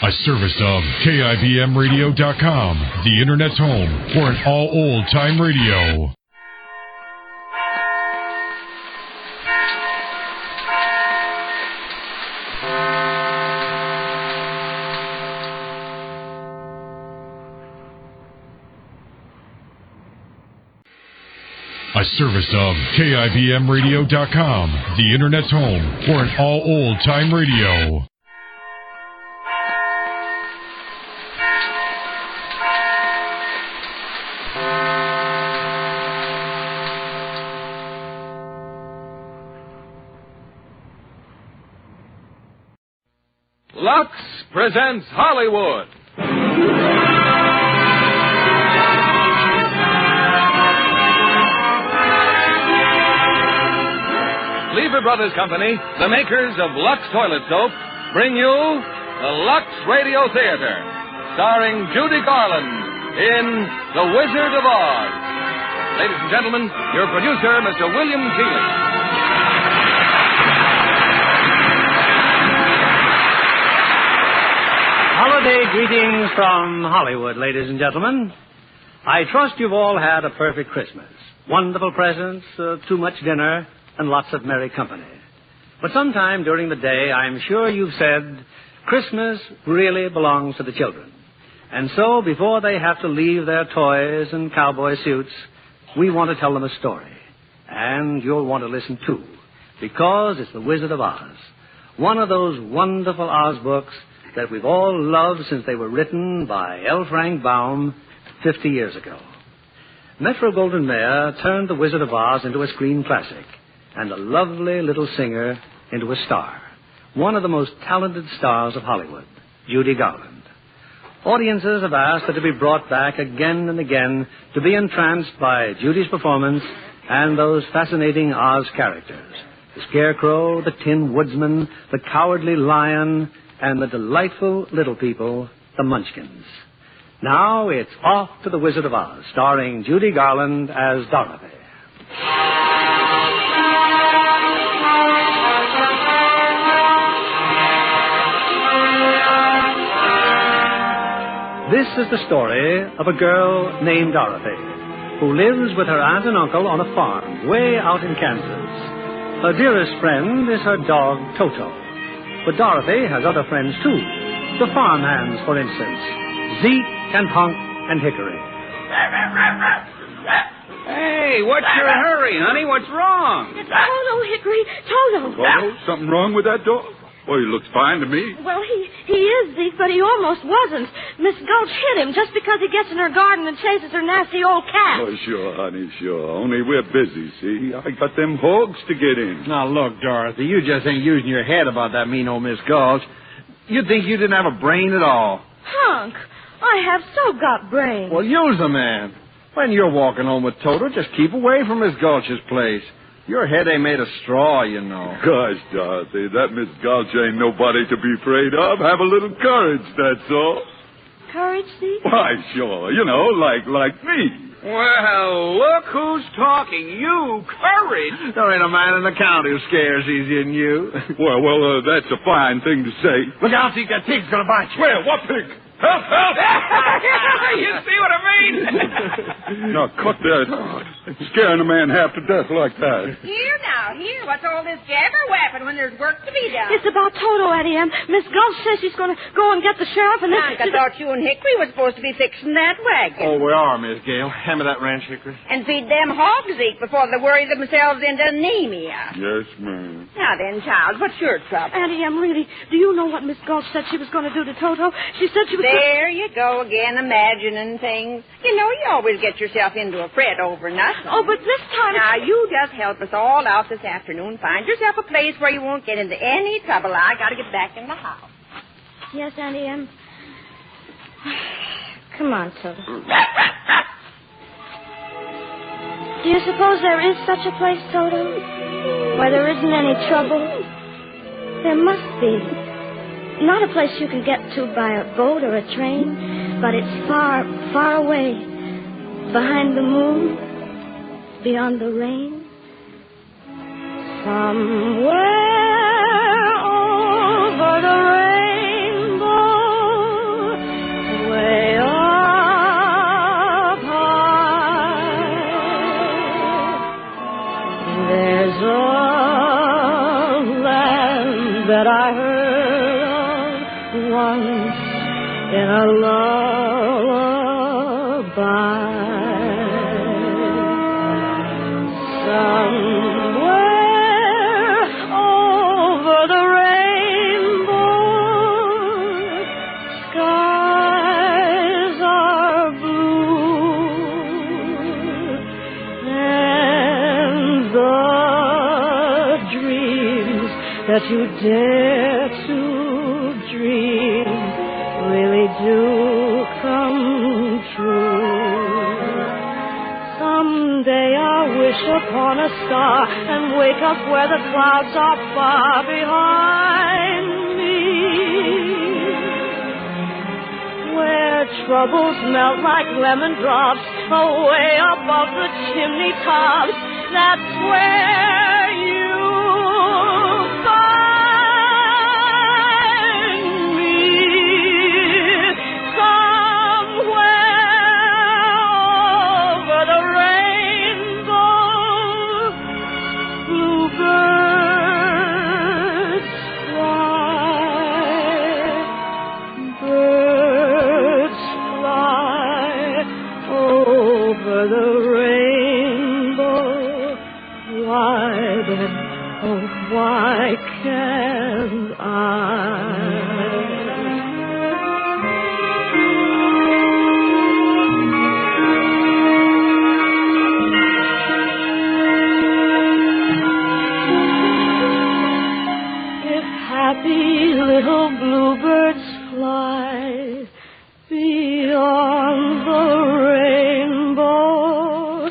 A service of KIBMradio.com, the Internet's home for an all old-time radio. A service of KIBMradio.com, the Internet's home for an all old-time radio. Lux presents Hollywood. Lever Brothers Company, the makers of Lux Toilet Soap, bring you the Lux Radio Theater, starring Judy Garland in The Wizard of Oz. Ladies and gentlemen, your producer, Mr. William Keighley. Holiday greetings from Hollywood, ladies and gentlemen. I trust you've all had a perfect Christmas. Wonderful presents, too much dinner, and lots of merry company. But sometime during the day, I'm sure you've said, Christmas really belongs to the children. And so, before they have to leave their toys and cowboy suits, we want to tell them a story. And you'll want to listen too, because it's The Wizard of Oz. One of those wonderful Oz books that we've all loved since they were written by L. Frank Baum 50 years ago. Metro-Goldwyn-Mayer turned The Wizard of Oz into a screen classic, and a lovely little singer into a star. One of the most talented stars of Hollywood, Judy Garland. Audiences have asked her to be brought back again and again to be entranced by Judy's performance and those fascinating Oz characters. The Scarecrow, the Tin Woodsman, the Cowardly Lion, and the delightful little people, the Munchkins. Now it's off to The Wizard of Oz, starring Judy Garland as Dorothy. This is the story of a girl named Dorothy, who lives with her aunt and uncle on a farm way out in Kansas. Her dearest friend is her dog, Toto. But Dorothy has other friends, too. The farmhands, for instance. Zeke and Hunk and Hickory. Hey, what's your hurry, honey? What's wrong? It's Toto, Hickory. Toto. Toto? Something wrong with that dog? Well, he looks fine to me. Well, he is, Zeke, but he almost wasn't. Miss Gulch hit him just because he gets in her garden and chases her nasty old cat. Oh, sure, honey, sure. Only we're busy, see? I got them hogs to get in. Now, look, Dorothy, you just ain't using your head about that mean old Miss Gulch. You'd think you didn't have a brain at all. Hunk, I have so got brains. Well, use them, man. When you're walking home with Toto, just keep away from Miss Gulch's place. Your head ain't made of straw, you know. Gosh, Dorothy, that Miss Gulch ain't nobody to be afraid of. Have a little courage, that's all. Courage, Zeke? Why, sure. You know, like me. Well, look who's talking. You, courage. There ain't a man in the county who scares easier than you. Well, that's a fine thing to say. Look out, Zeke, that pig's gonna bite you. Where? What pig? Help! You see what I mean? Now, cut that. Scaring a man half to death like that. Here now, what's all this jabber-wapping when there's work to be done? It's about Toto, Addie M. Miss Gulch says she's going to go and get the sheriff and then... I thought you and Hickory were supposed to be fixing that wagon. Oh, we are, Miss Gale. Hand me that wrench, Hickory. And feed them hogs, Zeke, before they worry themselves into anemia. Yes, ma'am. Now then, child, what's your trouble? Addie M, really, do you know what Miss Gulch said she was going to do to Toto? She said she was... There you go again, imagining things. You know, you always get yourself into a fret over nothing. Oh, but this time... Now, you just help us all out this afternoon. Find yourself a place where you won't get into any trouble. I got to get back in the house. Yes, Auntie M. Come on, Toto. Do you suppose there is such a place, Toto, where there isn't any trouble? There must be. Not a place you can get to by a boat or a train, but it's far, far away, behind the moon, beyond the rain. Somewhere over the rainbow that I heard of once in a lullaby. Somewhere over the rainbow, skies are blue, and the dreams that you dare to dream really do come true. Someday I'll wish upon a star and wake up where the clouds are far behind me, where troubles melt like lemon drops away above the chimney tops. That's where you'll find me, somewhere over the rainbow. Bluebirds fly over the rainbow. Why then, oh, why can't I? If happy little bluebirds fly beyond the rainbow,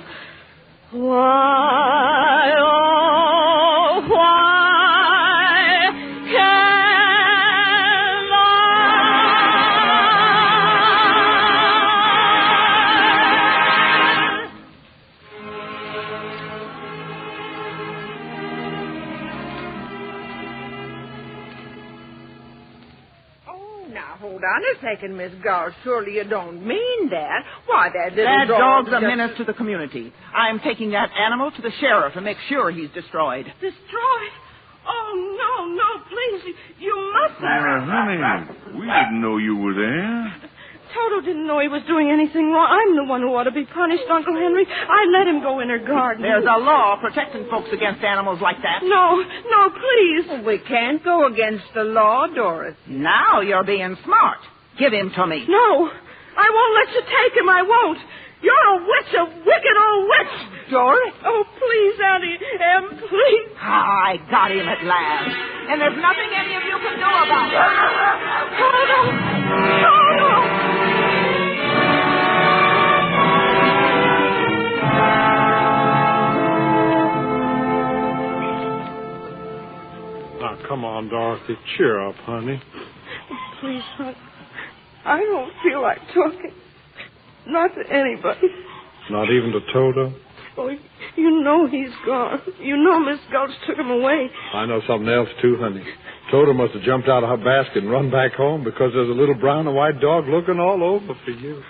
why, oh, why can't I? Oh, now, hold on a second, Miss Gulch. Surely you don't mean that. Why, that little That dog... dog's a menace to the community. I am taking that animal to the sheriff and make sure he's destroyed. Destroyed? Oh, no, please. You mustn't. Honey, we didn't know you were there. Toto didn't know he was doing anything wrong. I'm the one who ought to be punished, Uncle Henry. I let him go in her garden. There's a law protecting folks against animals like that. No, please. Well, we can't go against the law, Doris. Now you're being smart. Give him to me. No, I won't let you take him. I won't. You're a witch, a wicked old witch. Doris? Oh, please, Auntie Em, please. I got him at last. And there's nothing any of you can do about it. Toto! Now, come on, Dorothy. Cheer up, honey. Please, hon. I don't feel like talking. Not to anybody. Not even to Toto? Oh, you know he's gone. You know Miss Gulch took him away. I know something else, too, honey. Toto must have jumped out of her basket and run back home because there's a little brown and white dog looking all over for you.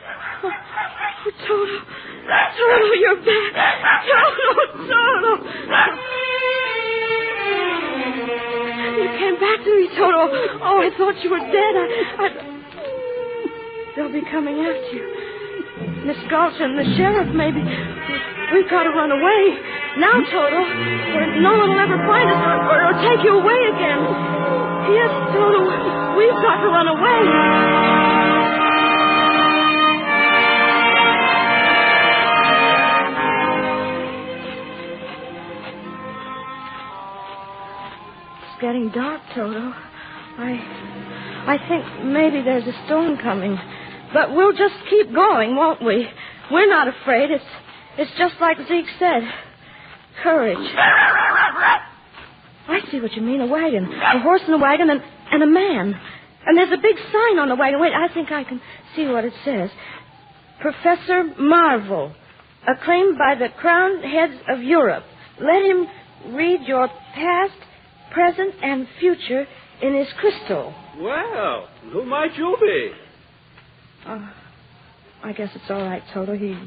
Oh, Toto. Toto, you're back. Toto. You came back to me, Toto. Oh, I thought you were dead. They'll be coming after you. Miss Gulch and the sheriff, maybe. We've got to run away. Now, Toto, where no one will ever find us or take you away again. Yes, Toto, we've got to run away. It's getting dark, Toto. I think maybe there's a storm coming. But we'll just keep going, won't we? We're not afraid. It's just like Zeke said. Courage. I see what you mean, a wagon. A horse and a wagon and a man. And there's a big sign on the wagon. Wait, I think I can see what it says. Professor Marvel, acclaimed by the crowned heads of Europe. Let him read your past, present, and future in his crystal. Well, who might you be? I guess it's all right, Toto. He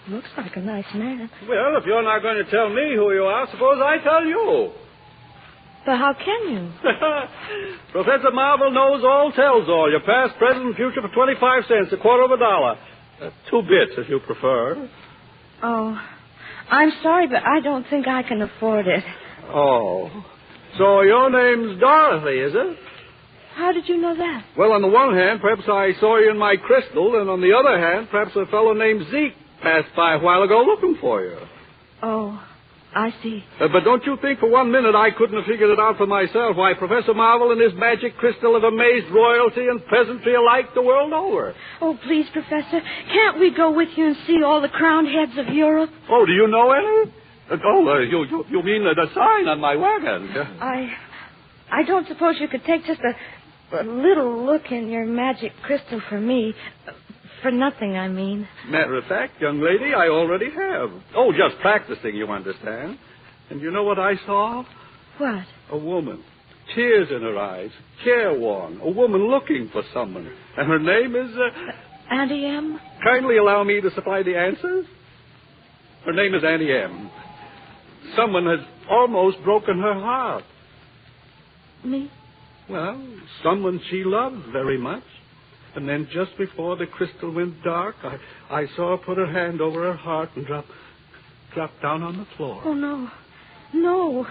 looks like a nice man. Well, if you're not going to tell me who you are, suppose I tell you. But how can you? Professor Marvel knows all, tells all. Your past, present, and future for 25 cents, a quarter of a dollar. 2 bits, if you prefer. Oh, I'm sorry, but I don't think I can afford it. Oh. So your name's Dorothy, is it? How did you know that? Well, on the one hand, perhaps I saw you in my crystal, and on the other hand, perhaps a fellow named Zeke passed by a while ago looking for you. Oh, I see. But don't you think for 1 minute I couldn't have figured it out for myself, why Professor Marvel and his magic crystal have amazed royalty and peasantry alike the world over. Oh, please, Professor, can't we go with you and see all the crowned heads of Europe? Oh, do you know any? You mean the sign on my wagon? I don't suppose you could take just a little look in your magic crystal for me. For nothing, I mean. Matter of fact, young lady, I already have. Oh, just practicing, you understand. And you know what I saw? What? A woman. Tears in her eyes. Careworn. A woman looking for someone. And her name is... Auntie M? Kindly allow me to supply the answers. Her name is Annie M. Someone has almost broken her heart. Me? Well, someone she loved very much. And then just before the crystal went dark, I saw her put her hand over her heart and drop down on the floor. Oh, no. No.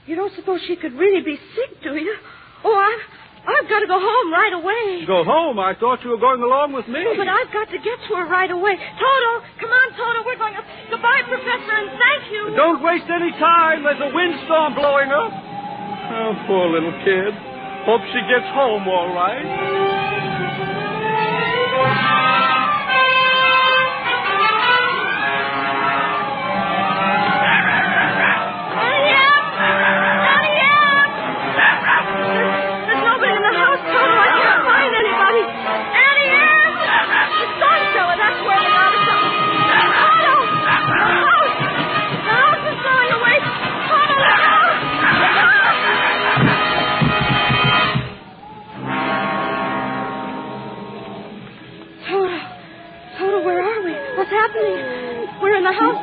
You don't suppose she could really be sick, do you? Oh, I've got to go home right away. Go home? I thought you were going along with me. Oh, but I've got to get to her right away. Toto, come on, Toto. We're going up. Goodbye, Professor, and thank you. Don't waste any time. There's a windstorm blowing up. Oh, poor little kid. Hope she gets home all right.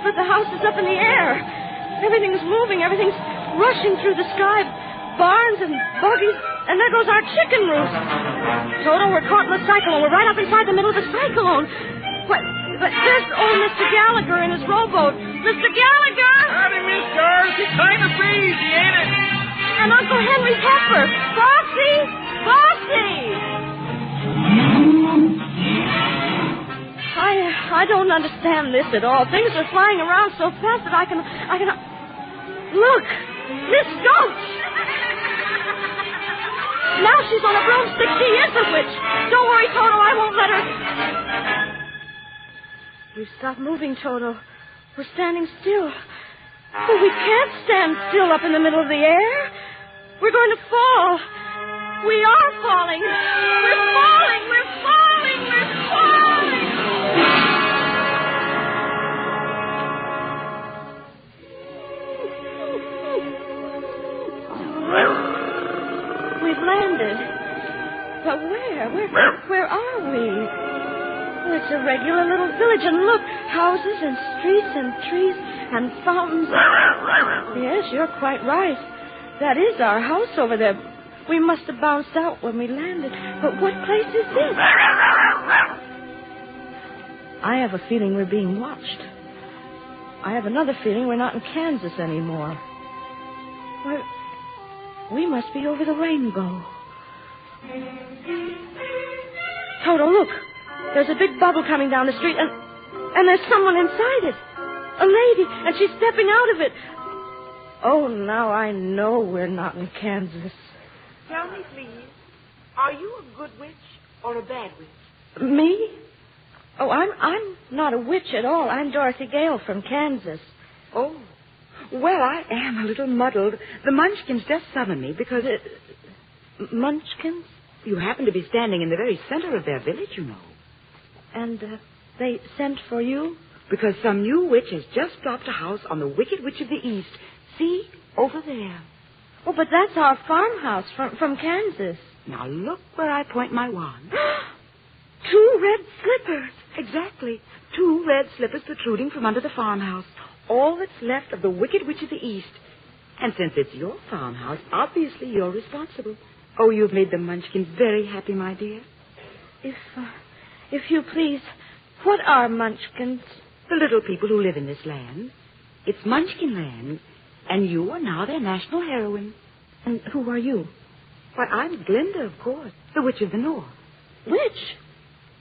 But the house is up in the air. Everything's moving. Everything's rushing through the sky. Barns and buggies. And there goes our chicken roost. Toto, we're caught in the cyclone. We're right up inside the middle of the cyclone. But there's old Mr. Gallagher in his rowboat. Mr. Gallagher! Howdy, Miss Girls. It's kind of breezy, ain't it? And Uncle Henry's heifer. Bobsy! Bobsy! I don't understand this at all. Things are flying around so fast that I can... Look! Miss Goat! Now she's on a broomstick. She is a witch. Don't worry, Toto. I won't let her... We've stopped moving, Toto. We're standing still. But we can't stand still up in the middle of the air. We're going to fall. We are falling. We're falling. We're falling. We're falling. We've landed. But where are we? Well, it's a regular little village, and look, houses and streets and trees and fountains. Yes, you're quite right. That is our house over there. We must have bounced out when we landed. But what place is this? I have a feeling we're being watched. I have another feeling we're not in Kansas anymore. Why, we must be over the rainbow. Toto, look. There's a big bubble coming down the street, and there's someone inside it. A lady, and she's stepping out of it. Oh, now I know we're not in Kansas. Tell me, please, are you a good witch or a bad witch? Me? Oh, I'm not a witch at all. I'm Dorothy Gale from Kansas. Oh, well, I am a little muddled. The Munchkins just summoned me because... Munchkins? You happen to be standing in the very center of their village, you know. And they sent for you? Because some new witch has just dropped a house on the Wicked Witch of the East. See? Over there. Oh, but that's our farmhouse from Kansas. Now look where I point my wand. 2 red slippers. Exactly. 2 red slippers protruding from under the farmhouse. All that's left of the Wicked Witch of the East. And since it's your farmhouse, obviously you're responsible. Oh, you've made the Munchkins very happy, my dear. If you please, what are Munchkins? The little people who live in this land. It's Munchkin land, and you are now their national heroine. And who are you? Why, I'm Glinda, of course, the Witch of the North. Witch?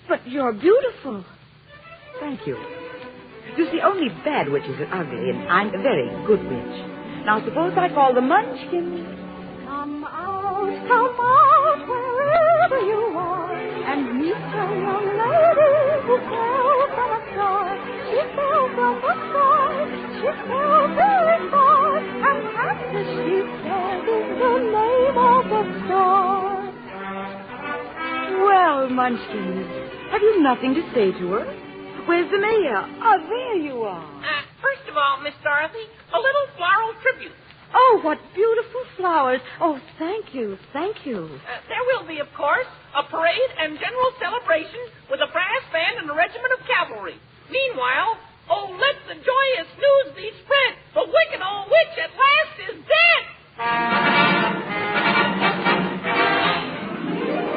But you're beautiful. Thank you. You see, only bad witches are ugly, and I'm a very good witch. Now, suppose I call the Munchkins. Come out, wherever you are, and meet a young lady who fell from a star. She fell from the sky, she fell very far, and Cactus, she said, is the name of the star. Well, Munchkins, have you nothing to say to her? Where's the mayor? Oh, there you are. First of all, Miss Dorothy, a little floral tribute. Oh, what beautiful flowers. Oh, thank you, thank you. There will be, of course, a parade and general celebration with a brass band and a regiment of cavalry. Meanwhile, oh, let the joyous news be spread. The wicked old witch at last is dead.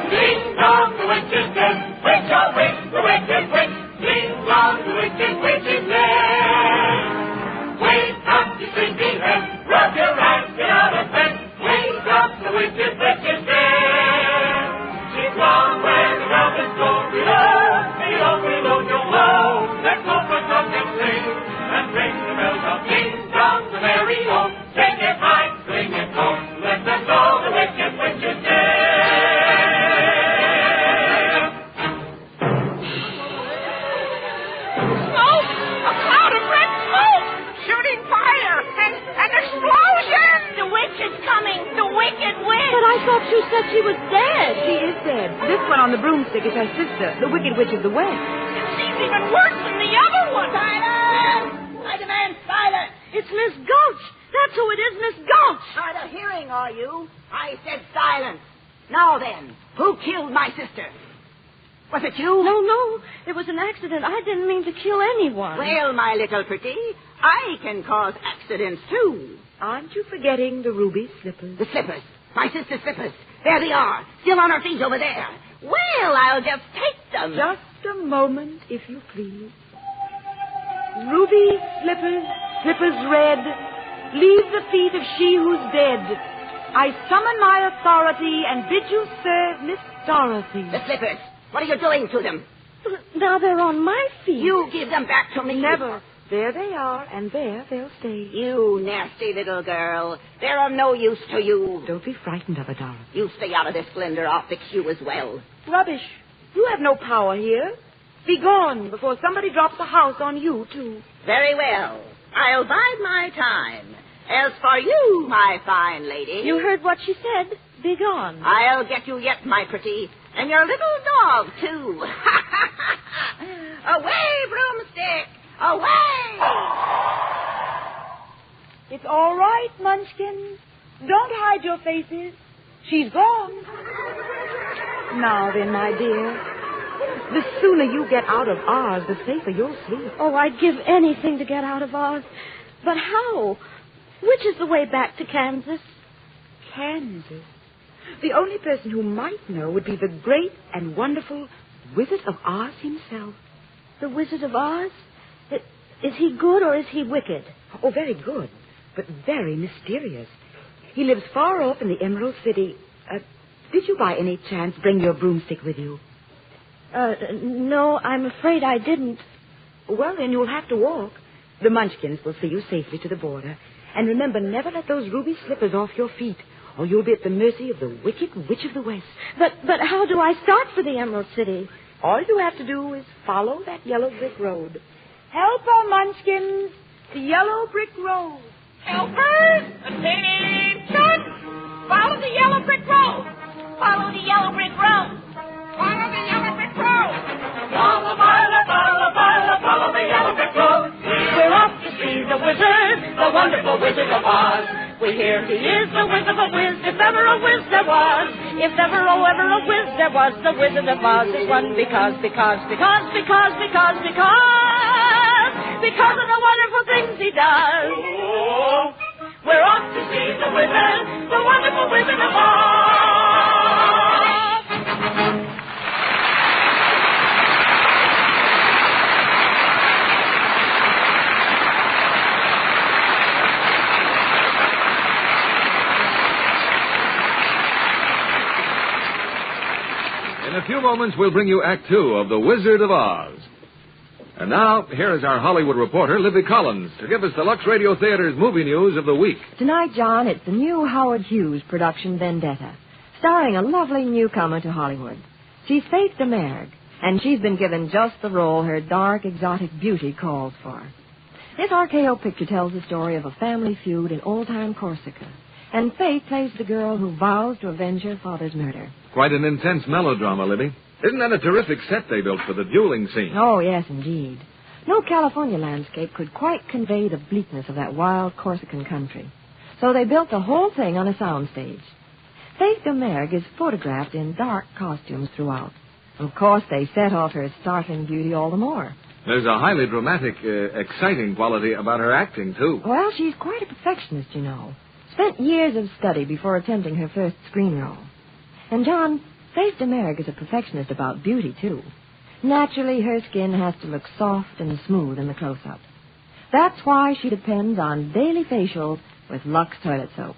Ding dong, the witch is dead. Witch, oh, witch, the wicked witch. Ding dong, the wicked witch is dead. Wake up, you sleepy head. Rub your eyes, get out of bed. Wake up, the wicked witch is dead. She's gone where the mountains go below, below your woe. Let's go for talk and sing, and ring the bells of ding dong, the merry old. Sing it high, sing it low. Let them know the wicked witch is dead. Smoke! A cloud of red smoke! Shooting fire! An explosion! The witch is coming! The wicked witch! But I thought you said she was dead. She is dead. This one on the broomstick is her sister, the Wicked Witch of the West. She's even worse than the other one! Silence! I demand silence! It's Miss Gulch. That's who it is, Miss Gulch. Hard of hearing, are you? I said silence. Now then, who killed my sister? Was it you? No. It was an accident. I didn't mean to kill anyone. Well, my little pretty, I can cause accidents, too. Aren't you forgetting the ruby slippers? The slippers. My sister's slippers. There they are. Still on her feet over there. Well, I'll just take them. Just a moment, if you please. Ruby slippers, slippers red, leave the feet of she who's dead. I summon my authority and bid you serve Miss Dorothy. The slippers. What are you doing to them? Now they're on my feet. You give them back to me. Never. There they are, and there they'll stay. You nasty little girl. They're of no use to you. Don't be frightened of her, Dorothy. You stay out of this, Glinda. I'll fix you as well. Rubbish. You have no power here. Be gone before somebody drops a house on you, too. Very well. I'll bide my time. As for you, my fine lady... You heard what she said. Be gone. I'll get you yet, my pretty. And your little dog, too. Away, broomstick! Away! It's all right, Munchkins. Don't hide your faces. She's gone. Now then, my dear, the sooner you get out of Oz, the safer you'll sleep. Oh, I'd give anything to get out of Oz. But how? Which is the way back to Kansas? Kansas? The only person who might know would be the great and wonderful Wizard of Oz himself. The Wizard of Oz? Is he good or is he wicked? Oh, very good, but very mysterious. He lives far off in the Emerald City. Did you by any chance bring your broomstick with you? No, I'm afraid I didn't. Well, then you'll have to walk. The Munchkins will see you safely to the border. And remember, never let those ruby slippers off your feet, or you'll be at the mercy of the Wicked Witch of the West. But how do I start for the Emerald City? All you have to do is follow that yellow brick road. Help her, Munchkins! The yellow brick road. Helpers! Attention! Follow the yellow brick road! Follow the yellow brick road! Follow the yellow brick road! Follow the yellow brick road! We're off to see the wizard, the wonderful Wizard of Oz. We hear he is the whiz of a whiz, if ever a whiz there was. If ever, oh, ever a whiz there was, the Wizard of Oz is one because of the wonderful things he does. We're off to see the wizard, the wonderful Wizard of Oz. In a few moments, we'll bring you Act Two of The Wizard of Oz. And now, here is our Hollywood reporter, Libby Collins, to give us the Lux Radio Theater's movie news of the week. Tonight, John, it's the new Howard Hughes production Vendetta, starring a lovely newcomer to Hollywood. She's Faith DeMerg, and she's been given just the role her dark, exotic beauty calls for. This RKO picture tells the story of a family feud in old-time Corsica, and Faith plays the girl who vows to avenge her father's murder. Quite an intense melodrama, Libby. Isn't that a terrific set they built for the dueling scene? Oh, yes, indeed. No California landscape could quite convey the bleakness of that wild Corsican country. So they built the whole thing on a soundstage. Faith DeMerg is photographed in dark costumes throughout. Of course, they set off her startling beauty all the more. There's a highly dramatic, exciting quality about her acting, too. Well, she's quite a perfectionist, you know. Spent years of study before attempting her first screen role. And, John, Faith DeMerg is a perfectionist about beauty, too. Naturally, her skin has to look soft and smooth in the close-up. That's why she depends on daily facials with Lux toilet soap.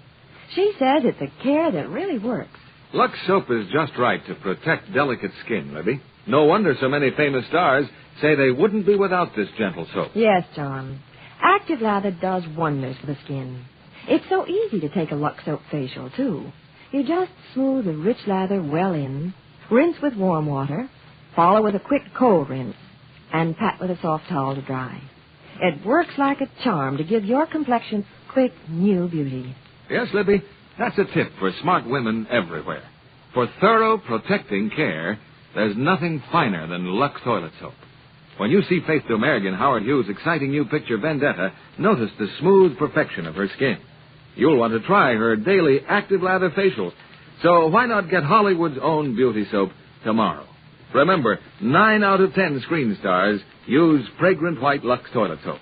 She says it's a care that really works. Lux soap is just right to protect delicate skin, Libby. No wonder so many famous stars say they wouldn't be without this gentle soap. Yes, John. Active lather does wonders for the skin. It's so easy to take a Lux soap facial, too. You just smooth the rich lather well in, rinse with warm water, follow with a quick cold rinse, and pat with a soft towel to dry. It works like a charm to give your complexion quick, new beauty. Yes, Libby, that's a tip for smart women everywhere. For thorough, protecting care, there's nothing finer than Lux toilet soap. When you see Faith DeMerg in Howard Hughes' exciting new picture, Vendetta, notice the smooth perfection of her skin. You'll want to try her daily active lather facial. So why not get Hollywood's own beauty soap tomorrow? Remember, 9 out of 10 screen stars use fragrant white Lux toilet soap.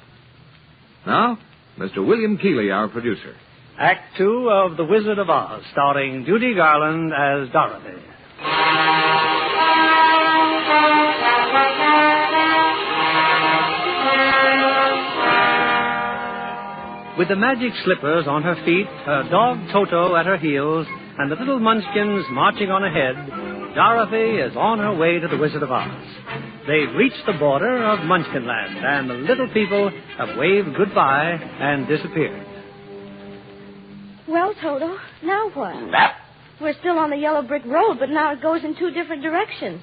Now, Mr. William Keeley, our producer. Act Two of The Wizard of Oz, starring Judy Garland as Dorothy. With the magic slippers on her feet, her dog Toto at her heels, and the little munchkins marching on ahead, Dorothy is on her way to the Wizard of Oz. They've reached the border of Munchkinland, and the little people have waved goodbye and disappeared. Well, Toto, now what? We're still on the yellow brick road, but now it goes in two different directions.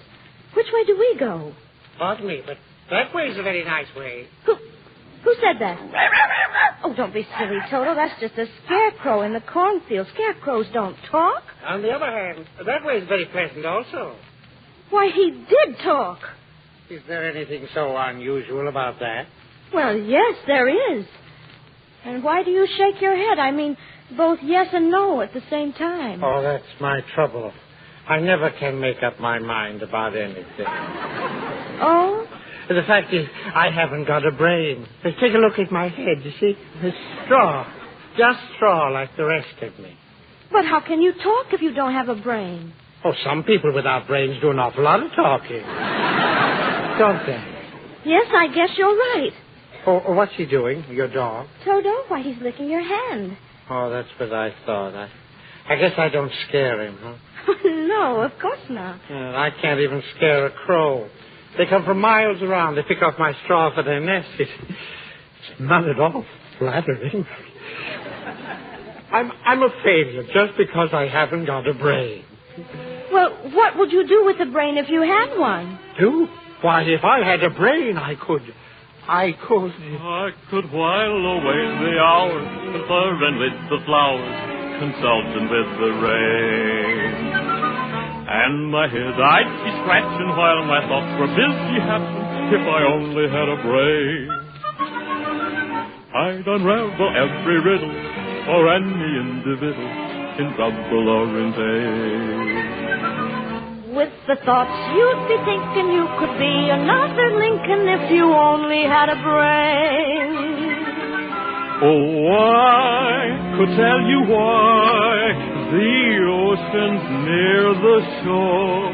Which way do we go? Pardon me, but that way's a very nice way. Who said that? Oh, don't be silly, Toto. That's just a scarecrow in the cornfield. Scarecrows don't talk. On the other hand, that way's very pleasant also. Why, he did talk. Is there anything so unusual about that? Well, yes, there is. And why do you shake your head? I mean, both yes and no at the same time. Oh, that's my trouble. I never can make up my mind about anything. Oh? The fact is, I haven't got a brain. Just take a look at my head, you see? It's straw. Just straw like the rest of me. But how can you talk if you don't have a brain? Oh, some people without brains do an awful lot of talking. Don't they? Yes, I guess you're right. Oh, what's he doing, your dog? Toto, why, he's licking your hand. Oh, that's what I thought. I guess I don't scare him, huh? No, of course not. I can't even scare a crow. They come from miles around. They pick off my straw for their nest. It's not at all flattering. I'm a failure just because I haven't got a brain. Well, what would you do with the brain if you had one? Do? Why, if I had a brain, I could I could while away the hours with her and with the flowers, consulting with the rain. And my head I'd be scratching while my thoughts were busy hatching, if I only had a brain. I'd unravel every riddle for any individual in trouble or in pain. With the thoughts you'd be thinking you could be another Lincoln if you only had a brain. Oh, I could tell you why the ocean's near the shore.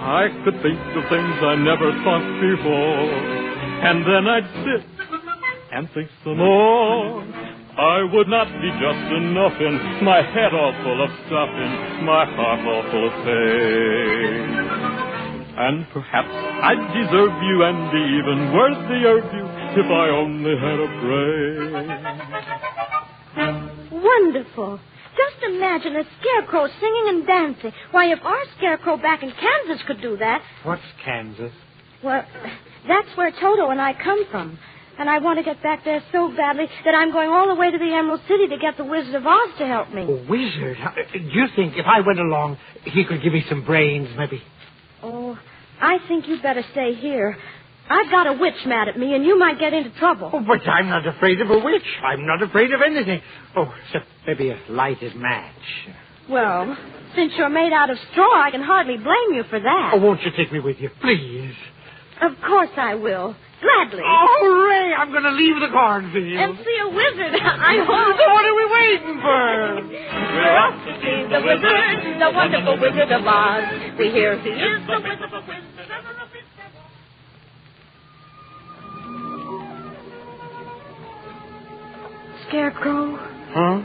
I could think of things I never thought before, and then I'd sit and think some more. I would not be just enough in my head all full of stuffing, my heart all full of pain. And perhaps I'd deserve you and be even worthier of you if I only had a brain. Wonderful. Just imagine a scarecrow singing and dancing. Why, if our scarecrow back in Kansas could do that... What's Kansas? Well, that's where Toto and I come from. And I want to get back there so badly that I'm going all the way to the Emerald City to get the Wizard of Oz to help me. A wizard? Do you think if I went along, he could give me some brains, maybe? Oh, I think you'd better stay here. I've got a witch mad at me, and you might get into trouble. Oh, but I'm not afraid of a witch. I'm not afraid of anything. Oh, except maybe a lighted match. Well, since you're made out of straw, I can hardly blame you for that. Oh, won't you take me with you, please? Of course I will. Gladly. Oh, hooray! I'm going to leave the cornfield. And see a wizard, I hope. So what are we waiting for? We're off to see the wizard, the wonderful Wizard of Oz. We hear he is the wonderful wizard. Scarecrow? Huh?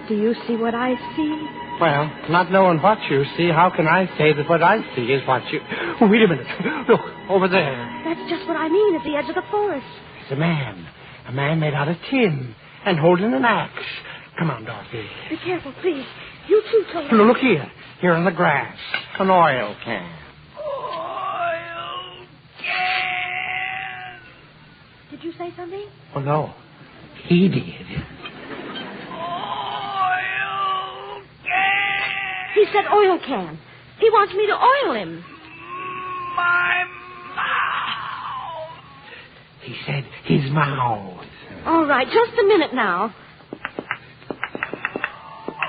Do you see what I see? Well, not knowing what you see, how can I say that what I see is what you... Oh, wait a minute. Look, over there. That's just what I mean, at the edge of the forest. It's a man. A man made out of tin and holding an axe. Come on, Dorothy. Be careful, please. You too, Toto. Look here. Here in the grass. An oil can. Oil can. Did you say something? Oh, no. He did. He said oil can. He wants me to oil him. My mouth. He said his mouth. All right, just a minute now.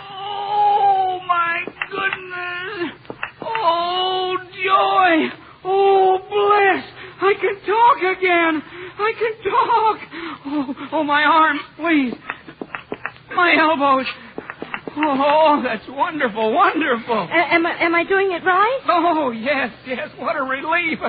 Oh, my goodness. Oh, joy. Oh, bless. I can talk again. I can talk. Oh, my arms, please. My elbows. Oh, that's wonderful, wonderful. Am I doing it right? Oh, yes, what a relief.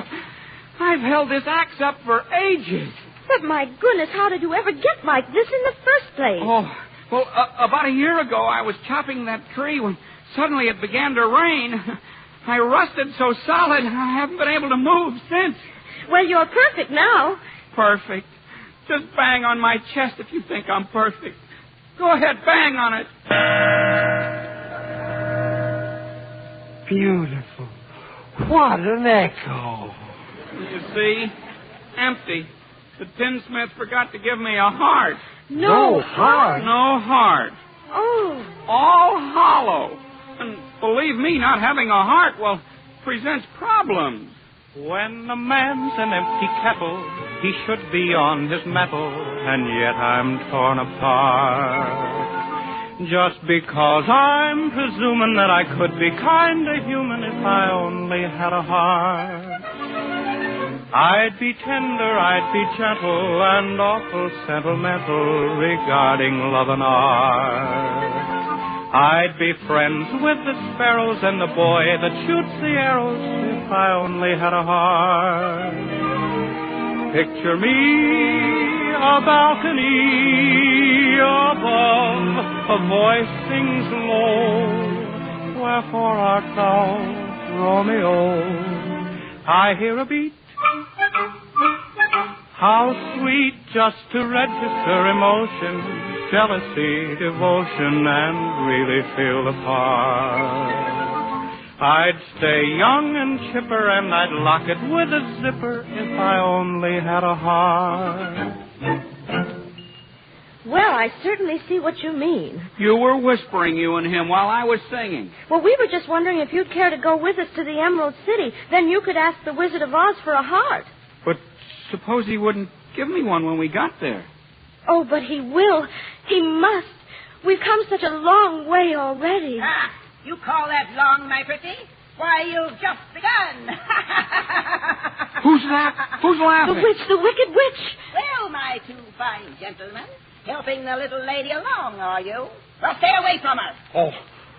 I've held this axe up for ages. But my goodness, how did you ever get like this in the first place? Oh, well, about a year ago, I was chopping that tree when suddenly it began to rain. I rusted so solid, I haven't been able to move since. Well, you're perfect now. Perfect. Just bang on my chest if you think I'm perfect. Go ahead, bang on it. Beautiful. What an echo. You see? Empty. The tinsmith forgot to give me a heart. No heart? No heart. Oh. All hollow. And believe me, not having a heart, well, presents problems. When a man's an empty kettle, he should be on his mettle, and yet I'm torn apart. Just because I'm presuming that I could be kinda human if I only had a heart. I'd be tender, I'd be gentle, and awful sentimental regarding love and art. I'd be friends with the sparrows and the boy that shoots the arrows if I only had a heart. Picture me, a balcony above, a voice sings low, wherefore art thou, Romeo? I hear a beat, how sweet just to register emotion, jealousy, devotion, and really feel the part. I'd stay young and chipper, and I'd lock it with a zipper if I only had a heart. Well, I certainly see what you mean. You were whispering, you and him, while I was singing. Well, we were just wondering if you'd care to go with us to the Emerald City. Then you could ask the Wizard of Oz for a heart. But suppose he wouldn't give me one when we got there. Oh, but he will. He must. We've come such a long way already. Ah, you call that long, my pretty? Why, you've just begun. Who's that? Who's laughing? The witch, the wicked witch. Well, my two fine gentlemen. Helping the little lady along, are you? Well, stay away from her.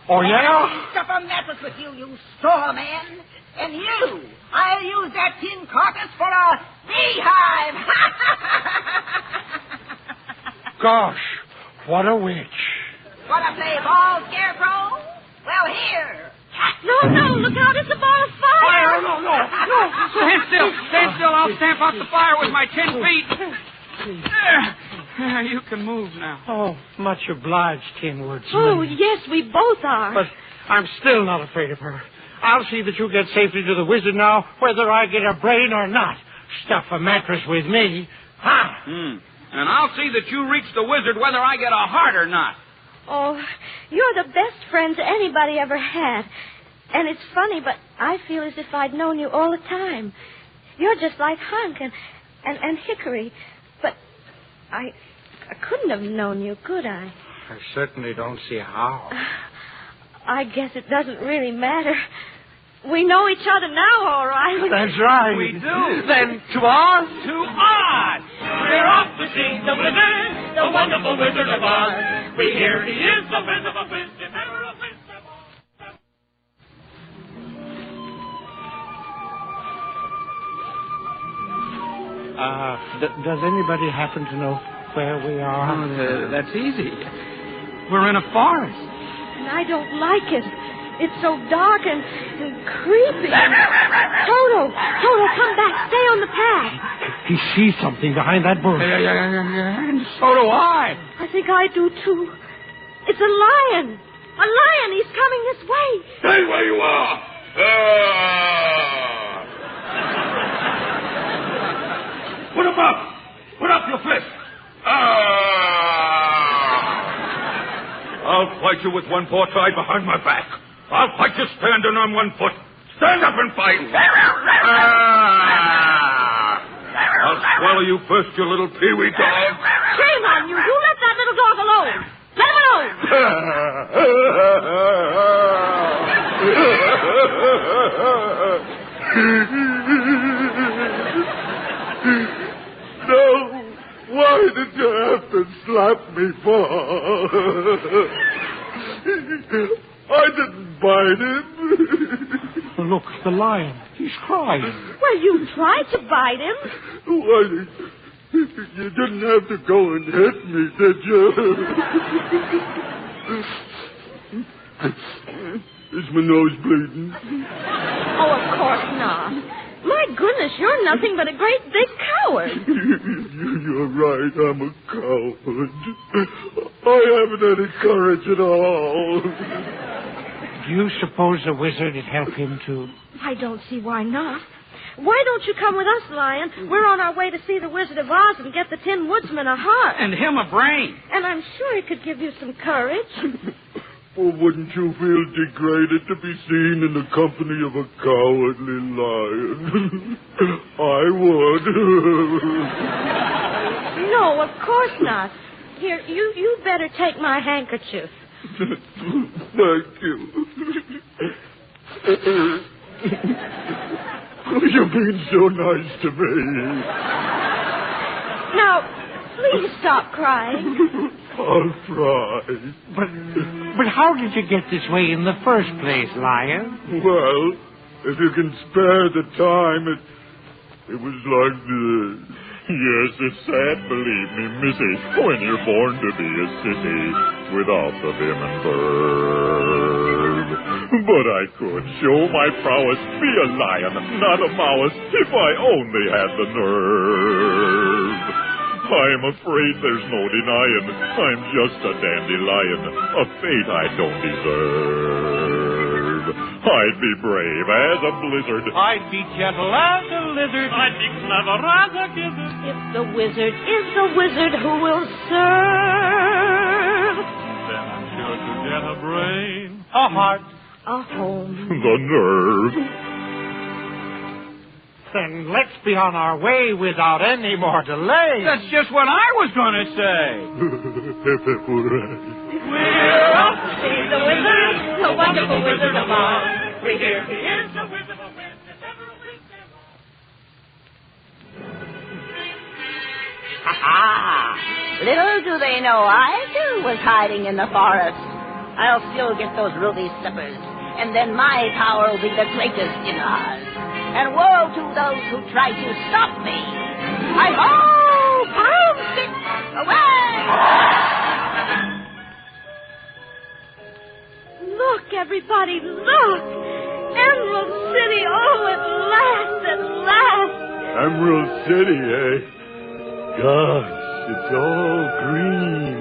Oh, yeah? Stuff a mattress with you, you straw man. And you, I'll use that tin carcass for a beehive. Gosh, what a witch. Want to play ball, Scarecrow? Well, here. No, look out, it's a ball of fire. No. Stand still. I'll stamp out the fire with my 10 feet. There. You can move now. Oh, much obliged, Tin Woodsman. Oh, yes, we both are. But I'm still not afraid of her. I'll see that you get safely to the wizard now, whether I get a brain or not. Stuff a mattress with me. Ha! And I'll see that you reach the wizard whether I get a heart or not. Oh, you're the best friends anybody ever had. And it's funny, but I feel as if I'd known you all the time. You're just like Hank and Hickory. But I couldn't have known you, could I? I certainly don't see how. I guess it doesn't really matter. We know each other now, all right. That's right. We do. Then to Oz? To Oz! We're off to see the wizard, the wonderful Wizard of Oz. We hear he is the Wiz of a Wiz, never a Wiz of all. Does anybody happen to know where we are? Oh, that's easy. We're in a forest. And I don't like it. It's so dark and creepy. Toto, come back. Stay on the path. He sees something behind that bush. And so do I. I think I do, too. It's a lion. A lion. He's coming this way. Stay where you are. Put him up. Put up your fist. I'll fight you with one paw tied behind my back. I'll fight you standing on one foot. Stand up and fight. I'll swallow you first, you little peewee dog. Shame on you. You let that little dog alone. Let him alone. No. Why did you have to slap me for? I didn't bite him. Look, the lion. He's crying. Well, you tried to bite him. Why, you didn't have to go and hit me, did you? Is my nose bleeding? Oh, of course not. My goodness, you're nothing but a great big coward. You're right, I'm a coward. I haven't any courage at all. Do you suppose the wizard would help him to... I don't see why not. Why don't you come with us, Lion? We're on our way to see the Wizard of Oz and get the Tin Woodsman a heart. And him a brain. And I'm sure he could give you some courage. Well, wouldn't you feel degraded to be seen in the company of a cowardly lion? I would. No, of course not. Here, you better take my handkerchief. Thank you. You've been so nice to me. Now, please stop crying. I'll try. But how did you get this way in the first place, Lion? Well, if you can spare the time, it was like this. Yes, it's sad, believe me, missy, when you're born to be a city without the vim and verve. But I could show my prowess, be a lion, not a mouse, if I only had the nerve. I'm afraid there's no denying I'm just a dandelion, a fate I don't deserve. I'd be brave as a blizzard. I'd be gentle as a lizard. I'd be clever as a gizzard. If the wizard is the wizard who will serve, Then I'm sure to get a brain, A heart. a home. The nerve. Then let's be on our way without any more delay. That's just what I was going to say. If it were We're off to see the wizard, the wonderful Wizard of Oz. We hear he is the Wiz of a Wiz, never a Wiz of all. Ah, little do they know I, too, was hiding in the forest. I'll still get those ruby slippers, and then my power will be the greatest in Oz. And woe to those who try to stop me. Hi-ho! Broomstick! Away! Look, everybody, look! Emerald City, oh, at last! Emerald City, eh? Gosh, it's all green.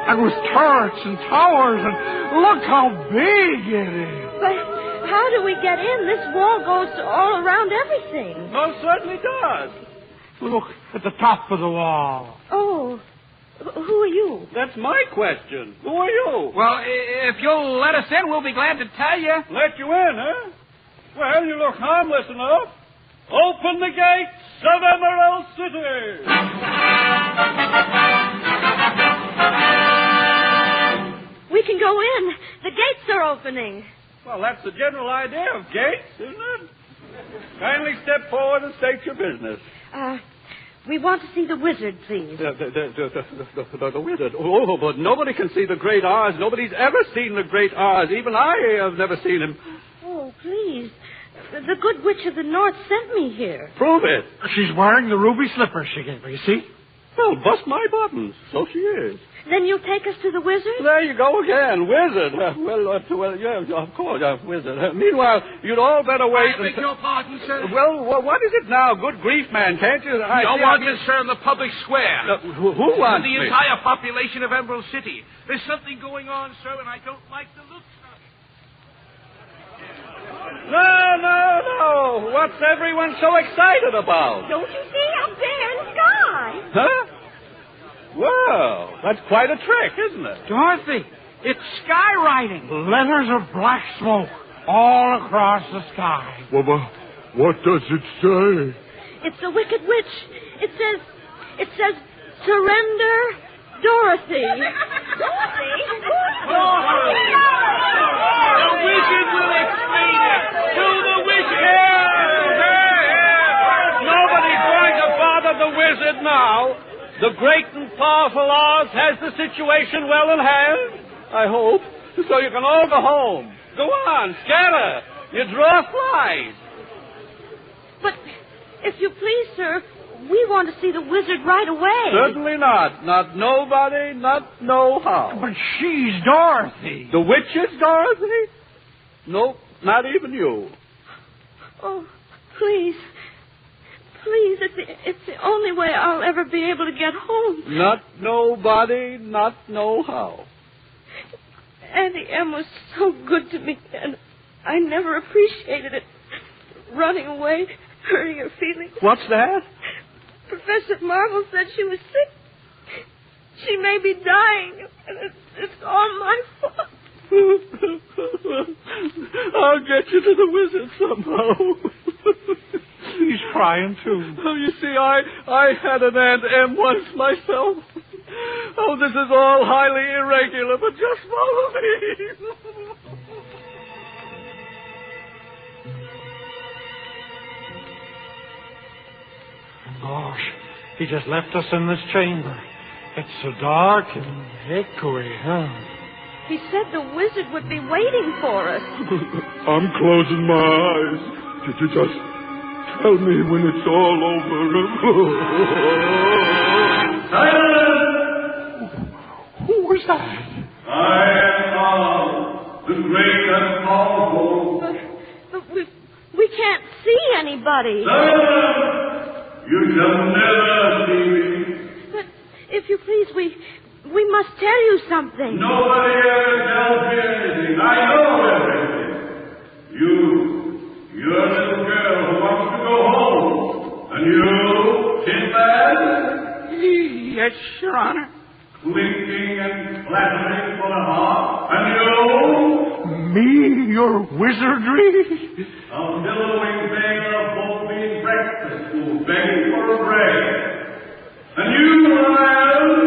And with turrets and towers, and look how big it is. But how do we get in? This wall goes all around everything. Most certainly does. Look at the top of the wall. Oh, who are you? That's my question. Who are you? Well, if you'll let us in, we'll be glad to tell you. Let you in, huh? Well, you look harmless enough. Open the gates of Emerald City. We can go in. The gates are opening. Well, that's the general idea of gates, isn't it? Kindly step forward and state your business. We want to see the wizard, please. The wizard. Oh, but nobody can see the Great Oz. Nobody's ever seen the Great Oz. Even I have never seen him. Oh, please. The good witch of the north sent me here. Prove it. She's wearing the ruby slippers she gave me, you see? Well, bust my buttons. So she is. Then you'll take us to the wizard? There you go again. Wizard. Well, yeah, of course, wizard. Meanwhile, you'd all better wait. I beg your pardon, sir. Well, what is it now? Good grief, man, can't you? No one is, sir, in the public square. Who wants the me? entire population of Emerald City. There's something going on, sir, and I don't like the looks of it. No. What's everyone so excited about? Don't you see up there in the sky? Huh? Well, that's quite a trick, isn't it? Dorothy, it's skywriting. Letters of black smoke all across the sky. Well, what does it say? It's the Wicked Witch. It says, surrender, Dorothy. Dorothy? The wizard will explain it. To the wizard. Nobody's going to bother the wizard now. The great and powerful Oz has the situation well in hand, I hope, so you can all go home. Go on, scatter. You draw flies. But if you please, sir, we want to see the wizard right away. Certainly not. Not nobody, not no how. But she's Dorothy. The witch is Dorothy? Nope, not even you. Oh, please. Please, it's the only way I'll ever be able to get home. Not nobody, not no how. Auntie Em was so good to me, and I never appreciated it. Running away, hurting her feelings. What's that? Professor Marvel said she was sick. She may be dying, and it's all my fault. I'll get you to the wizard somehow. He's crying, too. Oh, you see, I had an Aunt M once myself. Oh, this is all highly irregular, but just follow me. Gosh, he just left us in this chamber. It's so dark and echoey, huh? He said the wizard would be waiting for us. I'm closing my eyes. Just tell me when it's all over. Silence! Who was that? I am Claus, the great and powerful. But we can't see anybody. Silence! You shall never see me. But if you please, we must tell you something. Nobody ever tells me anything. I know everything. You're a little girl who wants to go home. And you, Sinbad? Yes, Your Honor. Clinking and clattering for the heart. And you? Me, your wizardry? A billowing beggar of both being breakfast food, begging for a break. And you, Miles?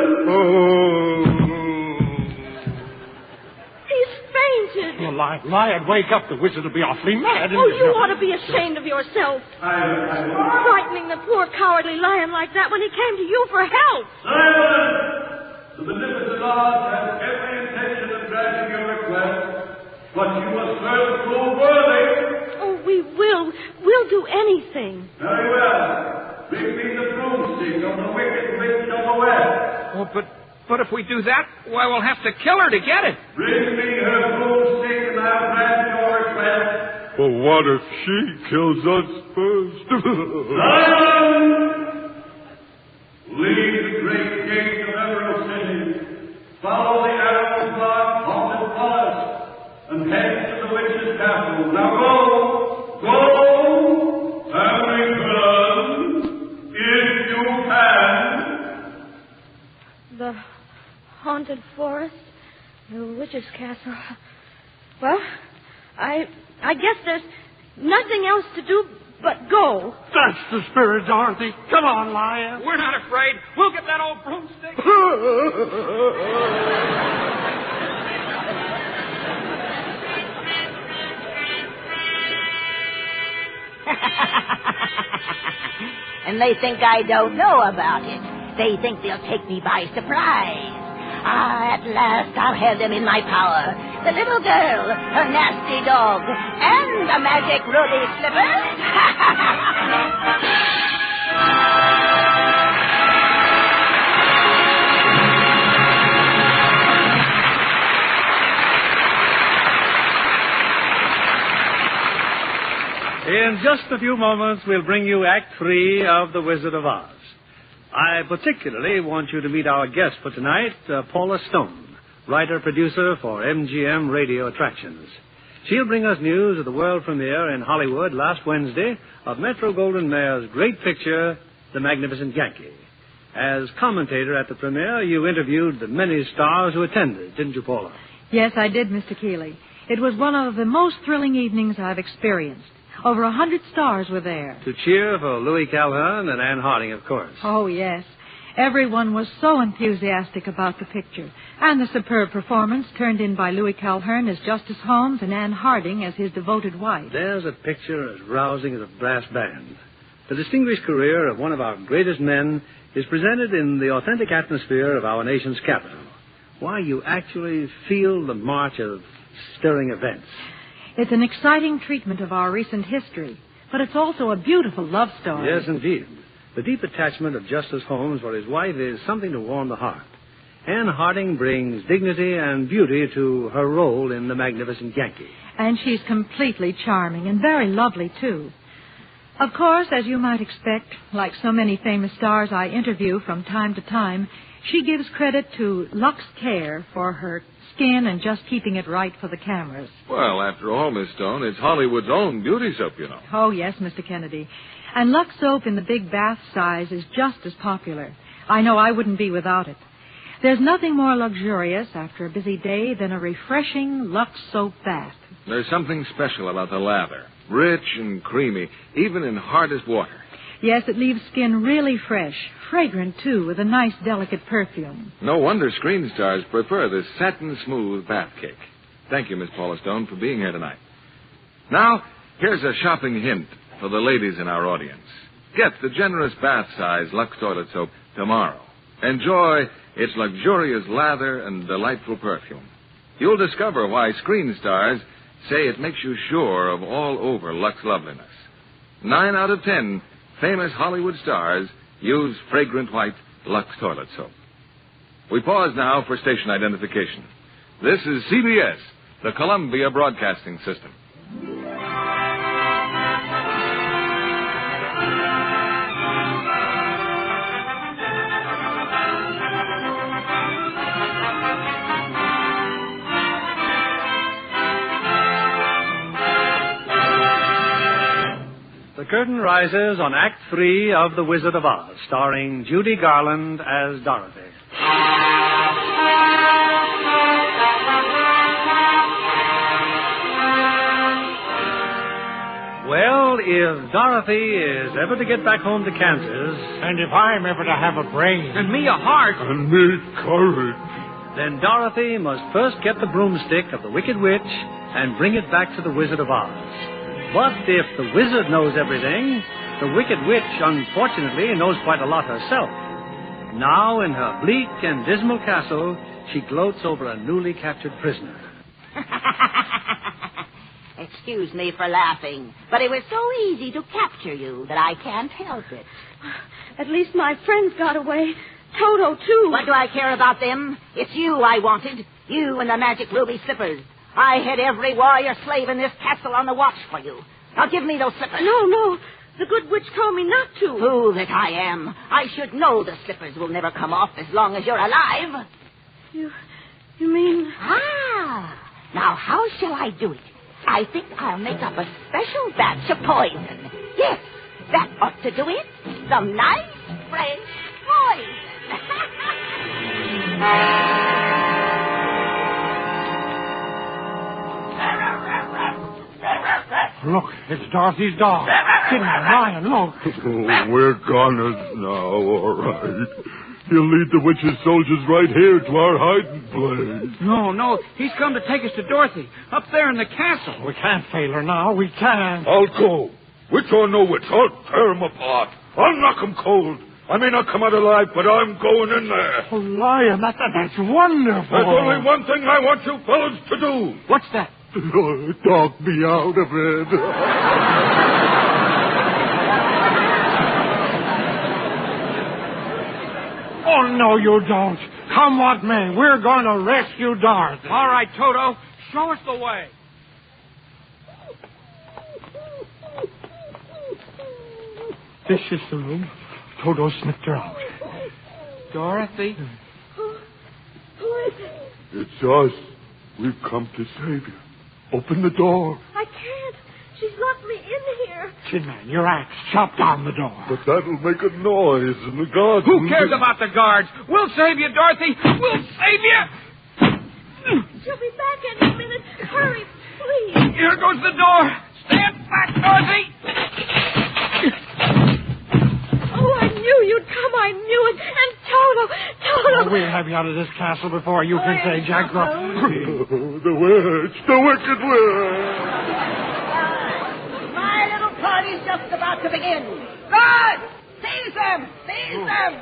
He's fainted. Oh, Oh, Lion, wake up. The wizard will be awfully mad. Oh, you ought to be ashamed of yourself. Frightening the poor cowardly lion like that when he came to you for help. Silence! The beneficent Oz has every intention of granting your request, but you must first prove worthy. Oh, we will. We'll do anything. Very well. Bring me the broomstick of the wicked witch of the West. Oh, but if we do that, why, we'll have to kill her to get it. Bring me her broomstick and I'll grant your request. But what if she kills us first? Silence! Leave the great gate of Emerald City. Follow the arrow block haunted forest and head to the witch's castle. Now go! Go! And return if you can. The haunted forest, the witch's castle. Well, I guess there's nothing else to do but go. That's the spirit, Dorothy. Come on, Lion. We're not afraid. We'll get that old broomstick. And they think I don't know about it. They think they'll take me by surprise. At last I'll have them in my power. The little girl, her nasty dog, and the magic ruby slippers. In just a few moments, we'll bring you Act 3 of The Wizard of Oz. I particularly want you to meet our guest for tonight, Paula Stone, writer-producer for MGM Radio Attractions. She'll bring us news of the world premiere in Hollywood last Wednesday of Metro-Goldwyn-Mayer's great picture, The Magnificent Yankee. As commentator at the premiere, you interviewed the many stars who attended, didn't you, Paula? Yes, I did, Mr. Keeley. It was one of the most thrilling evenings I've experienced. Over 100 stars were there. To cheer for Louis Calhern and Anne Harding, of course. Oh, yes. Everyone was so enthusiastic about the picture. And the superb performance turned in by Louis Calhern as Justice Holmes and Anne Harding as his devoted wife. There's a picture as rousing as a brass band. The distinguished career of one of our greatest men is presented in the authentic atmosphere of our nation's capital. Why, you actually feel the march of stirring events. It's an exciting treatment of our recent history, but it's also a beautiful love story. Yes, indeed. The deep attachment of Justice Holmes for his wife is something to warm the heart. Anne Harding brings dignity and beauty to her role in The Magnificent Yankee. And she's completely charming and very lovely, too. Of course, as you might expect, like so many famous stars I interview from time to time, she gives credit to Lux Care for her skin and just keeping it right for the cameras. Well, after all, Miss Stone, it's Hollywood's own beauty soap, you know. Oh, yes, Mr. Kennedy. And Lux soap in the big bath size is just as popular. I know I wouldn't be without it. There's nothing more luxurious after a busy day than a refreshing Lux soap bath. There's something special about the lather. Rich and creamy, even in hardest water. Yes, it leaves skin really fresh. Fragrant, too, with a nice, delicate perfume. No wonder screen stars prefer this satin-smooth bath cake. Thank you, Miss Paula Stone, for being here tonight. Now, here's a shopping hint for the ladies in our audience. Get the generous bath-size Lux toilet soap tomorrow. Enjoy its luxurious lather and delightful perfume. You'll discover why screen stars say it makes you sure of all-over Lux loveliness. 9 out of 10 famous Hollywood stars use fragrant white Lux toilet soap. We pause now for station identification. This is CBS, the Columbia Broadcasting System. The curtain rises on Act 3 of The Wizard of Oz, starring Judy Garland as Dorothy. Well, if Dorothy is ever to get back home to Kansas... And if I'm ever to have a brain... And me a heart... And me courage... Then Dorothy must first get the broomstick of the Wicked Witch and bring it back to the Wizard of Oz. But if the wizard knows everything, the Wicked Witch, unfortunately, knows quite a lot herself. Now, in her bleak and dismal castle, she gloats over a newly captured prisoner. Excuse me for laughing, but it was so easy to capture you that I can't help it. At least my friends got away. Toto, too. What do I care about them? It's you I wanted. You and the magic ruby slippers. I had every warrior slave in this castle on the watch for you. Now give me those slippers. No. The good witch told me not to. Fool that I am. I should know the slippers will never come off as long as you're alive. You mean... Now how shall I do it? I think I'll make up a special batch of poison. Yes, that ought to do it. Some nice, fresh poison. Look, it's Dorothy's dog. Kidman, Ryan, look. We're goners now, all right. He'll lead the witch's soldiers right here to our hiding place. No. He's come to take us to Dorothy, up there in the castle. We can't fail her now. We can't. I'll go. Witch or no witch, I'll tear him apart. I'll knock him cold. I may not come out alive, but I'm going in there. Oh, Lion, that's wonderful. There's only one thing I want you fellas to do. What's that? Talk me out of it. Oh, no, you don't. Come what may, we're going to rescue Dorothy. All right, Toto, show us the way. This is the room. Toto sniffed her out. Dorothy? Who is it? It's us. We've come to save you. Open the door. I can't. She's locked me in here. Kidman, your axe. Chop down the door. But that'll make a noise, and the guards... Who cares about the guards? We'll save you, Dorothy. We'll save you. She'll be back any minute. Hurry, please. Here goes the door. Stand back, Dorothy. Oh, I knew you'd come. I knew it. And Toto. We'll have you out of this castle before you can say Jack Ruff. The witch. The wicked witch. My little party's just about to begin. Guards! Seize them! Seize them!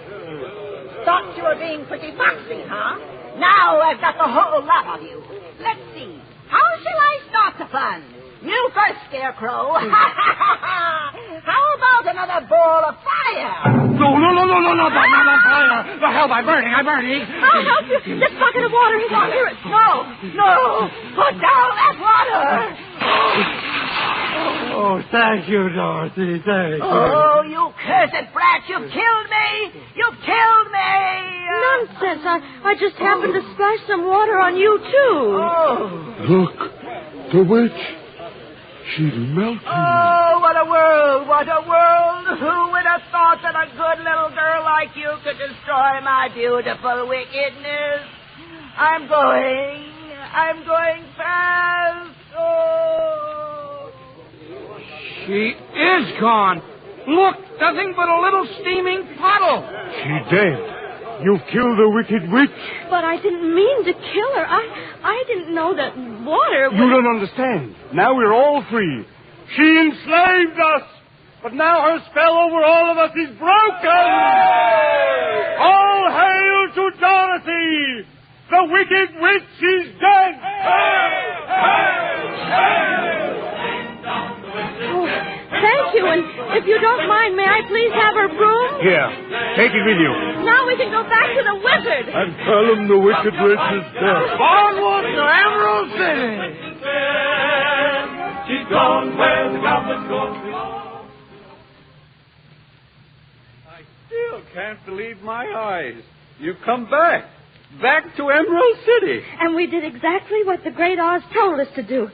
Thought you were being pretty foxy, huh? Now I've got the whole lot of you. Let's see. How shall I start the fun? You first, Scarecrow. How about another ball of fire? No, not fire. The hell, I'm burning. I'll help you. This bucket of water is on here. No. Put down that water. Oh, thank you, Dorothy. Thank you. Oh, you cursed brat. You've killed me. Nonsense. I just happened to splash some water on you, too. Oh. Look. The witch. She's melting. Oh, what a world. Who would have thought that a good little girl like you could destroy my beautiful wickedness? I'm going fast. Oh. She is gone. Look, nothing but a little steaming puddle. She's dead. You killed the wicked witch. But I didn't mean to kill her. I didn't know that water was... You don't understand. Now we're all free. She enslaved us. But now her spell over all of us is broken. All hail to Dorothy. The wicked witch is dead. Thank you, and if you don't mind, may I please have her broom? Here, take it with you. Now we can go back to the wizard. And tell him the wicked witch is dead. Onward to Emerald City. She's gone where the goblins go. I still can't believe my eyes. You've come back to Emerald City. And we did exactly what the great Oz told us to do.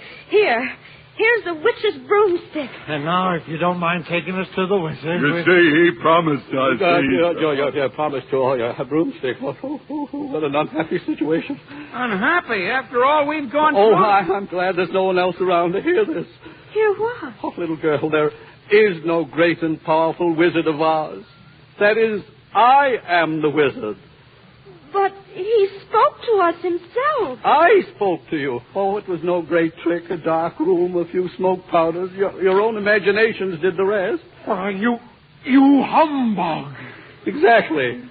Here's the witch's broomstick. And now, if you don't mind taking us to the wizard... You see, he promised us. Yeah, promised to all your broomstick. What an unhappy situation. Unhappy? After all we've gone through? Oh, I'm glad there's no one else around to hear this. Hear what? Oh, little girl, there is no great and powerful Wizard of Oz. That is, I am the wizard. But he spoke to us himself. I spoke to you. Oh, it was no great trick. A dark room, a few smoke powders. Your own imaginations did the rest. You humbug. Exactly.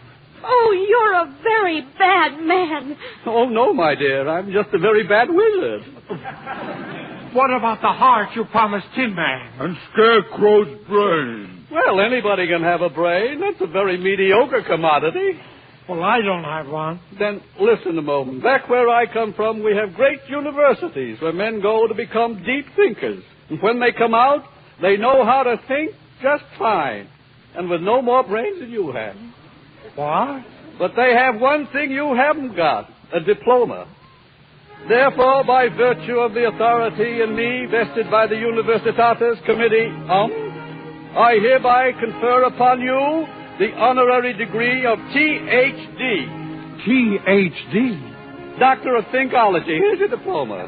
Oh, you're a very bad man. Oh, no, my dear. I'm just a very bad wizard. What about the heart you promised Tin Man? And Scarecrow's brain. Well, anybody can have a brain. That's a very mediocre commodity. Well, I don't have one. Then listen a moment. Back where I come from, we have great universities where men go to become deep thinkers. And when they come out, they know how to think just fine. And with no more brains than you have. What? But they have one thing you haven't got, a diploma. Therefore, by virtue of the authority in me vested by the Universitatis Committee, I hereby confer upon you the honorary degree of Ph.D. Ph.D.? Doctor of Thinkology. Here's your diploma.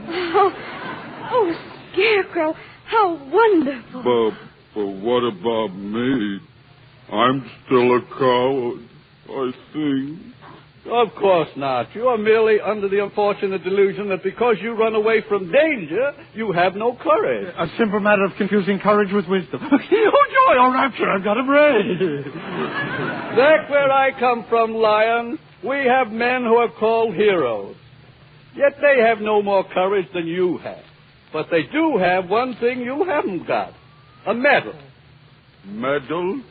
Oh, Scarecrow, how wonderful. But what about me? I'm still a coward, I think. Of course not. You are merely under the unfortunate delusion that because you run away from danger, you have no courage. A simple matter of confusing courage with wisdom. Oh, joy, oh, rapture, I've got a brain. Back where I come from, Lion, we have men who are called heroes. Yet they have no more courage than you have. But they do have one thing you haven't got, a medal. Medal?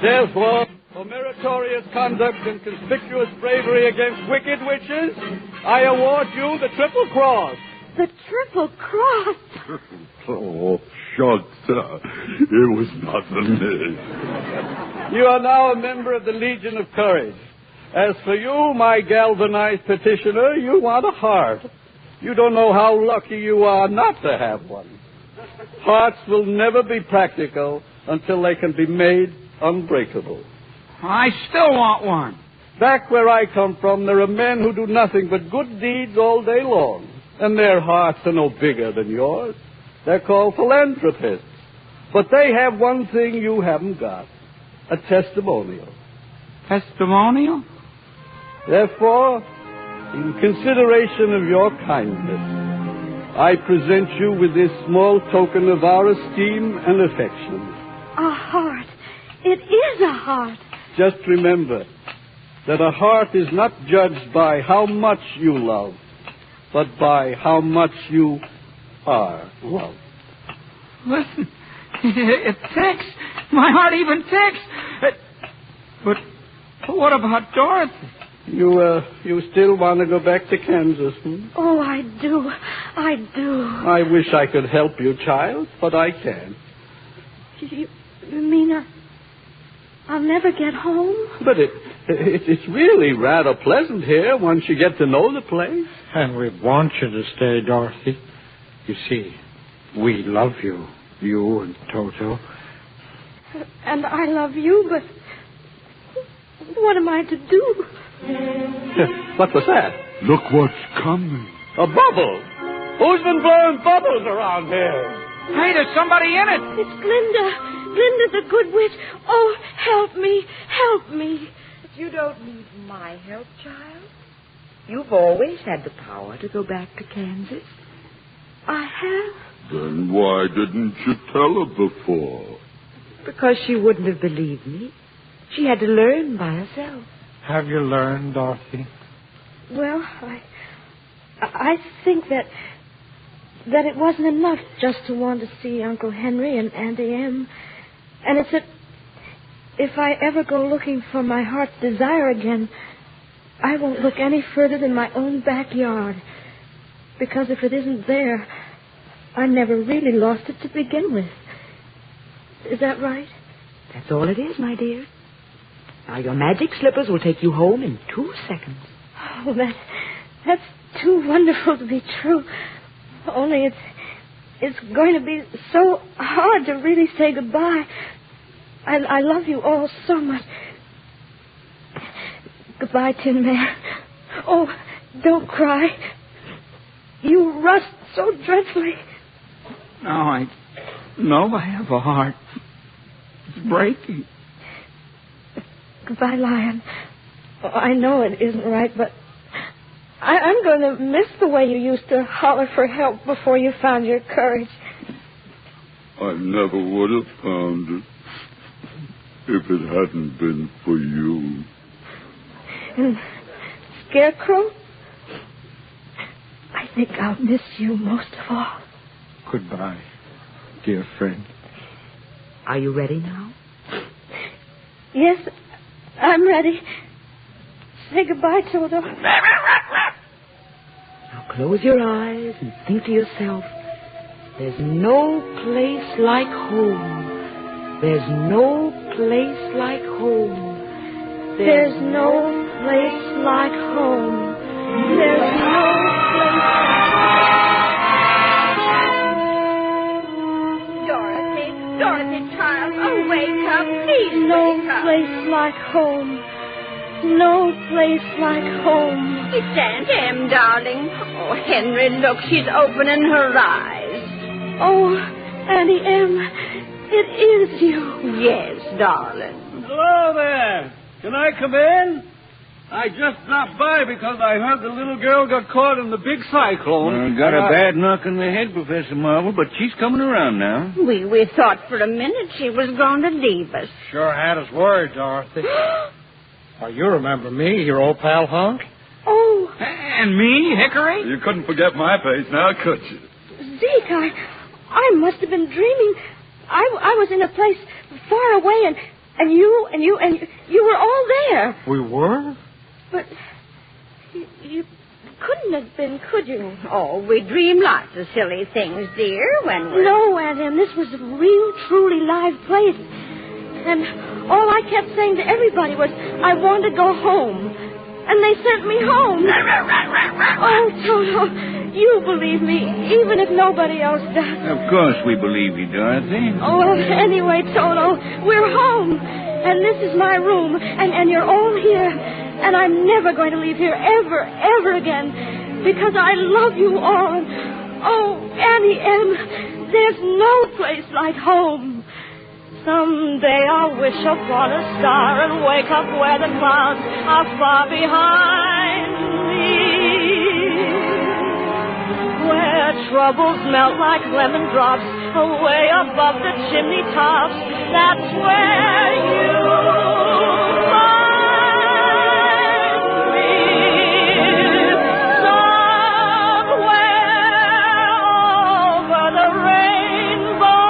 Therefore, for meritorious conduct and conspicuous bravery against wicked witches, I award you the Triple Cross. The Triple Cross? Oh, shucks. It was nothing. You are now a member of the Legion of Courage. As for you, my galvanized petitioner, you want a heart. You don't know how lucky you are not to have one. Hearts will never be practical until they can be made unbreakable. I still want one. Back where I come from, there are men who do nothing but good deeds all day long, and their hearts are no bigger than yours. They're called philanthropists. But they have one thing you haven't got, a testimonial. Testimonial? Therefore, in consideration of your kindness, I present you with this small token of our esteem and affection. A heart. It is a heart. Just remember that a heart is not judged by how much you love, but by how much you are loved. Listen, it ticks. My heart even ticks. But what about Dorothy? You still want to go back to Kansas, Oh, I do. I do. I wish I could help you, child, but I can't. You mean I'll never get home? But it's really rather pleasant here once you get to know the place. And we want you to stay, Dorothy. You see, we love you. You and Toto. And I love you, but what am I to do? What was that? Look what's coming. A bubble. Who's been blowing bubbles around here? Hey, there's somebody in it. It's Glinda. Glinda the Good Witch. Oh, help me. Help me. But you don't need my help, child. You've always had the power to go back to Kansas. I have. Then why didn't you tell her before? Because she wouldn't have believed me. She had to learn by herself. Have you learned, Dorothy? Well, I think that it wasn't enough just to want to see Uncle Henry and Auntie Em. And it's that if I ever go looking for my heart's desire again, I won't look any further than my own backyard. Because if it isn't there, I never really lost it to begin with. Is that right? That's all it is, my dear. Now, your magic slippers will take you home in 2 seconds. Oh, that's too wonderful to be true. Only it's going to be so hard to really say goodbye. I love you all so much. Goodbye, Tin Man. Oh, don't cry. You rust so dreadfully. No, I have a heart. It's breaking. Goodbye, Lion. Oh, I know it isn't right, but I'm going to miss the way you used to holler for help before you found your courage. I never would have found it if it hadn't been for you. And Scarecrow, I think I'll miss you most of all. Goodbye, dear friend. Are you ready now? Yes, I'm ready. Say goodbye, Toto. Now close your eyes and think to yourself, there's no place like home. There's no place like home. There's no place like home. There's no place like Dorothy, child, oh, wake up, please no wake up. place like home. No place like home. It's Aunt Em, darling. Oh, Henry, look, she's opening her eyes. Oh, Auntie Em, it is you. Yes, darling. Hello there. Can I come in? I just dropped by because I heard the little girl got caught in the big cyclone. Got a bad knock on the head, Professor Marvel, but she's coming around now. We thought for a minute she was going to leave us. Sure had us worried, Dorothy. Oh, you remember me, your old pal Hunk? Oh. And me, Hickory? You couldn't forget my face now, could you? Zeke, I must have been dreaming. I was in a place far away, and you were all there. We were? But you couldn't have been, could you? Oh, we dream lots of silly things, dear, when we're... No, Aunt Em, this was a real, truly live place. And all I kept saying to everybody was, I want to go home. And they sent me home. Oh, Toto, you believe me, even if nobody else does. Of course we believe you, Dorothy. Oh, well, anyway, Toto, we're home. And this is my room. And you're all here. And I'm never going to leave here ever again. Because I love you all. Oh, Auntie Em, there's no place like home. Someday I'll wish upon a star and wake up where the clouds are far behind me. Where troubles melt like lemon drops away above the chimney tops. That's where you'll find me. Somewhere over the rainbow.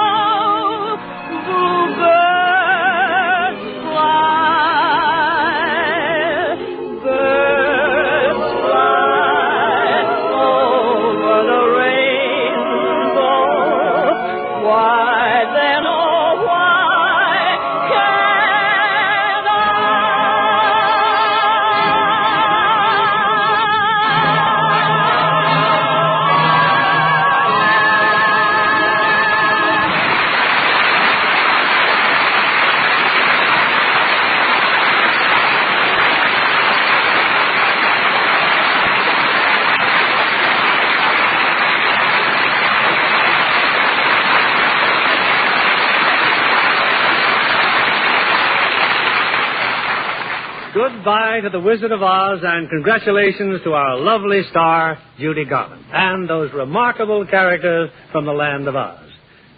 Goodbye to the Wizard of Oz, and congratulations to our lovely star, Judy Garland, and those remarkable characters from the land of Oz.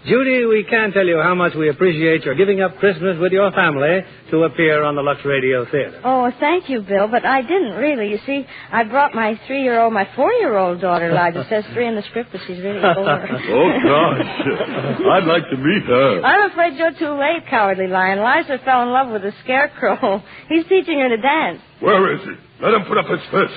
Judy, we can't tell you how much we appreciate your giving up Christmas with your family to appear on the Lux Radio Theater. Oh, thank you, Bill, but I didn't really. You see, I brought my 4-year-old daughter, Elijah. Says 3 in the script, but she's really 4. Oh, gosh. I'd like to meet her. I'm afraid you're too late, Cowardly Lion. Liza fell in love with the Scarecrow. He's teaching her to dance. Where is he? Let him put up his fist.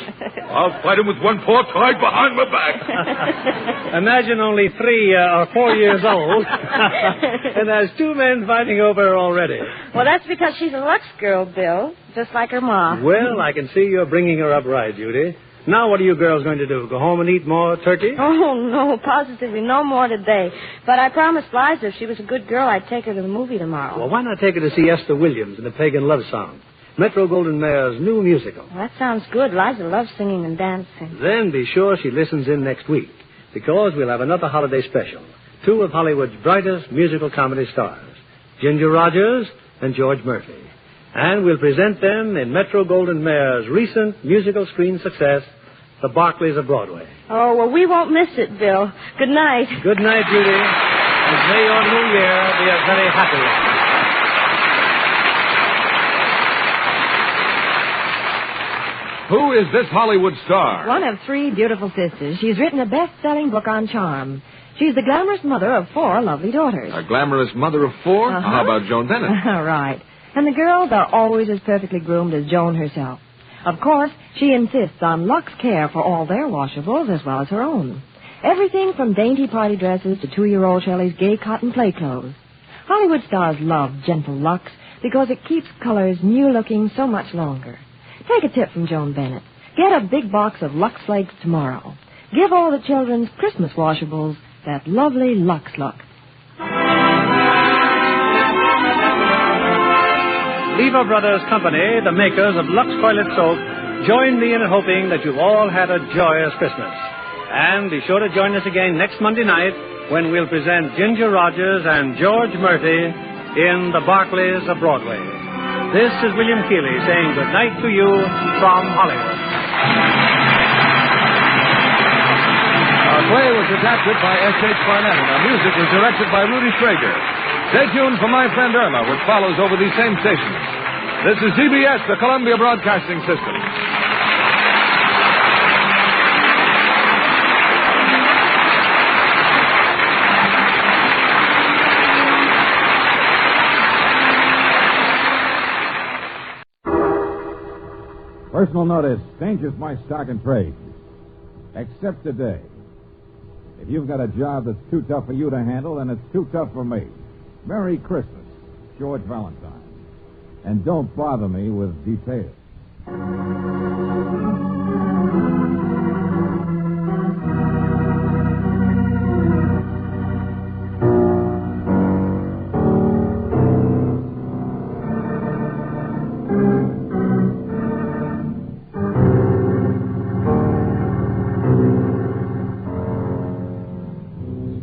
I'll fight him with one paw tied behind my back. Imagine only 3 or 4 years old, and there's 2 men fighting over her already. Well, that's because she's a Lux girl, Bill, just like her mom. Well, I can see you're bringing her up right, Judy. Now what are you girls going to do? Go home and eat more turkey? Oh, no, positively no more today. But I promised Liza if she was a good girl, I'd take her to the movie tomorrow. Well, why not take her to see Esther Williams in the Pagan Love Song? Metro-Goldwyn-Mayer's new musical. Well, that sounds good. Liza loves singing and dancing. Then be sure she listens in next week, because we'll have another holiday special. 2 of Hollywood's brightest musical comedy stars, Ginger Rogers and George Murphy. And we'll present them in Metro-Goldwyn-Mayer's recent musical screen success, The Barclays of Broadway. Oh, well, we won't miss it, Bill. Good night. Good night, Judy. And may your new year be a very happy one. Who is this Hollywood star? One of three beautiful sisters. She's written a best-selling book on charm. She's the glamorous mother of 4 lovely daughters. A glamorous mother of 4? Uh-huh. How about Joan Bennett? Right. And the girls are always as perfectly groomed as Joan herself. Of course, she insists on Lux care for all their washables as well as her own. Everything from dainty party dresses to 2-year-old Shelley's gay cotton play clothes. Hollywood stars love gentle Lux because it keeps colors new-looking so much longer. Take a tip from Joan Bennett. Get a big box of Lux Flakes tomorrow. Give all the children's Christmas washables that lovely Lux look. Lever Brothers Company, the makers of Lux Toilet Soap, join me in hoping that you've all had a joyous Christmas. And be sure to join us again next Monday night when we'll present Ginger Rogers and George Murphy in The Barclays of Broadway. This is William Keeley saying good night to you from Hollywood. Our play was adapted by S.H. Barnett, and our music was directed by Rudy Schrager. Stay tuned for My Friend Irma, which follows over these same stations. This is CBS, the Columbia Broadcasting System. Personal notice, changes my stock and trade. Except today. If you've got a job that's too tough for you to handle, then it's too tough for me. Merry Christmas, George Valentine. And don't bother me with details.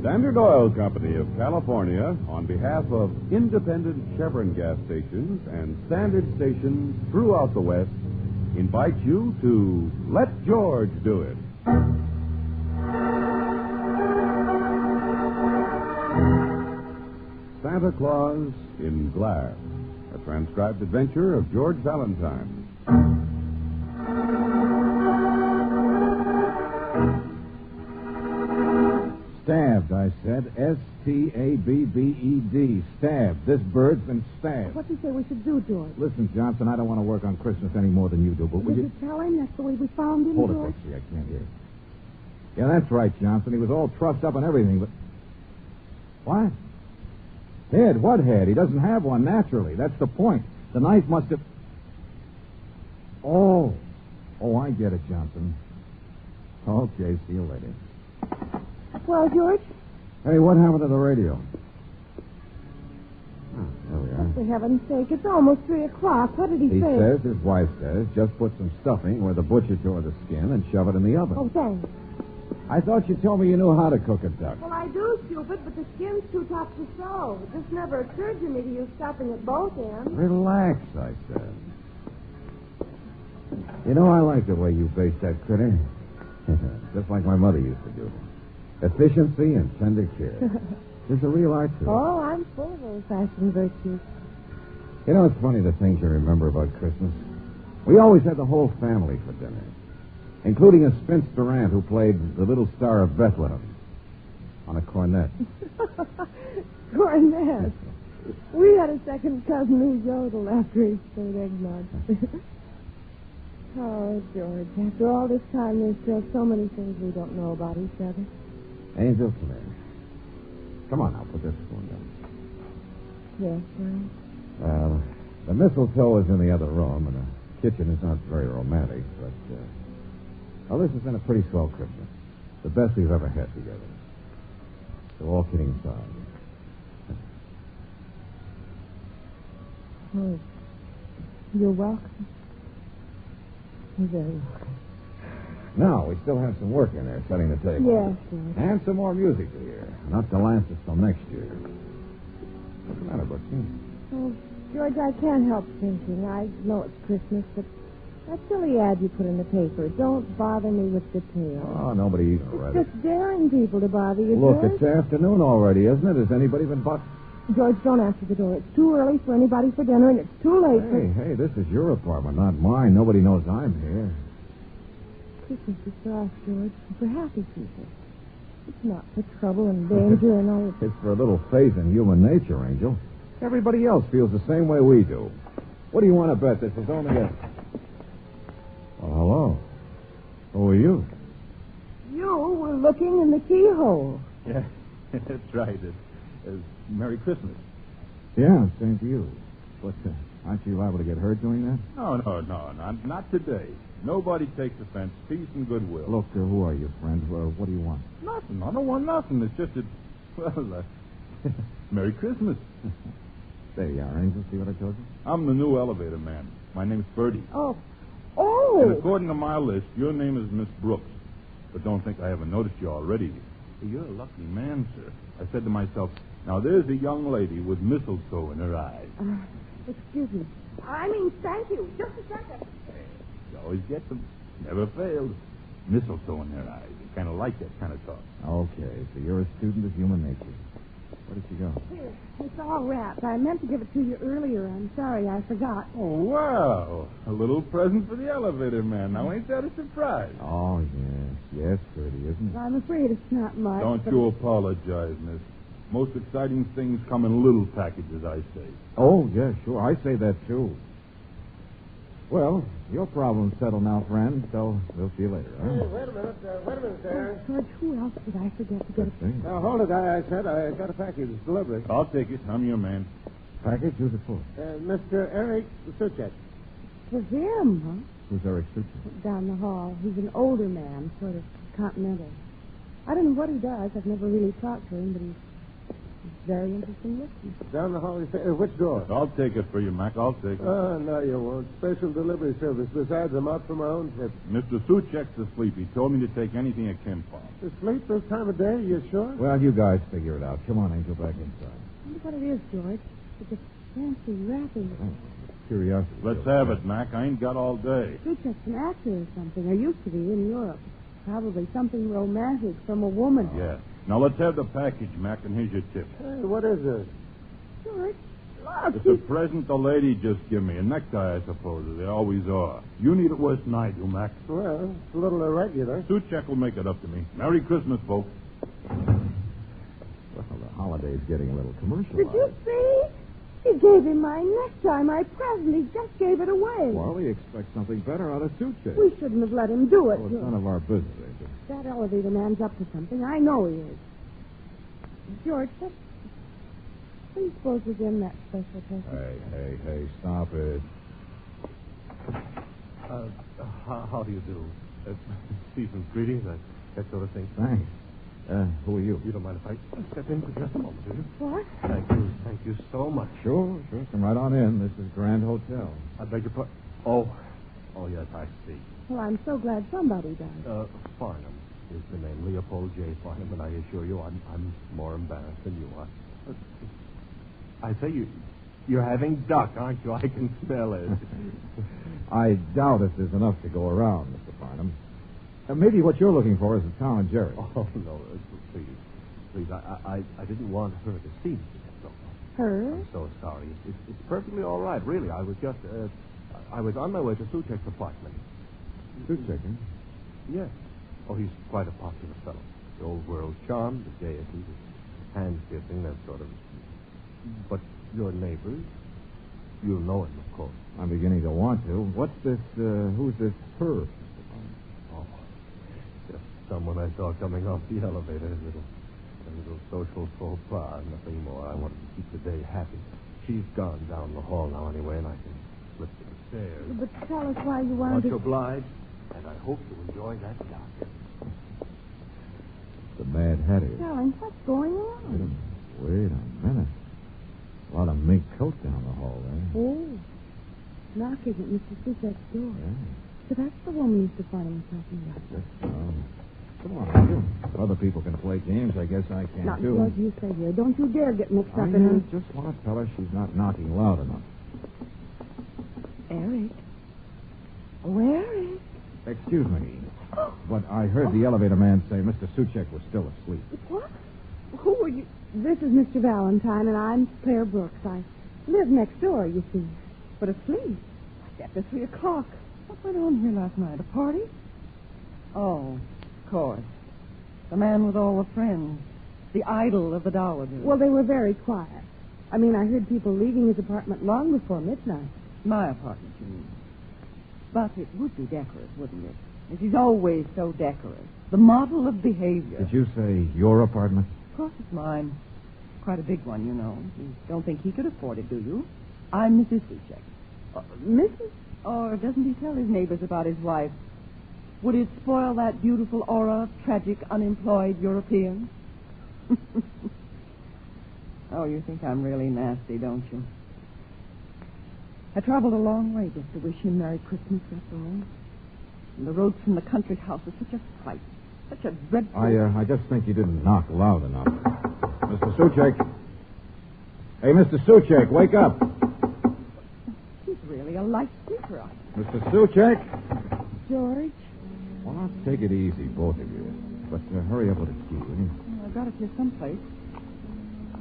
Standard Oil Company of California, on behalf of independent Chevron gas stations and standard stations throughout the West, invites you to Let George Do It. Santa Claus in Glass, a transcribed adventure of George Valentine. Stabbed, I said. S-T-A-B-B-E-D. Stabbed. This bird's been stabbed. What do you say we should do, George? Listen, Johnson, I don't want to work on Christmas any more than you do, but will Did you... you tell him that's the way we found him, Hold it, George? Bobsy. I can't hear. Yeah, that's right, Johnson. He was all trussed up and everything, but... What? Head? What head? He doesn't have one, naturally. That's the point. The knife must have... Oh, I get it, Johnson. Okay, see you later. Well, George? Hey, what happened to the radio? Oh, there we are. For heaven's sake, it's almost 3 o'clock. What did he say? He says, his wife says, just put some stuffing where the butcher tore the skin and shove it in the oven. Oh, thanks. I thought you told me you knew how to cook a duck. Well, I do, stupid, but the skin's too tough to sew. It just never occurred to me to use stuffing at both ends. Relax, I said. You know, I like the way you baked that critter. Just like my mother used to do. Efficiency and tender care. There's a real art to it. Oh, I'm full of old-fashioned virtues. You know, it's funny the things you remember about Christmas. We always had the whole family for dinner, including a spinster aunt who played the little star of Bethlehem on a cornet. Cornet. We had a second cousin who yodeled after he stayed eggnog. Oh, George, after all this time, there's still so many things we don't know about each other. Angel, come here. Come on now, put this spoon down. Yes, right. Well, the mistletoe is in the other room, and the kitchen is not very romantic, but, well, this has been a pretty swell Christmas. The best we've ever had together. So all kidding aside. Oh, you're welcome. You're very welcome. Now, we still have some work in there, setting the table. Yes, sir. And some more music to hear. Not to last us till next year. What's the matter, Bootsy? Oh, George, I can't help thinking. I know it's Christmas, but that silly ad you put in the paper, don't bother me with details. Oh, nobody even read it. It's just daring people to bother you, Look, George. it's afternoon already, isn't it? Has anybody been bought? George, don't answer the door. It's too early for anybody for dinner, and it's too late for... Hey, this is your apartment, not mine. Nobody knows I'm here. Christmas is for us, George, and for happy people. It's not for trouble and danger and all... It's for a little faith in human nature, Angel. Everybody else feels the same way we do. What do you want to bet? This is only a... Oh, hello. Who are you? You were looking in the keyhole. Yeah, that's right. It's Merry Christmas. Yeah, same to you. But aren't you liable to get hurt doing that? No, not today. Nobody takes offense. Peace and goodwill. Look, who are you, friend? What do you want? Nothing. I don't want nothing. It's just that, well, Merry Christmas. There you are, Angel. See what I told you? I'm the new elevator man. My name's Bertie. Oh. And according to my list, your name is Miss Brooks. But don't think I haven't noticed you already. You're a lucky man, sir. I said to myself, now there's a young lady with mistletoe in her eyes. Excuse me. I mean, thank you. Just a second. You always get them. Never failed. Mistletoe in her eyes. You kind of like that kind of talk. Okay, so you're a student of human nature. Where did she go? Here, it's all wrapped. I meant to give it to you earlier. I'm sorry, I forgot. Oh, wow. A little present for the elevator man. Now, ain't that a surprise? Oh, yes, Bertie, isn't it? I'm afraid it's not much. Don't you apologize, miss. Most exciting things come in little packages, I say. Oh, yeah, sure. I say that, too. Well, your problem's settled now, friend, so we'll see you later, huh? Hey, wait a minute there. George, who else did I forget to get a... Now, hold it. I said I got a package. It's delivery. I'll take it. I'm your man. Package? Who's it for? Mr. Eric Suchek. For him, huh? Who's Eric Suchek? Down the hall. He's an older man, sort of continental. I don't know what he does. I've never really talked to him, but he's very interesting looking. Down the hall. Which door? I'll take it for you, Mac. I'll take it. Oh, no, you won't. Special delivery service. Besides, I'm out for my own trip. Mr. Suchek's asleep. He told me to take anything at Kim Farm. Asleep this time of day? You sure? Well, you guys figure it out. Come on, Angel, back inside. Look what it is, George. It's a fancy wrapping. Curiosity. Let's have it, Mac. I ain't got all day. Suchek's an actor or something, or used to be in Europe. Probably something romantic from a woman. Yeah. Now, let's have the package, Mac, and here's your tip. Hey, what is this? George, look. It's a present the lady just gave me. A necktie, I suppose. They always are. You need it worse than I do, Mac. Well, it's a little irregular. Suchek will make it up to me. Merry Christmas, folks. Well, the holiday's getting a little commercial. Did you see? He gave him my necktie, my present. He just gave it away. Well, we expect something better out of Suchek. We shouldn't have let him do it. Well, it's none of our business, Angel. That elevator man's up to something. I know he is. George, what do you suppose was in that special present? Hey, stop it. How do you do? Season's greetings, that sort of thing. Thanks. Who are you? You don't mind if I step in for just a moment, do you? What? Thank you so much. Sure. Come right on in. This is Grand Hotel. I beg your pardon. Oh, yes, I see. Well, I'm so glad somebody does. Farnham is the name, Leopold J. Farnham, and I assure you I'm more embarrassed than you are. I say you're having duck, aren't you? I can smell it. I doubt if there's enough to go around, Mr. Farnham. Maybe what you're looking for is a Tom and Jerry. Oh, no, please. I didn't want her to see me. So. Her? I'm so sorry. It's perfectly all right, really. I was just, I was on my way to Suchek's apartment. Suchek, eh? Yes. Oh, he's quite a popular fellow. The old world charm, the gaiety, the hand-kissing, that sort of... But your neighbors, you'll know him, of course. I'm beginning to want to. What's this, who's this her? Someone I saw coming off the elevator. A little social faux pas, nothing more. I wanted to keep the day happy. She's gone down the hall now anyway, and I can slip to the stairs. But tell us why you wanted Much to... obliged, and I hope you enjoy that duck. The Mad Hatter. Darling, what's going on? Wait a minute. A lot of mink coat down the hall there. Oh. Knocking at Mr. Suchek's door. Yeah. So that's the woman Mr. Farnham was talking about. Come on, Angel. If other people can play games, I guess I can, Now, too. George, you stay here. Don't you dare get mixed up I in... just want to tell her she's not knocking loud enough. Eric? Oh, Eric. Excuse me, but I heard the elevator man say Mr. Suchek was still asleep. What? Who are you? This is Mr. Valentine, and I'm Claire Brooks. I live next door, you see. But asleep? After 3 o'clock. What went on here last night? A party? Oh, of course. The man with all the friends. The idol of the Dowager. Well, they were very quiet. I mean, I heard people leaving his apartment long before midnight. My apartment, you mean. But it would be decorous, wouldn't it? And she's always so decorous. The model of behavior. Did you say your apartment? Of course it's mine. Quite a big one, you know. You don't think he could afford it, do you? I'm Mrs. Suchek. Mrs.? Or doesn't he tell his neighbors about his wife? Would it spoil that beautiful aura of tragic, unemployed Europeans? Oh, you think I'm really nasty, don't you? I traveled a long way just to wish him Merry Christmas, that's all. And the road from the country house is such a fright. Such a dreadful... I just think you didn't knock loud enough. Mr. Suchek. Hey, Mr. Suchek, wake up. He's really a light sleeper. Mr. Suchek. George? Well, now, take it easy, both of you. But hurry up with the key, will you? I got it here someplace.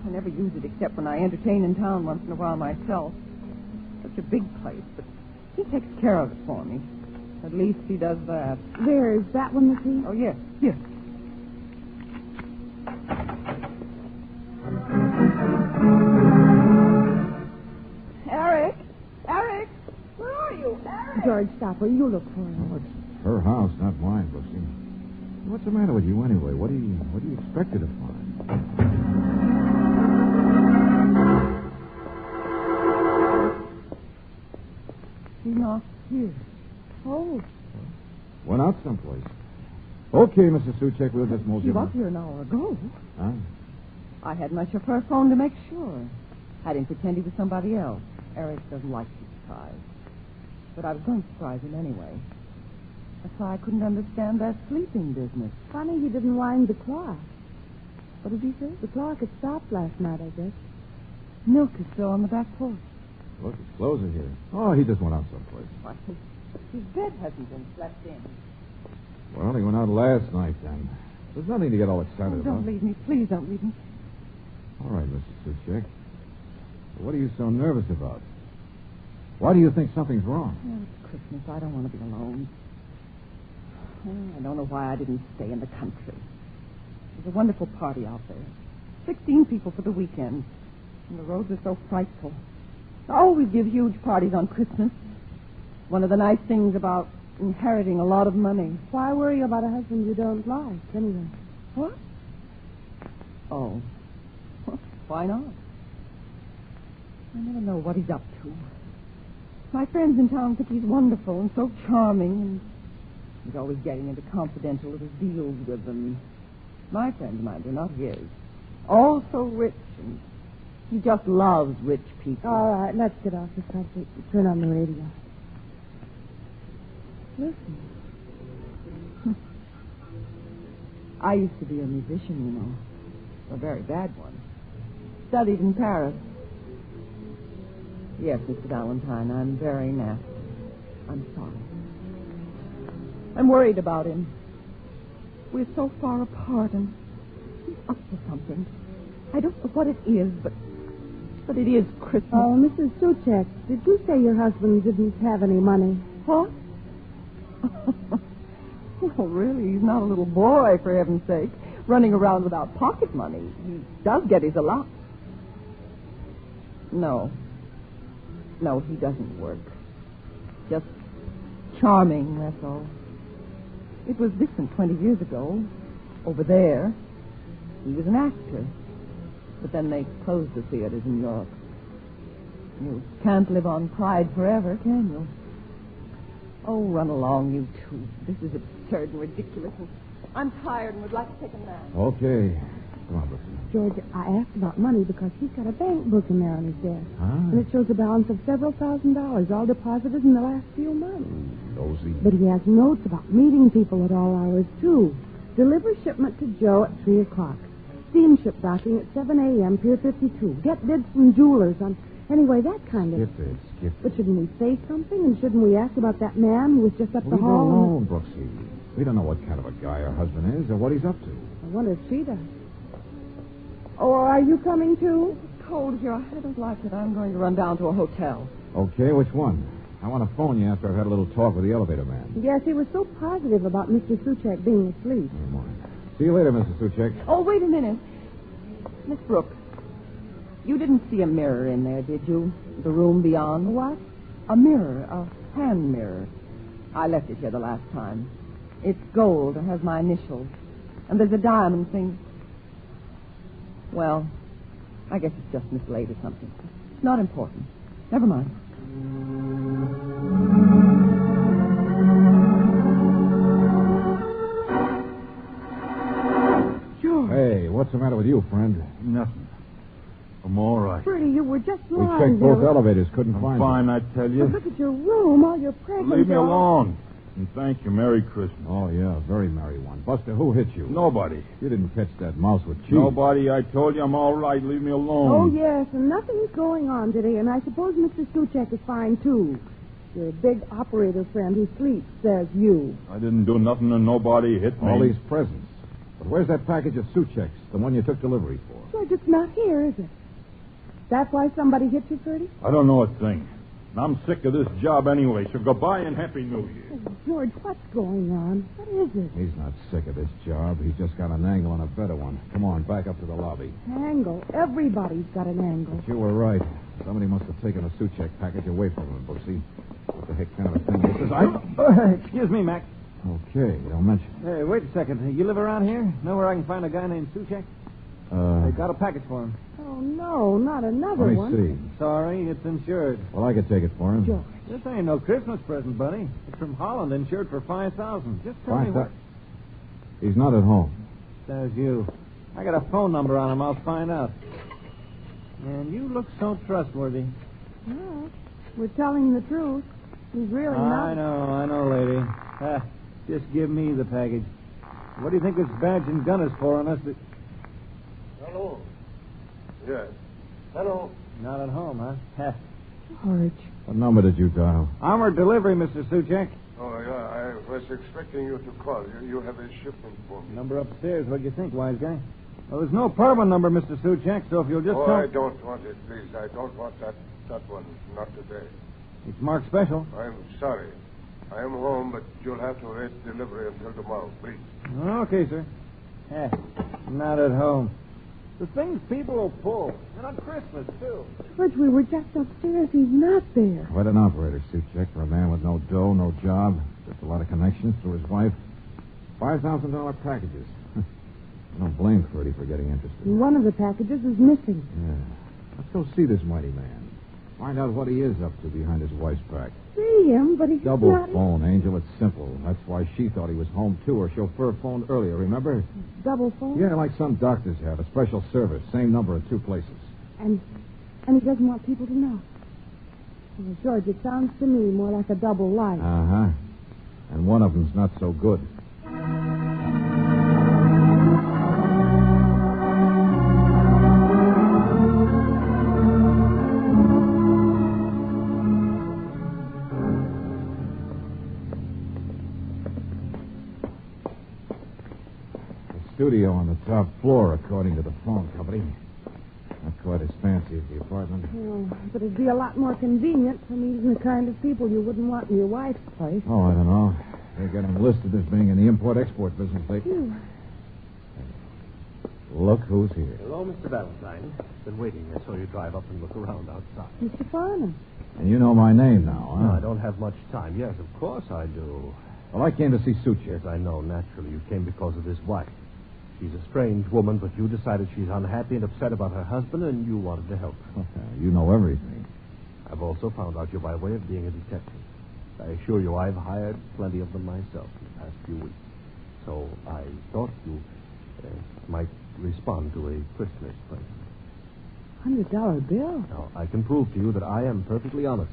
I never use it except when I entertain in town once in a while myself. Such a big place, but he takes care of it for me. At least he does that. There, is that one the key? Oh, yes, yes. Eric! Eric! Where are you? Eric! George, stop. Will you look for him? Well, it's her house, not mine, Bobsy. What's the matter with you anyway? What do you expect her to find? She's not here. Oh. Went out someplace. Okay, Mrs. Suchek, we'll just mosey She was around. here an hour ago. Huh? I had my chauffeur phone to make sure. I didn't pretend he was somebody else. Eric doesn't like to be surprised. But I was going to surprise him anyway. That's why I couldn't understand that sleeping business. Funny he didn't wind the clock. What did he say? The clock had stopped last night, I guess. Milk is still on the back porch. Look, his clothes are here. Oh, he just went out someplace. Why, his bed hasn't been slept in. Well, he went out last night, then. There's nothing to get all excited about. Don't leave me. Please don't leave me. All right, Mrs. Suchek. What are you so nervous about? Why do you think something's wrong? Oh, it's Christmas. I don't want to be alone. I don't know why I didn't stay in the country. There's a wonderful party out there. 16 people for the weekend. And the roads are so frightful. I always give huge parties on Christmas. One of the nice things about inheriting a lot of money. Why worry about a husband you don't like, anyway? What? Oh. Why not? I never know what he's up to. My friends in town think he's wonderful and so charming, and he's always getting into confidential little deals with them. My friends, mind you, not his. All so rich, and he just loves rich people. All right, let's get off the subject. Turn on the radio. Listen. I used to be a musician, you know. A very bad one. Studied in Paris. Yes, Mr. Valentine, I'm very nasty. I'm sorry. I'm worried about him. We're so far apart, and he's up to something. I don't know what it is, but it is Christmas. Oh, Mrs. Suchek, did you say your husband didn't have any money? What? Well, really, he's not a little boy, for heaven's sake, running around without pocket money. He does get his allowance. No, he doesn't work. Just charming, that's all. It was different 20 years ago. Over there, he was an actor. But then they closed the theaters in Europe. You can't live on pride forever, can you? Oh, run along, you two. This is absurd and ridiculous. And I'm tired and would like to take a nap. Okay. Come on, Bobsy. George, I asked about money because he's got a bank book in there on his desk. Huh? And it shows a balance of several $1,000s, all deposited in the last few months. Nosy. But he has notes about meeting people at all hours, too. Deliver shipment to Joe at 3 o'clock. Steamship docking at 7 a.m., Pier 52. Get bids from jewelers on Anyway, that kind of... Skip it. But shouldn't we say something? And shouldn't we ask about that man who was just up the hall? Leave her alone, Brooksy. We don't know what kind of a guy her husband is or what he's up to. I wonder if she does. Oh, are you coming too? It's cold here. I don't like it. I'm going to run down to a hotel. Okay, which one? I want to phone you after I've had a little talk with the elevator man. Yes, he was so positive about Mr. Suchek being asleep. See you later, Mr. Suchek. Oh, wait a minute. Miss Brooks, you didn't see a mirror in there, did you? The room beyond? What? A mirror, a hand mirror. I left it here the last time. It's gold. It has my initials. And there's a diamond thing. Well, I guess it's just mislaid or something. It's not important. Never mind. George. Hey, what's the matter with you, friend? Nothing. I'm all right. Bertie, you were just We lying checked both there. elevators, couldn't find Fine, you. I tell you. But look at your room, all your presents. Leave me all- alone. And thank you. Merry Christmas. Oh, yeah, very merry one. Buster, who hit you? Nobody. You didn't catch that mouse with cheese. Nobody. I told you I'm all right. Leave me Oh, alone. yes, and nothing's going on today, and I suppose Mr. Suchek is fine, too. Your big operator friend who sleeps says you. I didn't do nothing and nobody hit me. All these presents. But where's that package of Suchek's, the one you took delivery for? George, it's not here, is it? That's why somebody hit you, Bertie? I don't know a thing. And I'm sick of this job anyway, so goodbye and Happy New Year. Oh, George, what's going on? What is it? He's not sick of this job. He's just got an angle and a better one. Come on, back up to the lobby. Angle. Everybody's got an angle. But you were right. Somebody must have taken a Suchek package away from him, Bobsy. What the heck kind of a thing is this? Excuse me, Mac. Okay, don't mention. Hey, wait a second. You live around here? Know where I can find a guy named Suchek? I got a package for him. Oh, no, not another Let me one. see. Sorry, it's insured. Well, I could take it for him. George. This ain't no Christmas present, buddy. It's from Holland, insured for $5,000. Just tell me what... He's not at home. Says you. I got a phone number on him. I'll find out. And you look so trustworthy. Well, we're telling the truth. He's really not. I know, lady. Just give me the package. What do you think this badge and gun is for on us? Hello. Yes. Hello. Not at home, huh? George. What number did you dial? Armored delivery, Mr. Suchek. Oh, yeah, I was expecting you to call. You have a shipment for me. Number upstairs. What do you think, wise guy? Well, there's no apartment number, Mr. Suchek, so if you'll just tell... I don't want it, please. I don't want that one. Not today. It's marked special. I'm sorry. I am home, but you'll have to wait delivery until tomorrow, please. Okay, sir. Not at home. The things people will pull. And on Christmas, too. George, we were just upstairs. He's not there. Quite an operator, Suchek, for a man with no dough, no job, just a lot of connections through his wife. $5,000 packages. I don't blame Ferdy for getting interested. One of the packages is missing. Yeah. Let's go see this mighty man. Find out what he is up to behind his wife's back. See him, but he's Double not... phone, Angel. It's simple. That's why she thought he was home, too. Her chauffeur phoned earlier, remember? Double phone? Yeah, like some doctors have. A special service. Same number in two places. And he doesn't want people to know. Well, George, it sounds to me more like a double life. Uh-huh. And one of them's not so good. Studio on the top floor, according to the phone company. Not quite as fancy as the apartment. Oh, but it'd be a lot more convenient for meeting the kind of people you wouldn't want in your wife's place. Oh, I don't know. They got him listed as being in the import-export business. Look who's here. Hello, Mr. Valentine. Been waiting. I saw you drive up and look around outside. Mr. Farnham. And you know my name now, huh? No, I don't have much time. Yes, of course I do. Well, I came to see Suchek. Yes, I know. Naturally, you came because of his wife. She's a strange woman, but you decided she's unhappy and upset about her husband, and you wanted to help her. You know everything. I've also found out you're by way of being a detective. I assure you I've hired plenty of them myself in the past few weeks. So I thought you might respond to a Christmas present. $100 bill? Now, I can prove to you that I am perfectly honest.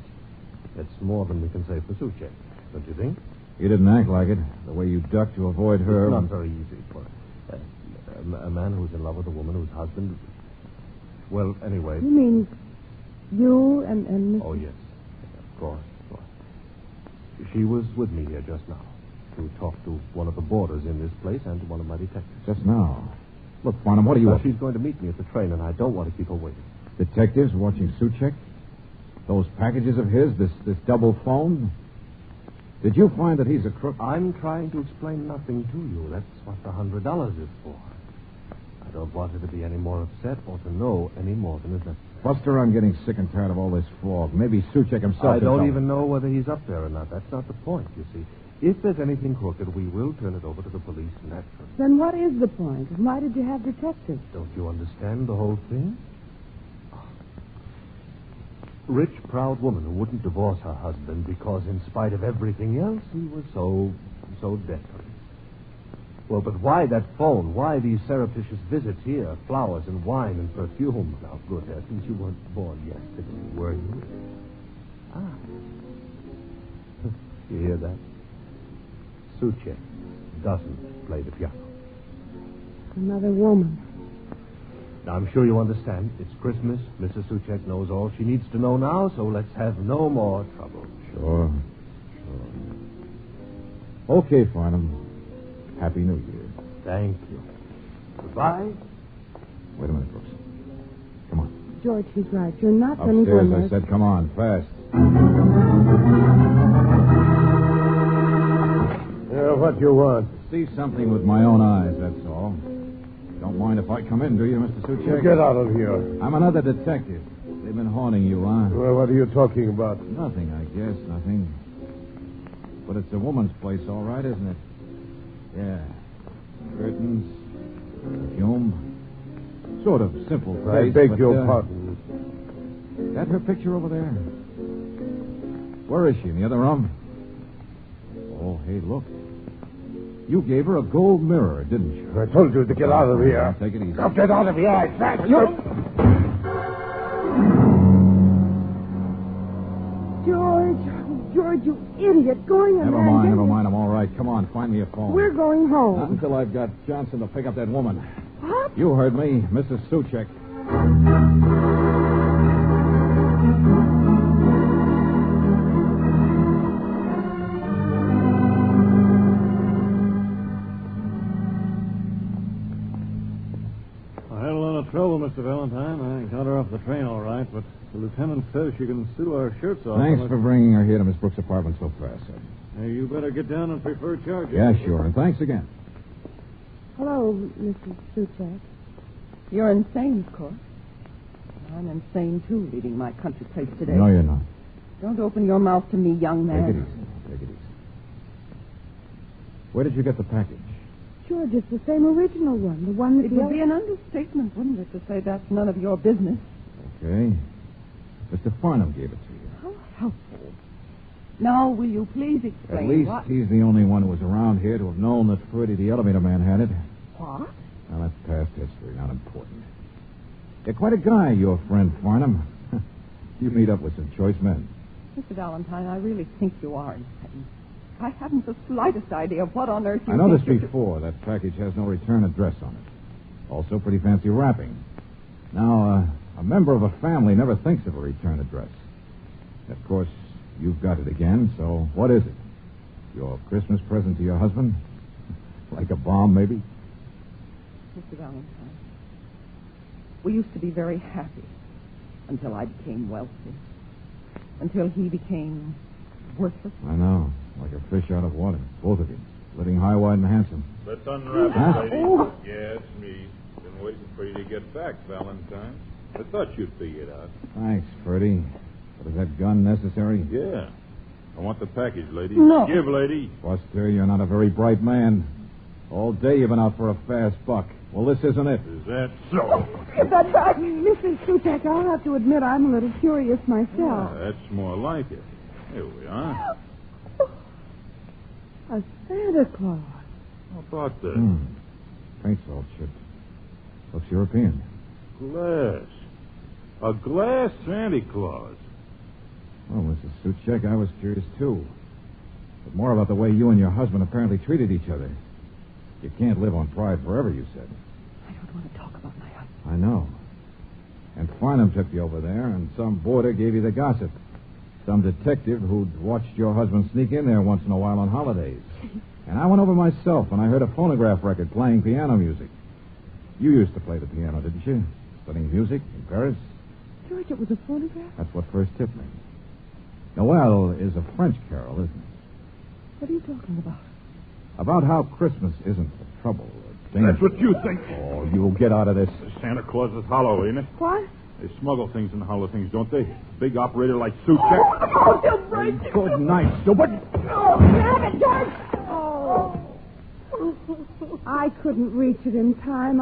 It's more than we can say for Suchek, don't you think? You didn't act like it. The way you ducked to avoid her. It's not very easy for a man who's in love with a woman whose husband... Well, anyway... You mean You and Miss... Oh, yes. Of course. She was with me here just now to talk to one of the boarders in this place and to one of my detectives. Just now. Look, Farnham, what are you up to? She's going to meet me at the train, and I don't want to keep her waiting. Detectives watching Suchek? Those packages of his, this double phone? Did you find that he's a crook? I'm trying to explain nothing to you. That's what the $100 is for. I don't want her to be any more upset or to know any more than is necessary. Buster, I'm getting sick and tired of all this fog. Maybe Suchek himself... I don't even know whether he's up there or not. That's not the point, you see. If there's anything crooked, we will turn it over to the police naturally. Then what is the point? And why did you have detectives? Don't you understand the whole thing? Rich, proud woman who wouldn't divorce her husband because, in spite of everything else, he was so desperate. Well, but why that phone? Why these surreptitious visits here? Flowers and wine and perfume. Now, good heavens, you weren't born yesterday, were you? Ah. You hear that? Suchek doesn't play the piano. Another woman. Now, I'm sure you understand. It's Christmas. Mrs. Suchek knows all she needs to know now, so let's have no more trouble. Sure. Okay, Farnham. Happy New Year. Thank you. Goodbye. Wait a minute, Brooks. Come on. George, he's right. You're not going to go Upstairs, I said, come on, fast. What you want? See something with my own eyes, that's all. Don't mind if I come in, do you, Mr. Suchek? Get out of here. I'm another detective. They've been haunting you, huh? Well, what are you talking about? Nothing, I guess, nothing. But it's a woman's place, all right, isn't it? Yeah. Curtains, perfume. Sort of simple place. I beg your pardon. That her picture over there? Where is she? In the other room? Oh, hey, look. You gave her a gold mirror, didn't you? I told you to get out of here. Take it easy. Now get out of here, I said. George, you idiot. Going in Never mind. I'm all right. Come on, find me a phone. We're going home. Not until I've got Johnson to pick up that woman. What? You heard me, Mrs. Suchek. Trouble, Mr. Valentine. I got her off the train all right, but the lieutenant says she can sew our shirts off. Thanks for bringing her here to Miss Brooks' apartment so fast, sir. Hey, you better get down and prefer charges. Yeah, sure, and thanks again. Hello, Mrs. Suchek. You're insane, of course. I'm insane, too, leaving my country place today. No, you're not. Don't open your mouth to me, young man. Take it easy. Where did you get the package? George, it's the same original one. The one that It would be an understatement, wouldn't it, to say that's none of your business? Okay. Mr. Farnham gave it to you. How helpful. Now, will you please explain At least what... he's the only one who was around here to have known that Freddie the elevator man had it. What? Now, that's past history, not important. You're quite a guy, your friend Farnham. You meet up with some choice men. Mr. Valentine, I really think you are insane. I haven't the slightest idea of what on earth you I noticed think before that package has no return address on it. Also pretty fancy wrapping. Now, a member of a family never thinks of a return address. Of course, you've got it again, so what is it? Your Christmas present to your husband? Like a bomb, maybe? Mr. Valentine, we used to be very happy until I became wealthy. Until he became worthless. I know. Like a fish out of water. Both of you. Living high, wide, and handsome. Let's unwrap Huh? it, lady. Oh. Yes, me. Been waiting for you to get back, Valentine. I thought you'd figure it out. Thanks, Ferdy. But is that gun necessary? Yeah. I want the package, lady. No. Give, lady. Buster, you're not a very bright man. All day you've been out for a fast buck. Well, this isn't it. Is that so? Give that back, Mrs. Suchek. I'll have to admit I'm a little curious myself. Yeah, that's more like it. Here we are. A Santa Claus. How about that? Paint salt chipped. Looks European. Glass. A glass Santa Claus. Well, Mrs. Suchek, I was curious, too. But more about the way you and your husband apparently treated each other. You can't live on pride forever, you said. I don't want to talk about my husband. I know. And Farnham took you over there, and some boarder gave you the gossip. Some detective who'd watched your husband sneak in there once in a while on holidays. And I went over myself, and I heard a phonograph record playing piano music. You used to play the piano, didn't you? Studying music in Paris? George, it was a phonograph? That's what first tipped me. Noel is a French carol, isn't it? What are you talking about? About how Christmas isn't the trouble. That's what you think. Oh, you'll get out of this. Santa Claus is hollow, ain't it? What? They smuggle things in hollow things, don't they? Big operator like Suchek. Oh, you'll break it. Good night, stupid. Oh, grab it, George. Oh. I couldn't reach it in time.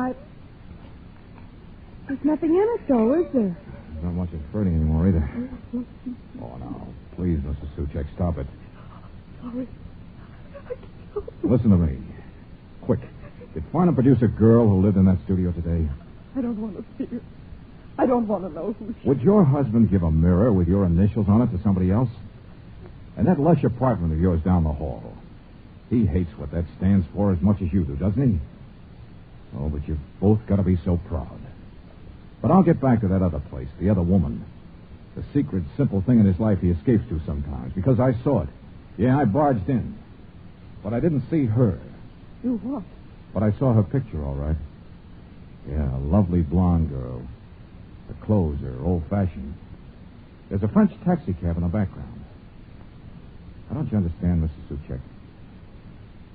There's nothing in it, though, is there? There's not much of Freddie anymore, either. Oh, no. Please, Mrs. Suchek, stop it. Sorry. Listen to me. Quick. Did Farnham produce a girl who lived in that studio today? I don't want to see her. I don't want to know who she is. Would your husband give a mirror with your initials on it to somebody else? And that lush apartment of yours down the hall. He hates what that stands for as much as you do, doesn't he? Oh, but you've both got to be so proud. But I'll get back to that other place, the other woman. The secret, simple thing in his life he escapes to sometimes, because I saw it. Yeah, I barged in. But I didn't see her. You what? But I saw her picture, all right. Yeah, a lovely blonde girl. The clothes are old-fashioned. There's a French taxicab in the background. Now, don't you understand, Mrs. Suchek?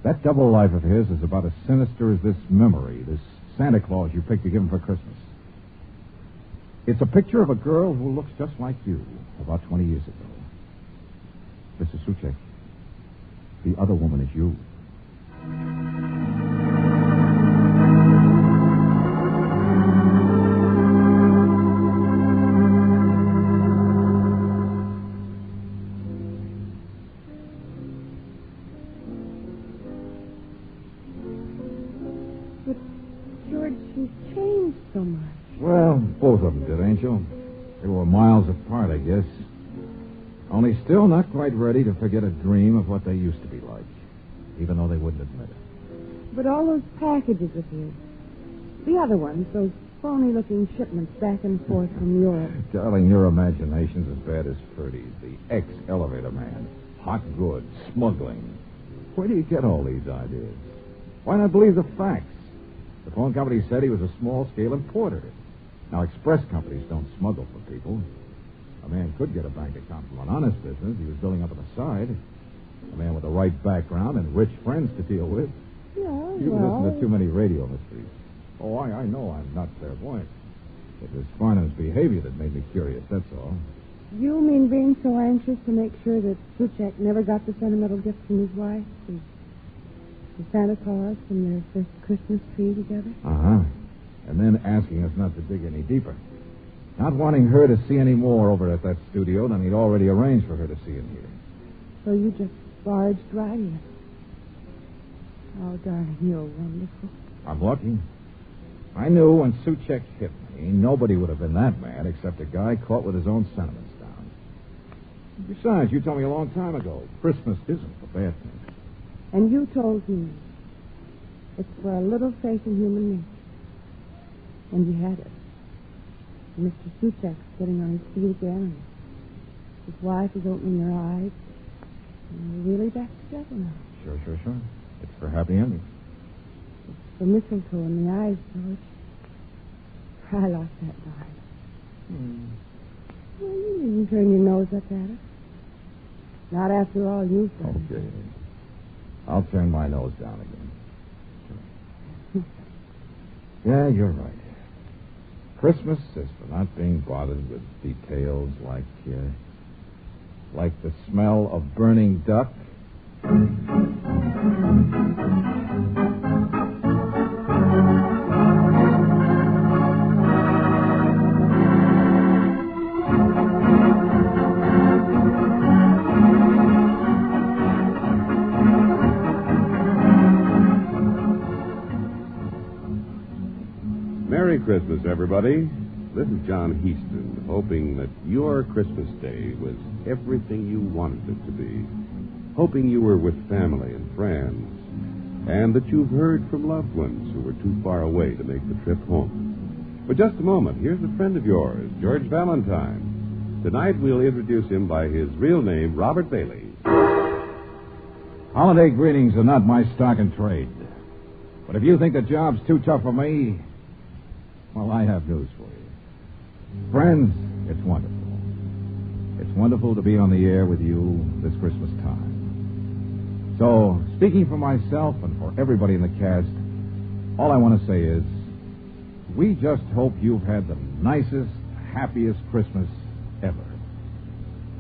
That double life of his is about as sinister as this memory, this Santa Claus you picked to give him for Christmas. It's a picture of a girl who looks just like you about 20 years ago. Mrs. Suchek, the other woman is you. But, George, she's changed so much. Well, both of them did, Angel. They were miles apart, I guess. Only still not quite ready to forget a dream of what they used to be like, even though they wouldn't admit it. But all those packages of his, the other ones, those phony-looking shipments back and forth from Europe. Darling, your imagination's as bad as Ferdy's, the ex-elevator man. Hot goods, smuggling. Where do you get all these ideas? Why not believe the facts? The phone company said he was a small-scale importer. Now, express companies don't smuggle for people. A man could get a bank account from an honest business he was building up on the side. A man with the right background and rich friends to deal with. Yeah, You've listened to too many radio mysteries. Oh, I know I'm not clairvoyant. It was Farnham's behavior that made me curious, that's all. You mean being so anxious to make sure that Suchek never got the sentimental gift from his wife? The Santa Claus from their first Christmas tree together? Uh-huh. And then asking us not to dig any deeper. Not wanting her to see any more over at that studio than he'd already arranged for her to see in here. So you just barged right in. Oh, darling, you're wonderful. I'm lucky. I knew when Suchek hit me, nobody would have been that mad except a guy caught with his own sentiments down. Besides, you told me a long time ago, Christmas isn't a bad thing. And you told me it's for a little faith in human nature. And you had it. And Mr. Suchek's getting on his feet again. His wife is opening her eyes. And they're really back together now. Sure. It's for happy ending. It's for mistletoe in the eyes, George. I lost that line. Well, you didn't turn your nose up at it. Not after all you've done. Okay. I'll turn my nose down again. Yeah, you're right. Christmas is for not being bothered with details like the smell of burning duck. Merry Christmas, everybody. This is John Heaston, hoping that your Christmas day was everything you wanted it to be. Hoping you were with family and friends, and that you've heard from loved ones who were too far away to make the trip home. But just a moment. Here's a friend of yours, George Valentine. Tonight we'll introduce him by his real name, Robert Bailey. Holiday greetings are not my stock in trade. But if you think the job's too tough for me, well, I have news for you. Friends, it's wonderful. It's wonderful to be on the air with you this Christmas time. So, speaking for myself and for everybody in the cast, all I want to say is, we just hope you've had the nicest, happiest Christmas ever.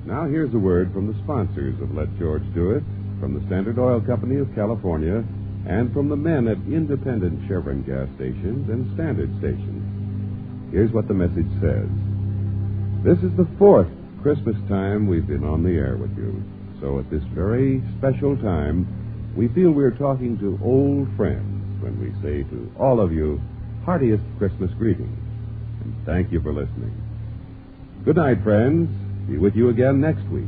Now here's a word from the sponsors of Let George Do It, from the Standard Oil Company of California, and from the men at independent Chevron gas stations and Standard stations. Here's what the message says. This is the 4th Christmas time we've been on the air with you. So at this very special time, we feel we're talking to old friends when we say to all of you, heartiest Christmas greetings. And thank you for listening. Good night, friends. Be with you again next week.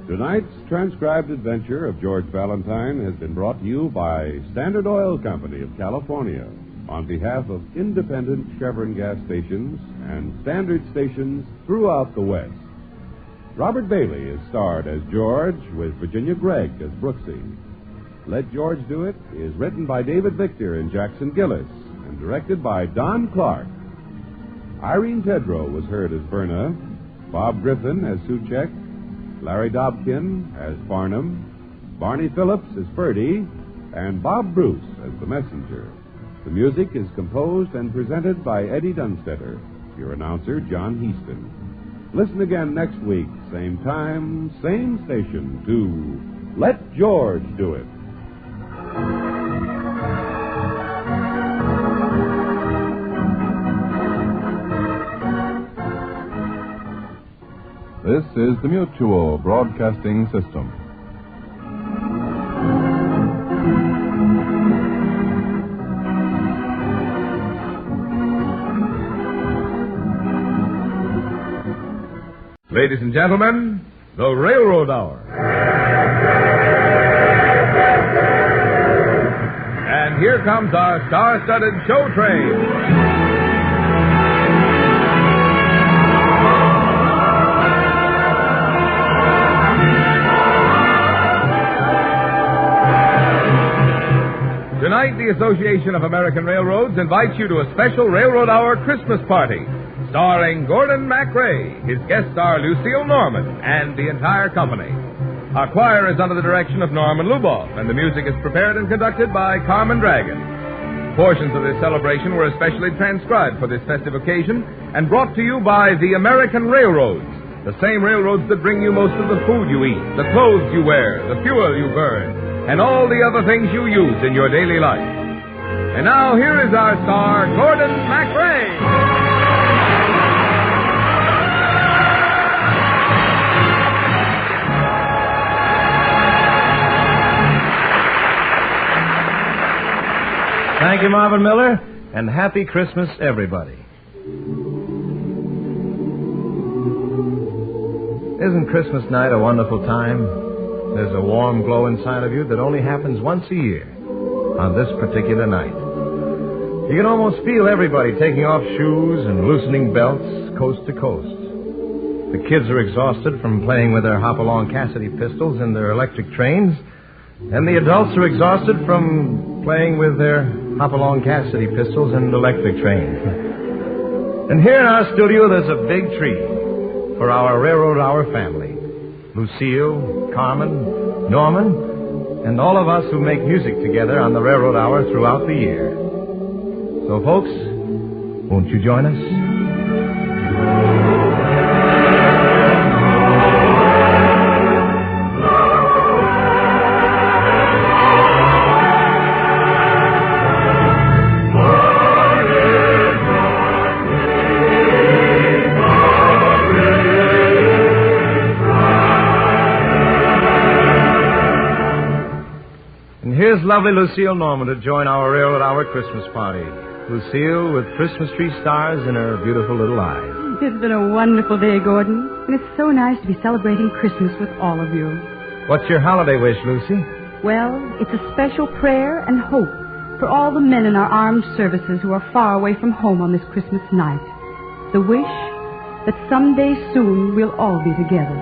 Tonight's transcribed adventure of George Valentine has been brought to you by Standard Oil Company of California on behalf of independent Chevron gas stations and Standard stations throughout the West. Robert Bailey is starred as George with Virginia Gregg as Brooksy. Let George Do It is written by David Victor and Jackson Gillis and directed by Don Clark. Irene Tedrow was heard as Verna, Bob Griffin as Suchek, Larry Dobkin as Farnham, Barney Phillips as Ferdy, and Bob Bruce as the messenger. The music is composed and presented by Eddie Dunstetter, your announcer, John Heaston. Listen again next week, same time, same station, to Let George Do It. This is the Mutual Broadcasting System. Ladies and gentlemen, the Railroad Hour. And here comes our star-studded show train. Tonight, the Association of American Railroads invites you to a special Railroad Hour Christmas party, starring Gordon MacRae, his guest star Lucille Norman, and the entire company. Our choir is under the direction of Norman Luboff, and the music is prepared and conducted by Carmen Dragon. Portions of this celebration were especially transcribed for this festive occasion and brought to you by the American Railroads, the same railroads that bring you most of the food you eat, the clothes you wear, the fuel you burn, and all the other things you use in your daily life. And now, here is our star, Gordon MacRae. Thank you, Marvin Miller, and happy Christmas, everybody. Isn't Christmas night a wonderful time? There's a warm glow inside of you that only happens once a year, on this particular night. You can almost feel everybody taking off shoes and loosening belts coast to coast. The kids are exhausted from playing with their Hopalong Cassidy pistols and their electric trains, and the adults are exhausted from playing with their Hopalong Cassidy pistols and electric trains. And here in our studio, there's a big tree for our Railroad Hour family. Lucille, Carmen, Norman, and all of us who make music together on the Railroad Hour throughout the year. So, folks, won't you join us? here's lovely Lucille Norman to join our Railroad Hour Christmas party. Lucille with Christmas tree stars in her beautiful little eyes. It's been a wonderful day, Gordon. And it's so nice to be celebrating Christmas with all of you. What's your holiday wish, Lucy? Well, it's a special prayer and hope for all the men in our armed services who are far away from home on this Christmas night. The wish that someday soon we'll all be together.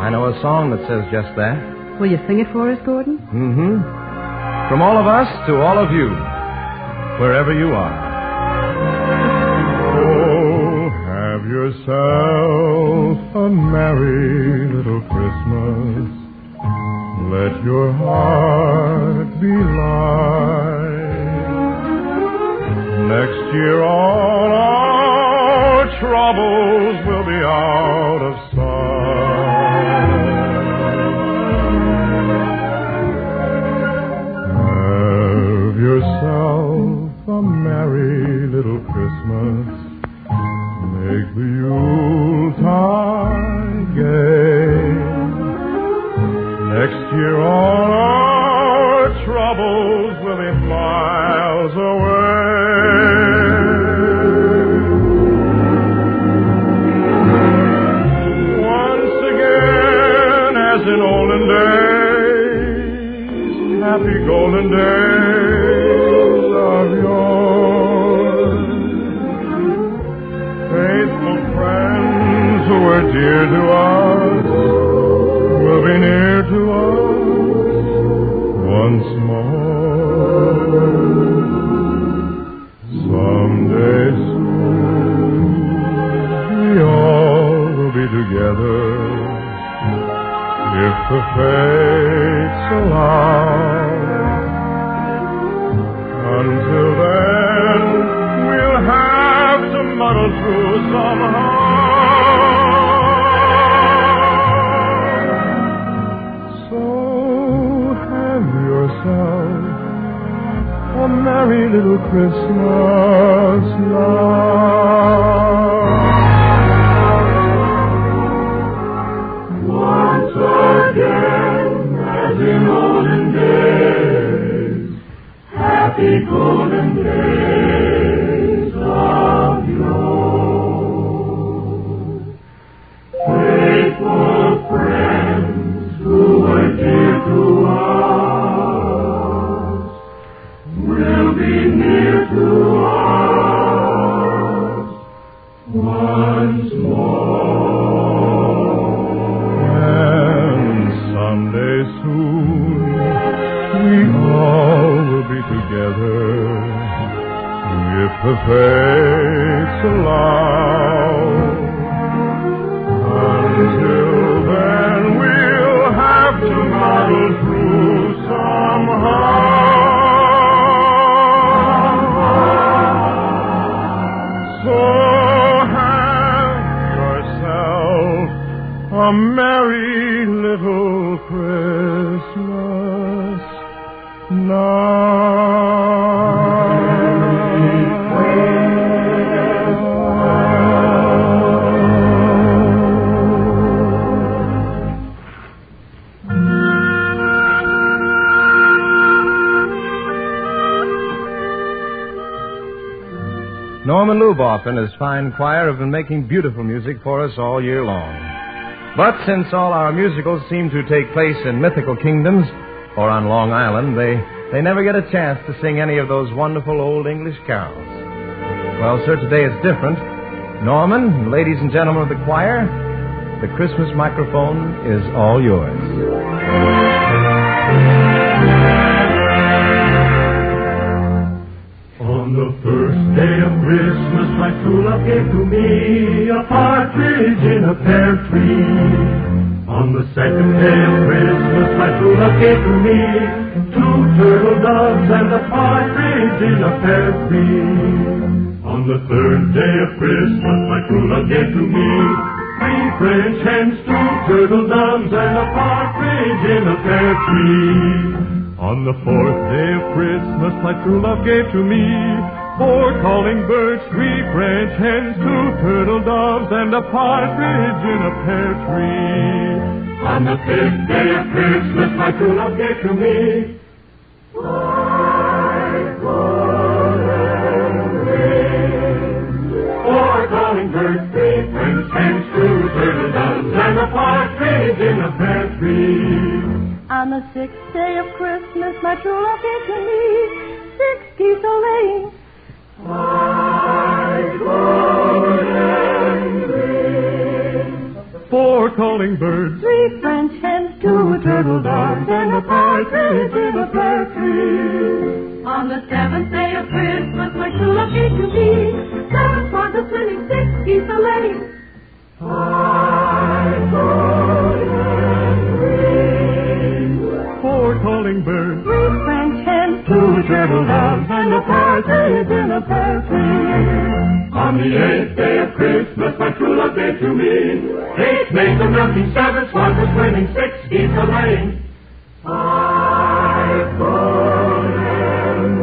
I know a song that says just that. Will you sing it for us, Gordon? Mm-hmm. From all of us to all of you, wherever you are. Oh, have yourself a merry little Christmas. Let your heart be light. Next year all our troubles will be out of sight. Have yourself a merry little Christmas. Make the Yuletide gay. Next year all our troubles will be miles away. Once again, as in olden days, happy golden days of yore. Faithful friends who were dear to us will be near to us once more. Someday soon we all will be together if the fates allow. Until then we'll have to muddle through somehow. A merry little Christmas now. Once again, as in olden days, happy golden days of yore. Faithful friends who were dear to us will be near to us once more. And someday soon we all will be together if the fates allow. Until then we'll have to muddle through somehow. So have yourself a merry little Christmas now. Norman Luboff and his fine choir have been making beautiful music for us all year long. But since all our musicals seem to take place in mythical kingdoms or on Long Island, they never get a chance to sing any of those wonderful old English carols. Well, sir, today it's different. Norman, ladies and gentlemen of the choir, the Christmas microphone is all yours. On the first day of Christmas, my true love gave to me a partridge in a pear tree. On the second day of Christmas, my true love gave to me 2 turtle doves and a partridge in a pear tree. On the third day of Christmas, my true love gave to me 3 French hens, 2 turtle doves and a partridge in a pear tree. On the 4th day of Christmas, my true love gave to me 4 calling birds, 3 French hens, 2 turtle doves, and a partridge in a pear tree. On the 5th day of Christmas, my true love gave to me 5 golden rings. 4 calling birds, 3 French hens, 2 turtle doves, and a partridge in a pear tree. On the 6th day of Christmas, my true love gave to me 6 geese a-laying. 5 golden rings. 4 calling birds, 3 French hens, 2 turtle doves, and a partridge in a pear tree. On the 7th day of Christmas, my true love gave to me 7 swans a-swimming, 6 geese a-laying. 5 golden rings. 4 calling birds, 3 French hens, 2 turtle doves, and a partridge in a pear tree. On the 8th day of Christmas, my true love gave to me 8 maids of milking, 7 swans a-swimming, 6 geese a-laying. 5 golden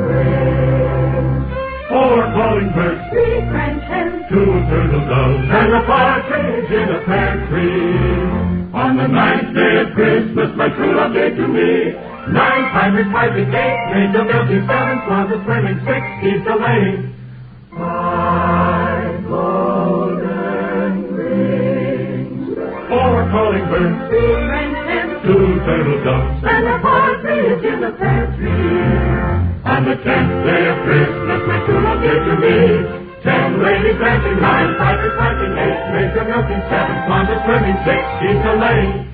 rings. 4 calling birds, 3 French hens, 2 turtle doves, and a partridge in a pear tree. On the 9th day of Christmas, my true love gave to me 9 pipers piping, 8 maids of milking, 7 swans a-swimming, 6 geese a-laying. 5 golden rings. 4 calling birds, 3 French hens, 2 turtle doves, and a partridge in a pear tree. On the 10th day of Christmas, my true love gave to me 10 ladies dancing, 9 pipers piping, 8 maids of milking, 7 swans a-swimming, 6 geese a-laying.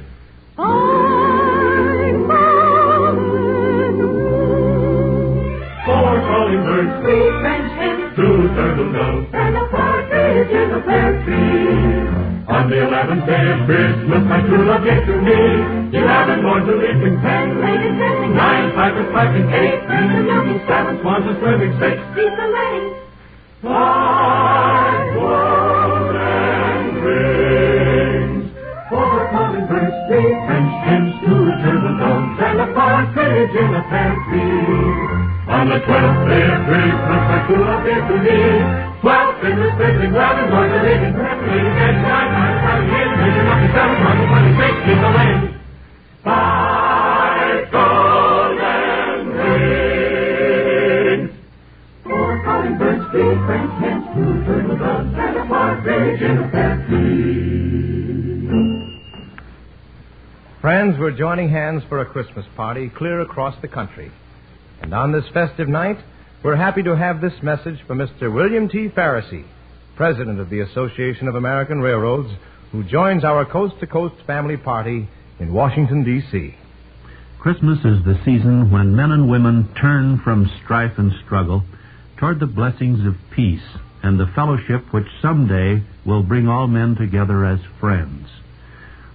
5 golden rings. 4 calling birds, 3 French hens, 2 turtle doves, and a partridge in a pear tree. on the 11th day of Christmas, my true love gave to me 11 lords a leaping, 10 ladies dancing, 9 pipers piping, 8 birds a milking, 7 swans a swimming, 6 geese a laying, 5 golden rings, 4 calling birds, 3 French hens, 2 turtle doves, and a partridge in a pear tree. On the 12th day of Christmas, my true love gave to me 12 fingers fiddling, 11 lords a leaping, 10 ladies dancing, 9 pipers piping, 8 birds a milking, 7 swans a swimming, 6 geese a laying, 5 golden rings, 4 calling birds, 3 French hens, 2 turtle doves, and a partridge in a pear tree. Friends, we're joining hands for a Christmas party clear across the country. And on this festive night, we're happy to have this message from Mr. William T. Pharisee, President of the Association of American Railroads, who joins our coast-to-coast family party in Washington, D.C. Christmas is the season when men and women turn from strife and struggle toward the blessings of peace and the fellowship which someday will bring all men together as friends.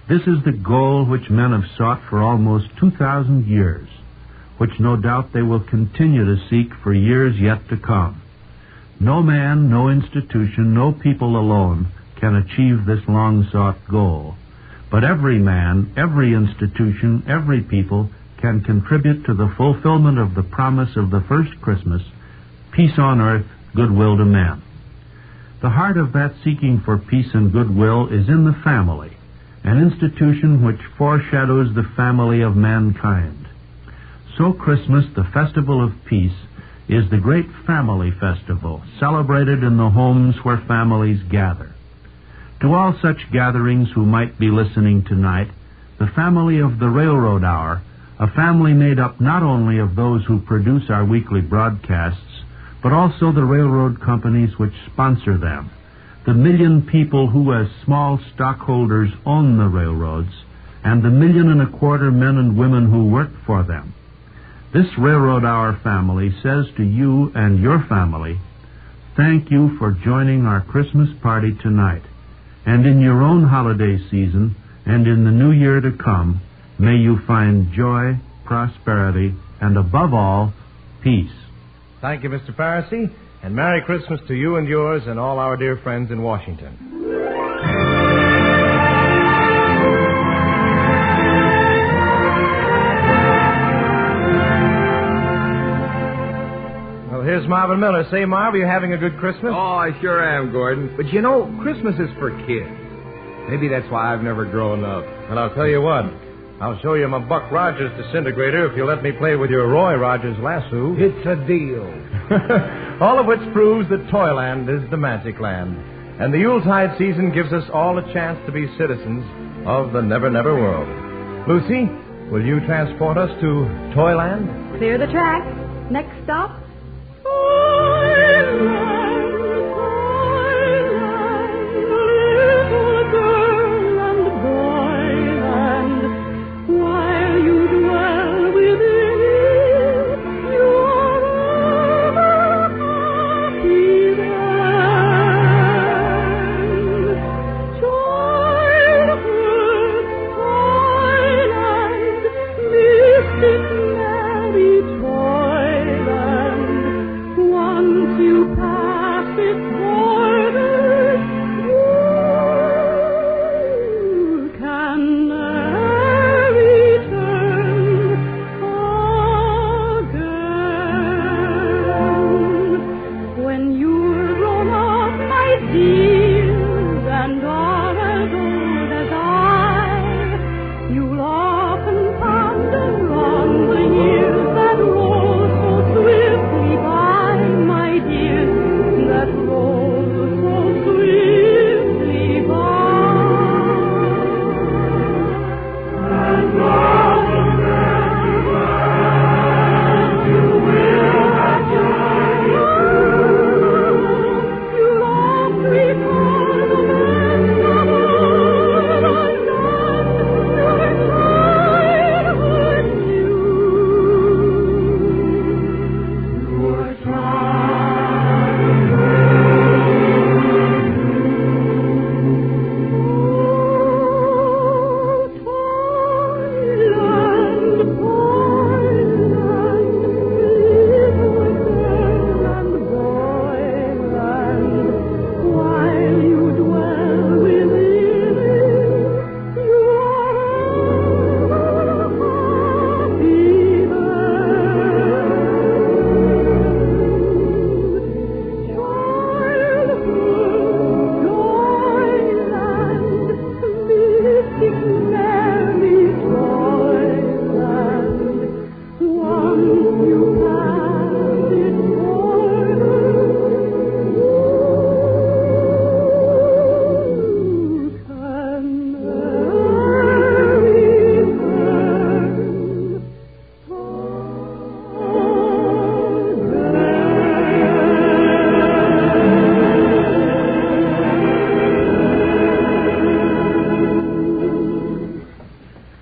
This is the goal which men have sought for almost 2,000 years, which no doubt they will continue to seek for years yet to come. No man, no institution, no people alone can achieve this long-sought goal. But every man, every institution, every people can contribute to the fulfillment of the promise of the first Christmas, peace on earth, goodwill to men. The heart of that seeking for peace and goodwill is in the family, an institution which foreshadows the family of mankind. So Christmas, the festival of peace, is the great family festival, celebrated in the homes where families gather. To all such gatherings who might be listening tonight, the family of the Railroad Hour, a family made up not only of those who produce our weekly broadcasts, but also the railroad companies which sponsor them, the 1 million people who as small stockholders own the railroads, and the 1.25 million men and women who work for them. This Railroad Hour family says to you and your family, thank you for joining our Christmas party tonight. And in your own holiday season, and in the new year to come, may you find joy, prosperity, and above all, peace. Thank you, Mr. Pharisee, and Merry Christmas to you and yours and all our dear friends in Washington. Here's Marvin Miller. Say, Marv, are you having a good Christmas? Oh, I sure am, Gordon. But you know, Christmas is for kids. Maybe that's why I've never grown up. And I'll tell you what, I'll show you my Buck Rogers disintegrator if you'll let me play with your Roy Rogers lasso. It's a deal. All of which proves that Toyland is the magic land. And the Yuletide season gives us all a chance to be citizens of the Never Never world. Lucy, will you transport us to Toyland? Clear the track. Next stop.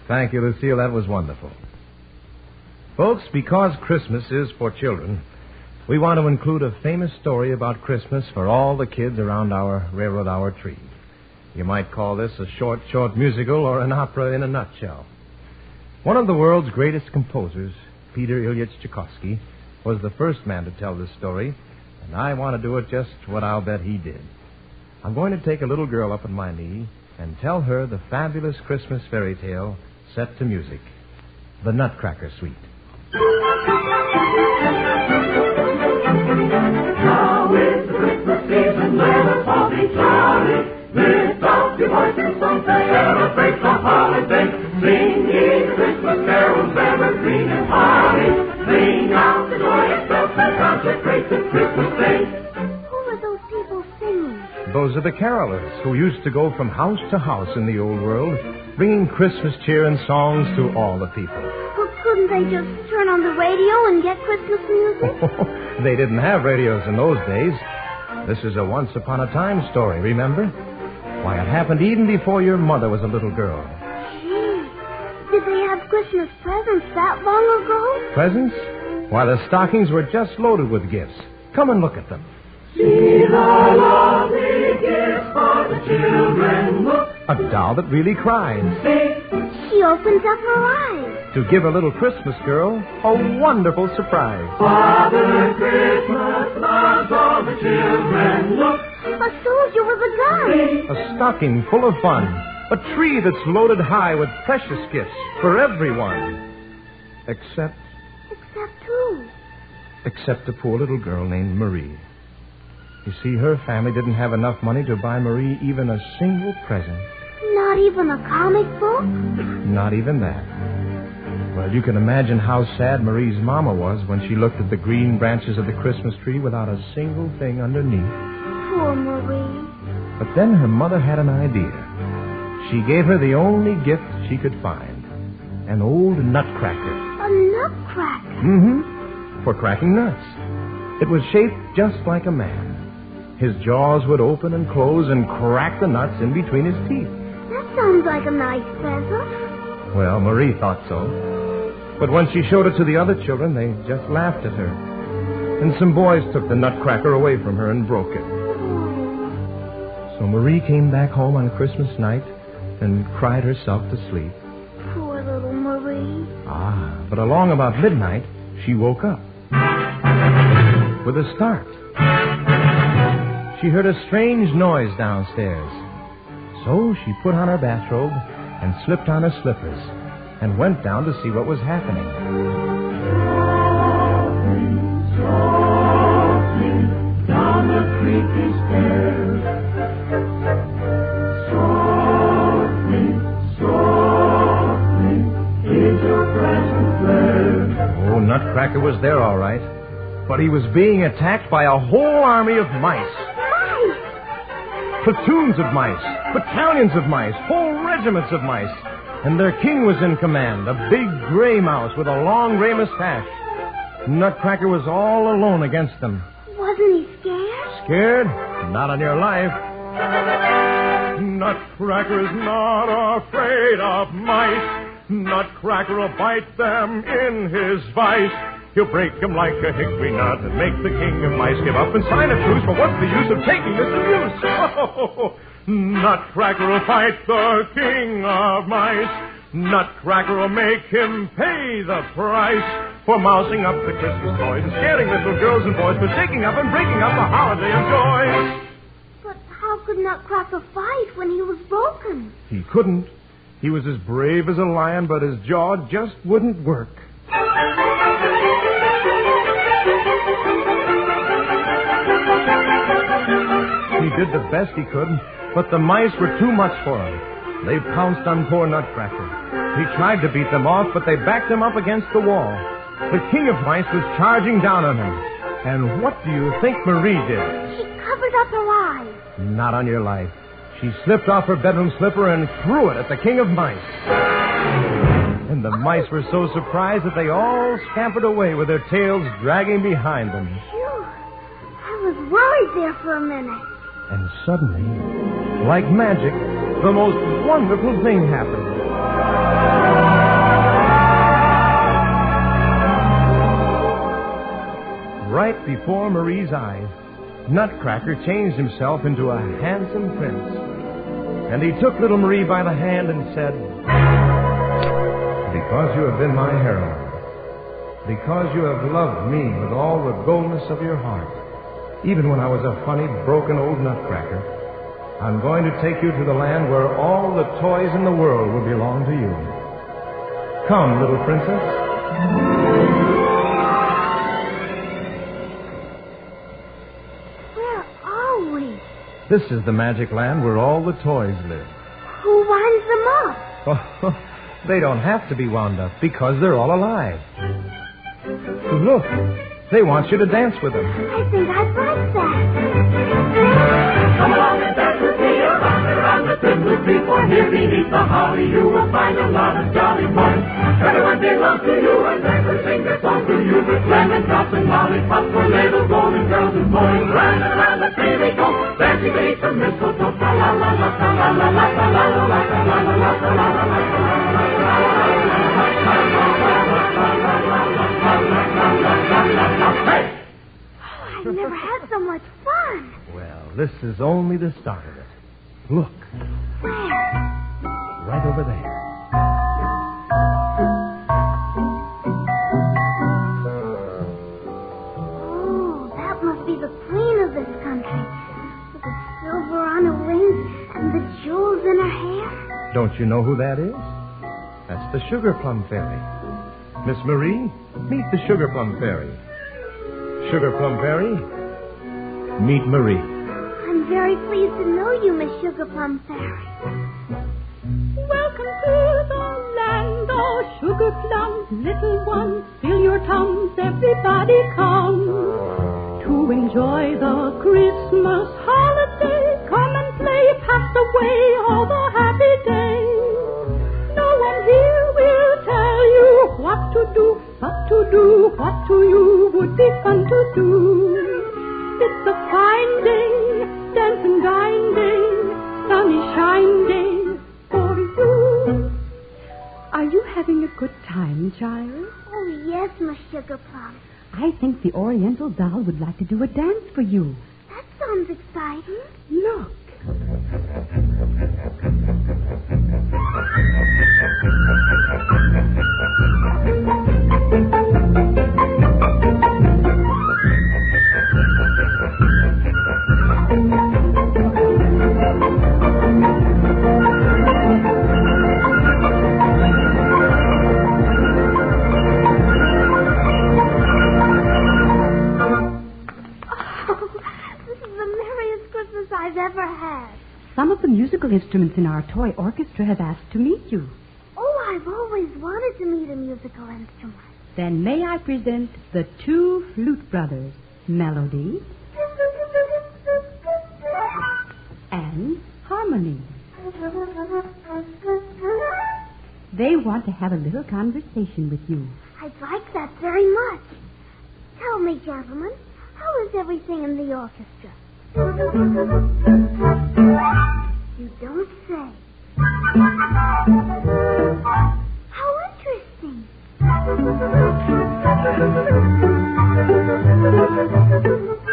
Thank you, Lucille. That was wonderful. Folks, because Christmas is for children, we want to include a famous story about Christmas for all the kids around our Railroad Hour tree. You might call this a short musical or an opera in a nutshell. One of the world's greatest composers, Peter Ilyich Tchaikovsky, was the first man to tell this story, and I want to do it just what I'll bet he did. I'm going to take a little girl up on my knee and tell her the fabulous Christmas fairy tale set to music, The Nutcracker Suite. Now is the Christmas season, let us all be jolly. Lift up your voice and song to celebrate the holiday. Sing ye the Christmas carols, evergreen and hardy. Sing out the joyous bells that consecrate the Christmas day. Who are those people singing? Those are the carolers who used to go from house to house in the old world, bringing Christmas cheer and songs to all the people. Well, couldn't they just turn on the radio and get Christmas music? They didn't have radios in those days. This is a once-upon-a-time story, remember? Why, it happened even before your mother was a little girl. Gee, did they have Christmas presents that long ago? Presents? Why, the stockings were just loaded with gifts. Come and look at them. See the lovely gifts for the children. Look. A doll that really cries. She opens up her eyes. To give a little Christmas girl a wonderful surprise. Father Christmas loves all the children. Look. A soldier with a gun. A stocking full of fun. A tree that's loaded high with precious gifts for everyone. Except who? Except a poor little girl named Marie. You see, her family didn't have enough money to buy Marie even a single present. Not Not even a comic book? Not even that. Well, you can imagine how sad Marie's mama was when she looked at the green branches of the Christmas tree without a single thing underneath. Poor Marie. But then her mother had an idea. She gave her the only gift she could find. An old nutcracker. A nutcracker? Mm-hmm. For cracking nuts. It was shaped just like a man. His jaws would open and close and crack the nuts in between his teeth. That sounds like a nice present. Well, Marie thought so. But when she showed it to the other children, they just laughed at her. And some boys took the nutcracker away from her and broke it. So Marie came back home on Christmas night and cried herself to sleep. Poor little Marie. But along about midnight, she woke up. With a start. She heard a strange noise downstairs. So she put on her bathrobe and slipped on her slippers and went down to see what was happening. Softly, down the creaky stairs. Softly, is your present there? Oh, Nutcracker was there all right. But he was being attacked by a whole army of mice. Platoons of mice, battalions of mice, whole regiments of mice. And their king was in command, a big gray mouse with a long gray mustache. Nutcracker was all alone against them. Wasn't he scared? Scared? Not on your life. Nutcracker is not afraid of mice. Nutcracker will bite them in his vice. He'll break him like a hickory nut and make the king of mice give up and sign a truce. But what's the use of taking this abuse? Oh, Nutcracker will fight the king of mice. Nutcracker will make him pay the price for mousing up the Christmas toys and scaring little girls and boys, for taking up and breaking up the holiday of joy. But how could Nutcracker fight when he was broken? He couldn't. He was as brave as a lion, but his jaw just wouldn't work. He did the best he could, but the mice were too much for him. They pounced on poor Nutcracker. He tried to beat them off, but they backed him up against the wall. The king of mice was charging down on him. And what do you think Marie did? She covered up her eyes. Not on your life. She slipped off her bedroom slipper and threw it at the king of mice. And the mice were so surprised that they all scampered away with their tails dragging behind them. Phew. I was worried there for a minute. And suddenly, like magic, the most wonderful thing happened. Right before Marie's eyes, Nutcracker changed himself into a handsome prince. And he took little Marie by the hand and said, "Because you have been my heroine, because you have loved me with all the goldness of your heart, even when I was a funny, broken old nutcracker, I'm going to take you to the land where all the toys in the world will belong to you. Come, little princess." Where are we? This is the magic land where all the toys live. Who winds them up? Oh, they don't have to be wound up because they're all alive. Look, they want you to dance with them. I think I'd like that. Come along and dance with me around the Christmas tree, for here beneath the holly you will find a lot of jolly fun. Everyone belongs to you and they will sing their song to you with lemon drops and lollipops for little golden girls and boys. Round and around the tree we go, dancing beneath the mistletoe. La la la la la la la la la la la la la la la la. I've never had so much fun. Well, this is only the start of it. Look. Where? Right over there. Oh, that must be the queen of this country. With the silver on her wings and the jewels in her hair. Don't you know who that is? That's the Sugar Plum Fairy. Miss Marie, meet the Sugar Plum Fairy. Sugar Plum Fairy, meet Marie. I'm very pleased to know you, Miss Sugar Plum Fairy. sugar plums, little ones, fill your tums, everybody come to enjoy the Christmas holiday. Come and play, pass away all the happy days. No one here will tell you what to do, but to do what to you would be fun to do. It's a fine day, dance and dine day, sunny shine day for you. Are you having a good time, child? Oh, yes, Miss Sugar Plum. I think the Oriental doll would like to do a dance for you. That sounds exciting. Look. I've ever had. Some of the musical instruments in our toy orchestra have asked to meet you. Oh, I've always wanted to meet a musical instrument. Then may I present the two flute brothers, Melody and Harmony. They want to have a little conversation with you. I'd like that very much. Tell me, gentlemen, how is everything in the orchestra? You don't say. How interesting.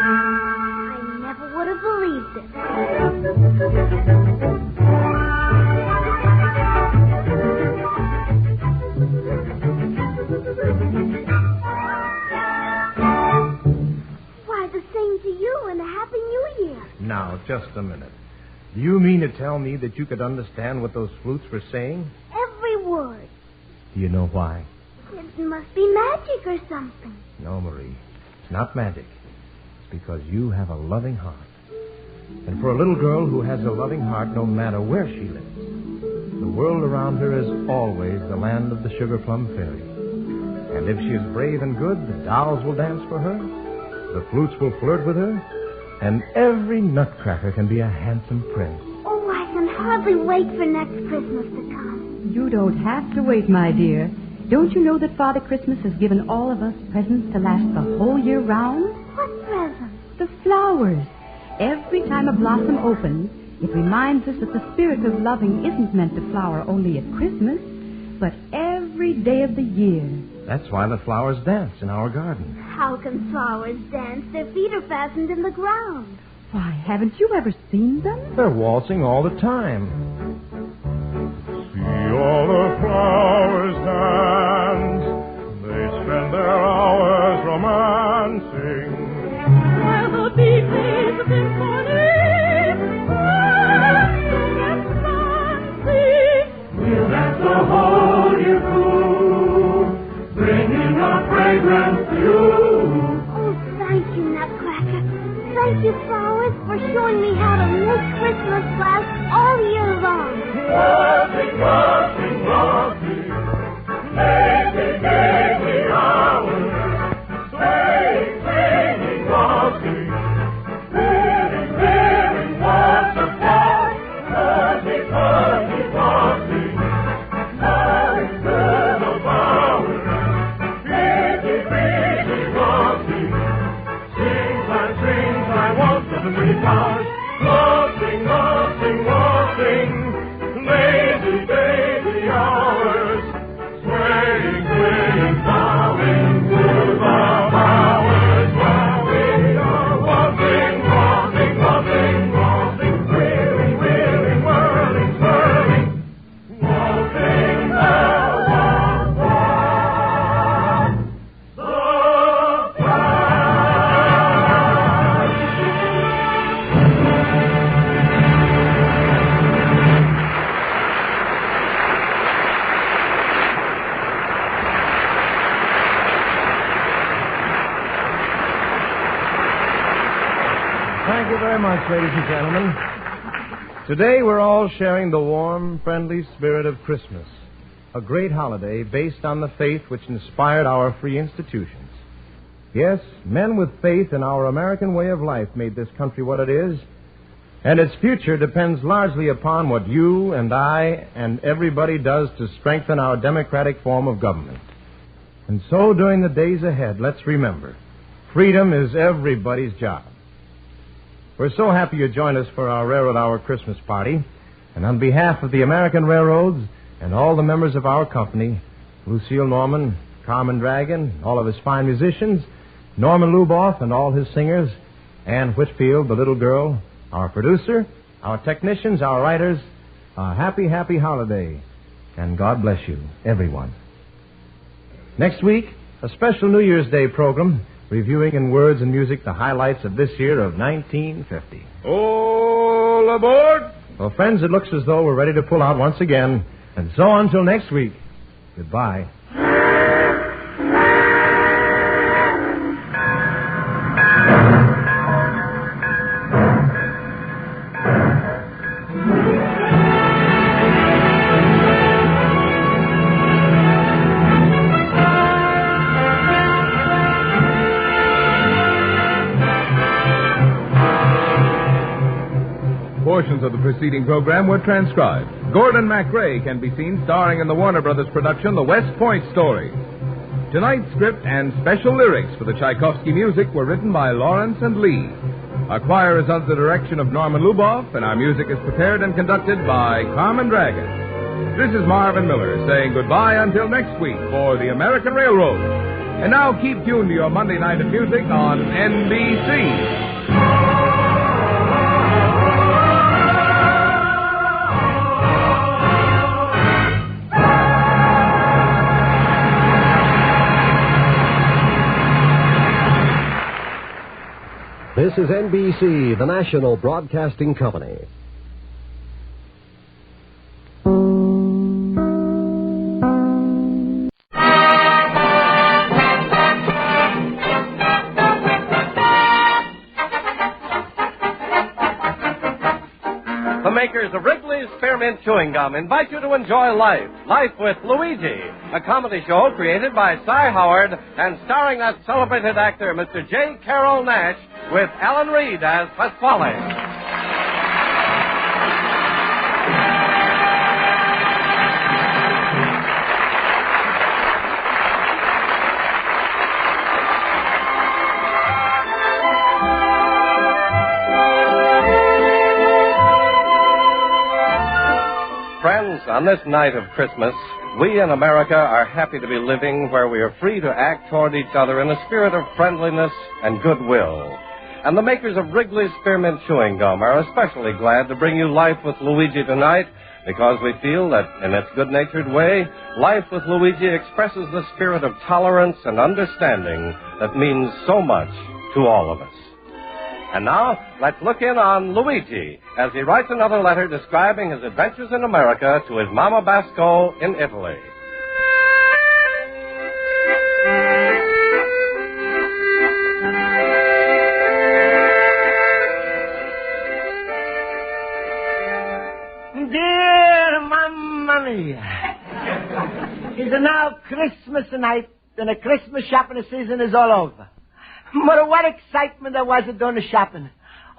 I never would have believed it. Why, the same to you and a Happy New Year. Now, just a minute. Do you mean to tell me that you could understand what those flutes were saying? Every word. Do you know why? It must be magic or something. No, Marie. It's not magic. It's because you have a loving heart. And for a little girl who has a loving heart, no matter where she lives, the world around her is always the land of the Sugar Plum Fairy. And if she is brave and good, the dolls will dance for her, the flutes will flirt with her, and every nutcracker can be a handsome prince. Oh, I can hardly wait for next Christmas to come. You don't have to wait, my dear. Don't you know that Father Christmas has given all of us presents to last the whole year round? What presents? The flowers. Every time a blossom opens, it reminds us that the spirit of loving isn't meant to flower only at Christmas, but every day of the year. That's why the flowers dance in our garden. How can flowers dance? Their feet are fastened in the ground. Why, haven't you ever seen them? They're waltzing all the time. See all the flowers dance. They spend their hours romancing. While the bee plays a symphony, we'll dance the whole year through, bringing our fragrance to you. Oh, thank you, Nutcracker. Thank you, flowers, for showing me how to make Christmas last all year long. Waltzing, waltzing, waltzing, daisy, daisy hours, swaying, swaying, waltzing, reeling, reeling, waltz apart, fuzzy, fuzzy, waltzing, falling through the flowers, busy, busy, waltzing, swing, I waltz up the pretty flowers, waltzing, waltzing, waltzing. Lazy, lazy hours, swaying, swaying, bowing through the flowers, while we are waltzing, waltzing, waltzing, waltzing, wheeling, wheeling, whirling, swirling, waltzing the Thank you very much, ladies and gentlemen. Today we're all sharing the warm, friendly spirit of Christmas. a great holiday based on the faith which inspired our free institutions. Yes, men with faith in our American way of life made this country what it is, and its future depends largely upon what you and I and everybody does to strengthen our democratic form of government. And so, during the days ahead, let's remember, freedom is everybody's job. We're so happy you joined us for our Railroad Hour Christmas party. And on behalf of the American Railroads and all the members of our company, Lucille Norman, Carmen Dragon, all of his fine musicians, Norman Luboff and all his singers, Ann Whitfield, the little girl, our producer, our technicians, our writers, a happy, happy holiday. And God bless you, everyone. Next week, a special New Year's Day program reviewing in words and music the highlights of this year of 1950. All aboard! Well, friends, it looks as though we're ready to pull out once again. And so until next week, goodbye. Portions of the preceding program were transcribed. Gordon MacRae can be seen starring in the Warner Brothers production, The West Point Story. Tonight's script and special lyrics for the Tchaikovsky music were written by Lawrence and Lee. Our choir is under the direction of Norman Luboff, and our music is prepared and conducted by Carmen Dragon. This is Marvin Miller saying goodbye until next week for the American Railroad. And now keep tuned to your Monday night of music on NBC. This is NBC, the national broadcasting company. The makers of Wrigley's Spearmint Chewing Gum invite you to enjoy Life. Life with Luigi, a comedy show created by Cy Howard and starring that celebrated actor, Mr. J. Carroll Nash, with Alan Reed as Pasquale. Friends, on this night of Christmas, we in America are happy to be living where we are free to act toward each other in a spirit of friendliness and goodwill. And the makers of Wrigley's Spearmint Chewing Gum are especially glad to bring you Life with Luigi tonight because we feel that, in its good-natured way, Life with Luigi expresses the spirit of tolerance and understanding that means so much to all of us. And now, let's look in on Luigi as he writes another letter describing his adventures in America to his Mama Basco in Italy. Dear Mamma Mia, it's now Christmas night and the Christmas shopping season is all over. But what excitement there was doing the shopping.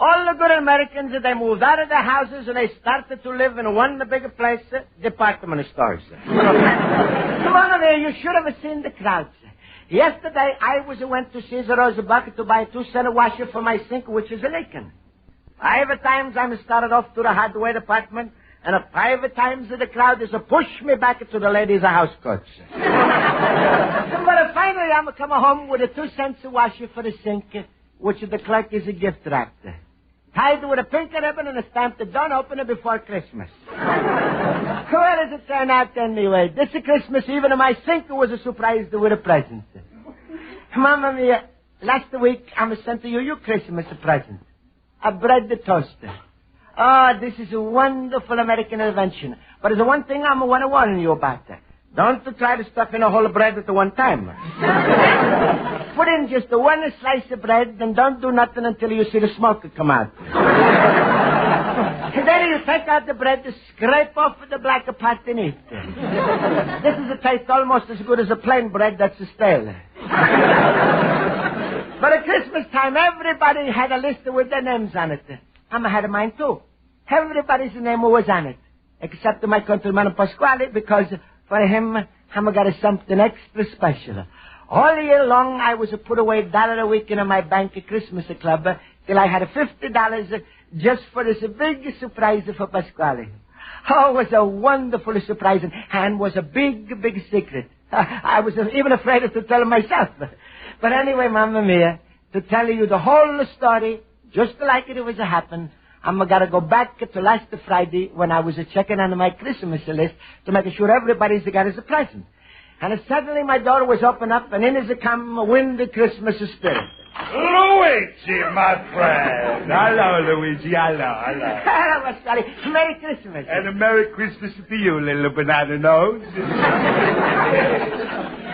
All the good Americans, they moved out of their houses and they started to live in one of the bigger places, department stores. Come on there, you should have seen the crowds. Yesterday, I went to Cesar Rosa Bucket to buy a 2-cent washer for my sink, which is leaking. 5 times I started off to the hardware department, and 5 times the crowd is push me back to the ladies' house coats. But finally, I'm coming home with a 2-cent washer for the sink, which the clerk is a gift wrapped. Tied with a pink ribbon and a stamp that don't open it before Christmas. Well, as it turned out anyway, this Christmas Eve, and my sink was a surprise with a present. Mamma Mia, last week I sent to you your Christmas present. A bread toaster. Oh, this is a wonderful American invention. But there's one thing I want to warn you about. Don't try to stuff in a whole bread at one time. Put in just one slice of bread and don't do nothing until you see the smoke come out. Then you take out the bread, scrape off the black part and eat. This is a taste almost as good as a plain bread that's stale. But at Christmas time, everybody had a list with their names on it. I had mine too. Everybody's name was on it, except my countryman Pasquale, because for him, I got something extra special. All year long, I was put away $1 a week in my bank Christmas club till I had $50 just for this big surprise for Pasquale. Oh, it was a wonderful surprise and was a big, big secret. I was even afraid to tell him myself. But anyway, Mamma Mia, to tell you the whole story, just like it was happened, I'm going to go back to last Friday when I was checking on my Christmas list to make sure everybody's got his present. And suddenly my door was opened up, and in has come Wind the Christmas Spirit. Luigi, my friend. Hello, Luigi. Hello. Hello, Pasquale. Merry Christmas. And a Merry Christmas to you, little banana nose.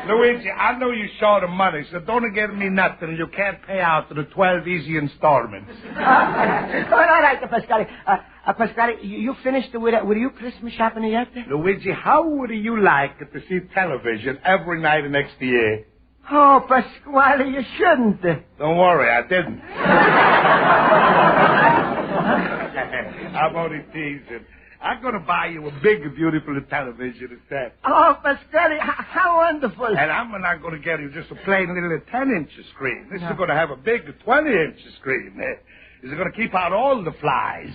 Luigi, I know you're short of money, so don't give me nothing. You can't pay out to the 12 easy installments. All right, Pasquale. Pasquale, you finished with your Christmas shopping yet? Luigi, how would you like to see television every night of next year? Oh, Pasquale, you shouldn't. Don't worry, I didn't. I'm only teasing. I'm going to buy you a big, beautiful television instead. Oh, Pasquale, how wonderful. And I'm not going to get you just a plain little 10-inch screen. This is going to have a big 20-inch screen. This is going to keep out all the flies.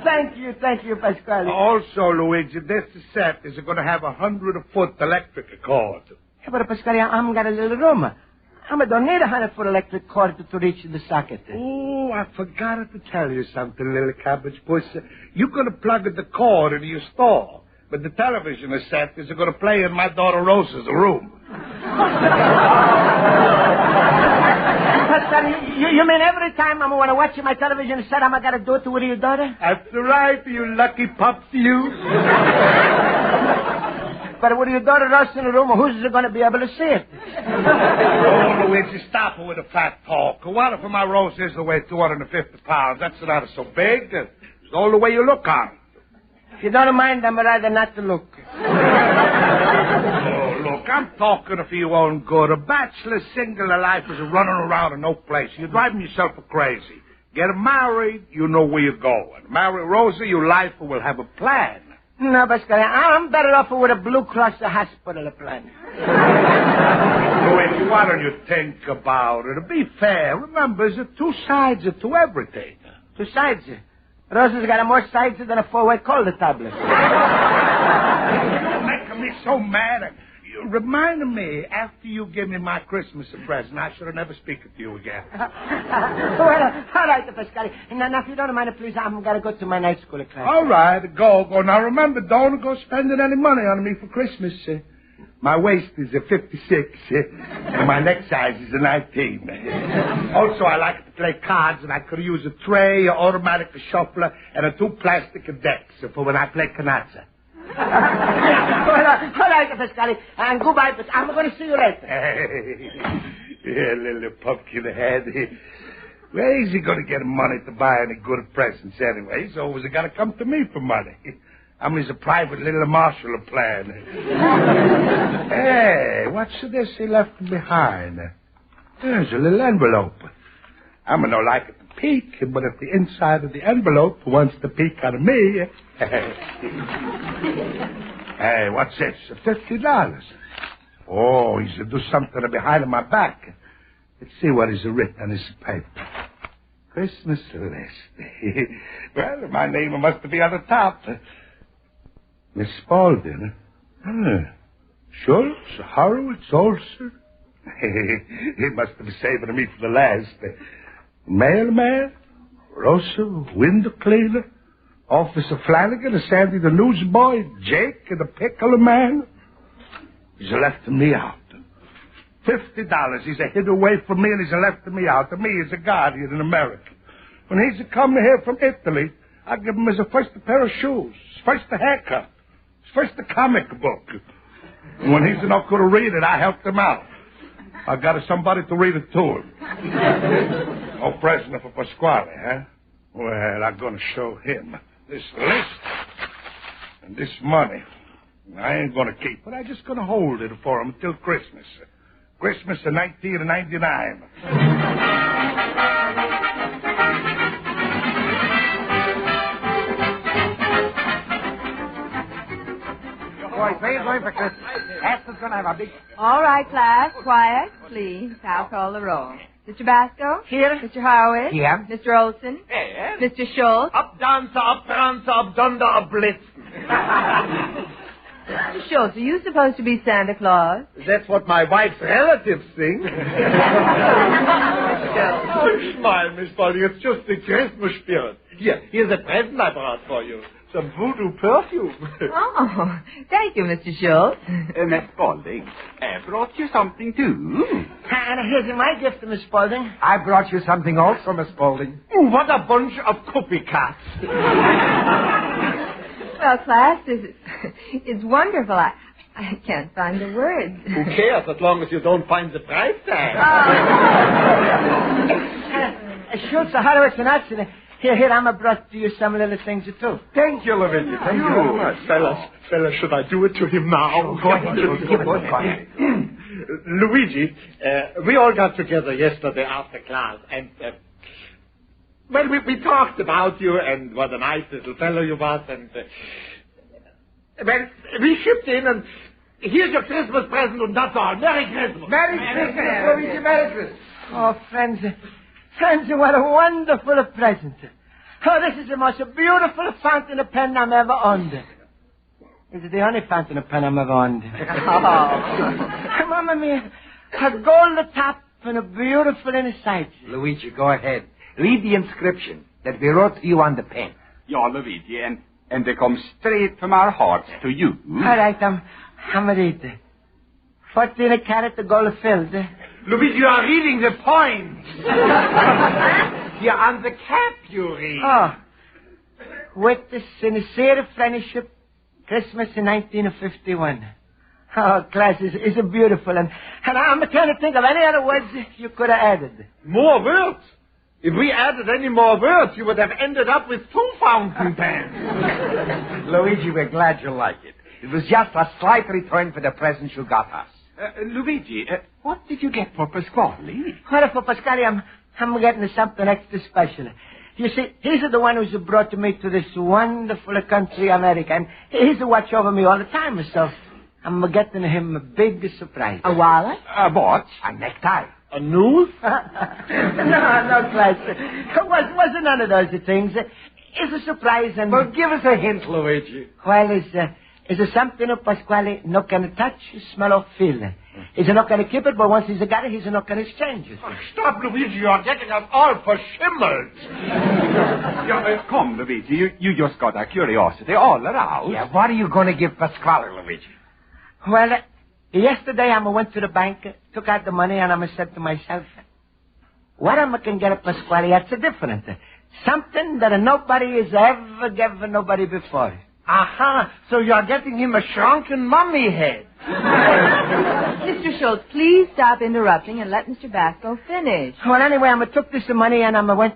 Thank you, Pasquale. Also, Luigi, this set is going to have a 100-foot electric cord. Yeah, but Pasquale, I'm got a little room. I don't need a 100-foot electric cord to reach the socket. Oh, I forgot to tell you something, little cabbage puss. You're going to plug the cord into your stall, but the television set is going to play in my daughter Rosa's room. Pasquale, you mean every time I want to watch my television set, I'm got to do it with your daughter? That's right, you lucky pups, you. But with your daughter Rosa in the room, who's going to be able to see it? Oh, Luigi, stop it with the fat talk. What if my Rosa is weigh 250 pounds? That's not so big. It's all the way you look on it. If you don't mind, I'm rather not to look. Oh, look, I'm talking for your own good. A bachelor single life is running around in no place. You're driving yourself crazy. Get married, you know where you're going. Marry Rosa, your life will have a plan. No, Pasquale, I'm better off with a Blue Cross hospital plan. Luigi, why don't you think about it? Be fair. Remember, there's two sides to everything. Two sides? Rosa's got more sides than a 4-way cold tablet. You're making me so mad. You reminded me, after you give me my Christmas present, I should have never spoken to you again. Well, all right, Pasquale. Now, if you don't mind, please, I'm going to go to my night school class. All right, go. Now, remember, don't go spending any money on me for Christmas. My waist is a 56, and my neck size is a 19. Also, I like to play cards, and I could use a tray, an automatic shuffler, and 2 plastic decks for when I play canasta. All right, Pasquale, and goodbye, but I'm going to see you later. Yeah, little pumpkin head. Where is he going to get money to buy any good presents anyway? He's always got to come to me for money. I'm his private little marshal plan. Hey, what's this he left behind? There's a little envelope. I'm no like it to peek, but if the inside of the envelope wants to peek on me... Hey, what's this? $50. Oh, he's to do something behind my back. Let's see what is written on this paper. Christmas list. Well, my name must be on the top. Miss Spaulding. Schultz, Horowitz, Olson. He must have been saving me for the last. Mailman, Rosa, window cleaner, Officer Flanagan, Sandy the newsboy, Jake, and the pickle man. He's left me out. $50. He's hid away from me, and he's left me out. To me, he's a guardian in America. When he's come here from Italy, I give him his first pair of shoes, his first haircut, his first comic book. And when he's not going to read it, I helped him out. I got somebody to read it to him. Oh, present for Pasquale, huh? Well, I'm going to show him this list and this money. I ain't going to keep it. I'm just going to hold it for him until Christmas. Christmas of 1999. Boys, where are you going for Christmas? Esther's going to have a big... All right, class. Quiet, please. I'll call the roll. Mr. Basco? Here. Mr. Howard? Here. Mr. Olson? Yes. Mr. Schultz? Up, dancer, up, prancer, up, dunder, up, blitz. Mr. Schultz, are you supposed to be Santa Claus? That's what my wife's relatives think. Don't smile, Miss Polly. It's just the Christmas spirit. Here's a present I brought for you. Some voodoo perfume. Oh, thank you, Mr. Schultz. Miss Spaulding, I brought you something, too. And here's my gift to Miss Spaulding. I brought you something also, Miss Spaulding. Ooh, what a bunch of copycats. Well, class, it's wonderful. I can't find the words. Who cares, as long as you don't find the price tag? Schultz, Horowitz, and Hudson. Here, I'ma brought you some little things, too. Thank you, Luigi. Thank you very much. Fellas, should I do it to him now? Go ahead. Go ahead. Luigi, we all got together yesterday after class, and, well, we talked about you and what a nice little fellow you was, and, well, we shipped in, and here's your Christmas present, and that's all. Merry Christmas. Merry Christmas, Luigi. Merry Christmas. Oh, friends, what a wonderful present. Oh, this is the most beautiful fountain pen I'm ever owned. This is the only fountain pen I'm ever owned. Oh. Mamma mia, a gold top and a beautiful inside. Luigi, go ahead. Read the inscription that we wrote to you on the pen. Ja, Luigi, and they come straight from our hearts to you. All right, I'm reading. 14 carat gold filled. Luigi, you are reading the point. Here on the cap you read. Oh. With the sincere friendship, Christmas in 1951. Oh, class is beautiful. And I'm trying to think of any other words you could have added. More words? If we added any more words, you would have ended up with 2 fountain pens. Luigi, we're glad you like it. It was just a slight return for the present you got us. Luigi, what did you get for Pasquale? Well, for Pasquale, I'm getting something extra special. You see, he's the one who's brought me to this wonderful country, America, and he's to watch over me all the time, so I'm getting him a big surprise. A wallet? What? A necktie. A noose? No, Claus. Wasn't none of those things. It's a surprise, and... Well, give us a hint, Luigi. Well, is it something of Pasquale not going to touch, smell, or feel? He's not going to keep it, but once he's got it, he's not going to exchange it. Oh, stop, Luigi. You're getting us all for shimmers. Come, Luigi. You just got our curiosity all aroused. Yeah, what are you going to give Pasquale, Luigi? Well, yesterday I went to the bank, took out the money, and I said to myself, what am I going to get at Pasquale? That's different. Something that nobody has ever given nobody before. Aha, so you're getting him a shrunken mummy head. Mr. Schultz, please stop interrupting and let Mr. Basco finish. Well, anyway, I took this money and I went...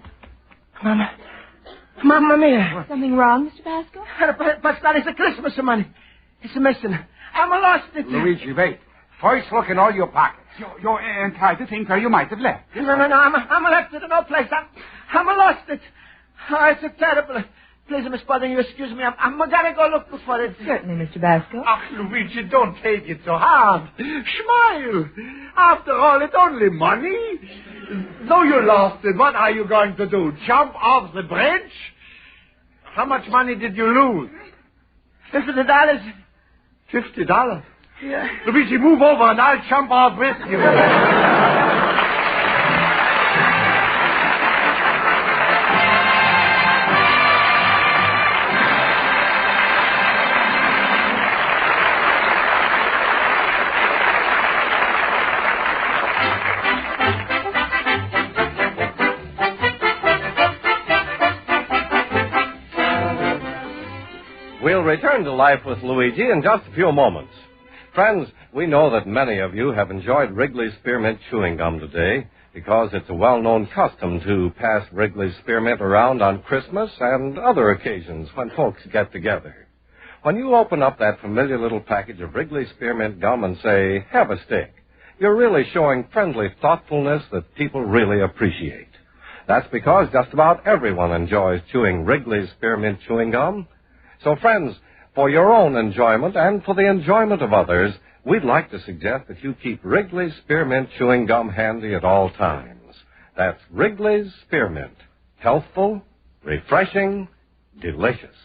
Mamma mia. Something wrong, Mr. Basco? Pasquale, it's a Christmas money. It's missing. I'm lost it. Luigi, wait. First, look in all your pockets. You're try to think where you might have left it. No, I'm left it in no place. I'm lost it. Oh, it's a terrible... Please, Miss Spaulding, you excuse me. I'm gonna go look for it. Certainly, Mr. Basco. Ach, Luigi, don't take it so hard. Smile. After all, it's only money. Though you lost it, what are you going to do? Jump off the bridge? How much money did you lose? $50. $50? Yeah. Luigi, move over and I'll jump off with you. We'll return to life with Luigi in just a few moments. Friends, We know that many of you have enjoyed Wrigley's Spearmint Chewing Gum today because it's a well-known custom to pass Wrigley's Spearmint around on Christmas and other occasions when folks get together. When you open up that familiar little package of Wrigley's Spearmint Gum and say, "Have a stick," you're really showing friendly thoughtfulness that people really appreciate. That's because just about everyone enjoys chewing Wrigley's Spearmint Chewing Gum. So, friends, for your own enjoyment and for the enjoyment of others, we'd like to suggest that you keep Wrigley's Spearmint Chewing Gum handy at all times. That's Wrigley's Spearmint. Healthful, refreshing, delicious.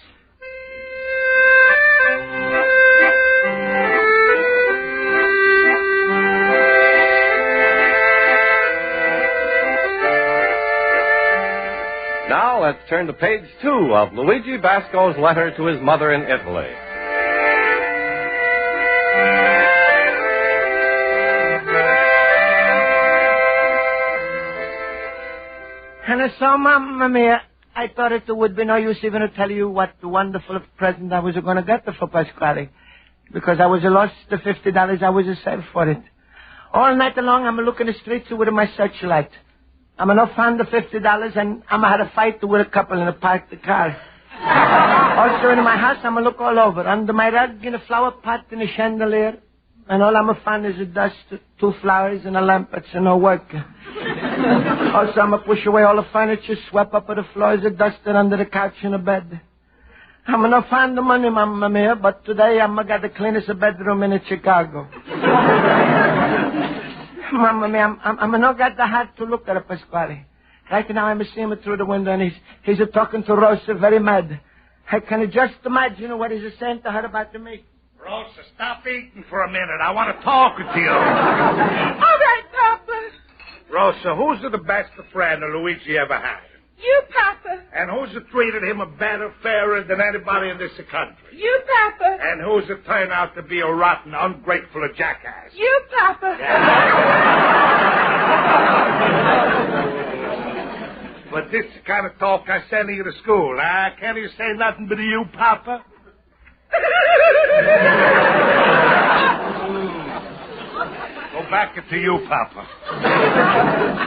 Now let's turn to page 2 of Luigi Basco's letter to his mother in Italy. And so, Mamma Mia, I thought it would be no use even to tell you what the wonderful present I was going to get for Pasquale, because I was lost the $50 I was saved for it. All night long, I'm looking the streets with my searchlight. I'm not found the $50, and I'm had a fight with a couple in a parked car. Also in my house, I'm look all over. Under my rug, in a flower pot, in a chandelier. And all I'm found is a dust, 2 flowers, and a lamp that's no work. Also, I'm push away all the furniture, swept up the floors, the dust under the couch and the bed. I'm not find the money, Mamma Mia, but today I'm got the cleanest bedroom in Chicago. Mamma Mia, I'm not got the heart to look at Pasquale. Right now I'm seeing him through the window, and he's talking to Rosa, very mad. I can just imagine what he's saying to her about me. Rosa, stop eating for a minute. I want to talk to you. All right, Papa. Rosa, who's the best friend Luigi ever had? You, Papa. And who's treated him better, fairer than anybody in this country? You, Papa. And who's turned out to be a rotten, ungrateful jackass? You, Papa. But this kind of talk I send you to school, huh? Can't you say nothing but you, Papa? Go back to you, Papa.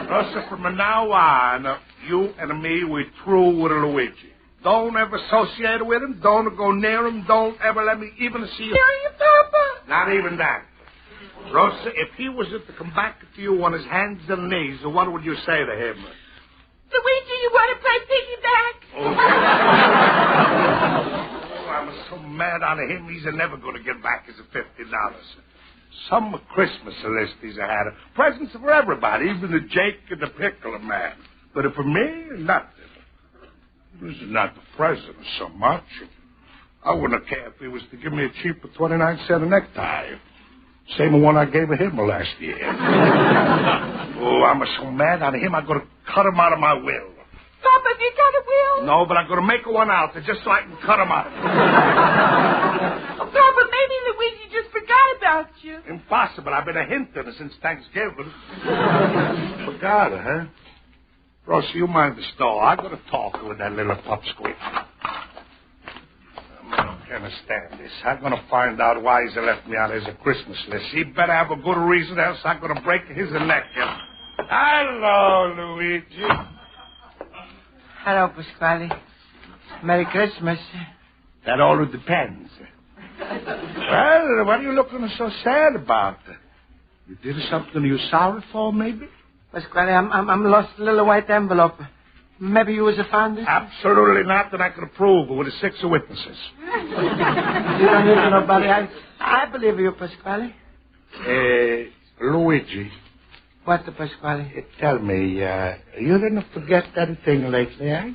Rosa, from now on, you and me, we're through with Luigi. Don't ever associate with him. Don't go near him. Don't ever let me even see you. Near you, Papa? Not even that. Rosa, if he was to come back to you on his hands and knees, what would you say to him? Luigi, you want to play piggyback? Oh, I'm so mad on him, he's never going to get back his $50. Some Christmas list he's had. Presents for everybody, even the Jake and the Pickle Man. But for me, nothing. This is not the present so much. I wouldn't care if he was to give me a cheaper 29-cent necktie. Same one I gave him last year. Oh, I'm so mad on him, I'm going to cut him out of my will. Papa, have you got a will? No, but I'm going to make one out just so I can cut him out. Oh, Papa, maybe Luigi just forgot about you. Impossible. I've been hinting since Thanksgiving. Forgot her, huh? Rosa, you mind the store. I'm going to talk with that little pupsqueak. I can't stand this. I'm going to find out why he's left me on his Christmas list. He better have a good reason, else I'm going to break his neck. Hello, Luigi. Hello, Pasquale. Merry Christmas. That all depends. Well, what are you looking so sad about? You did something you're sorry for, maybe? Pasquale, I'm lost a little white envelope. Maybe you was found it? Absolutely not, that I could prove with 6 witnesses. You don't need nobody. I believe you, Pasquale. Luigi. What, Pasquale? Tell me, you didn't forget anything lately, eh?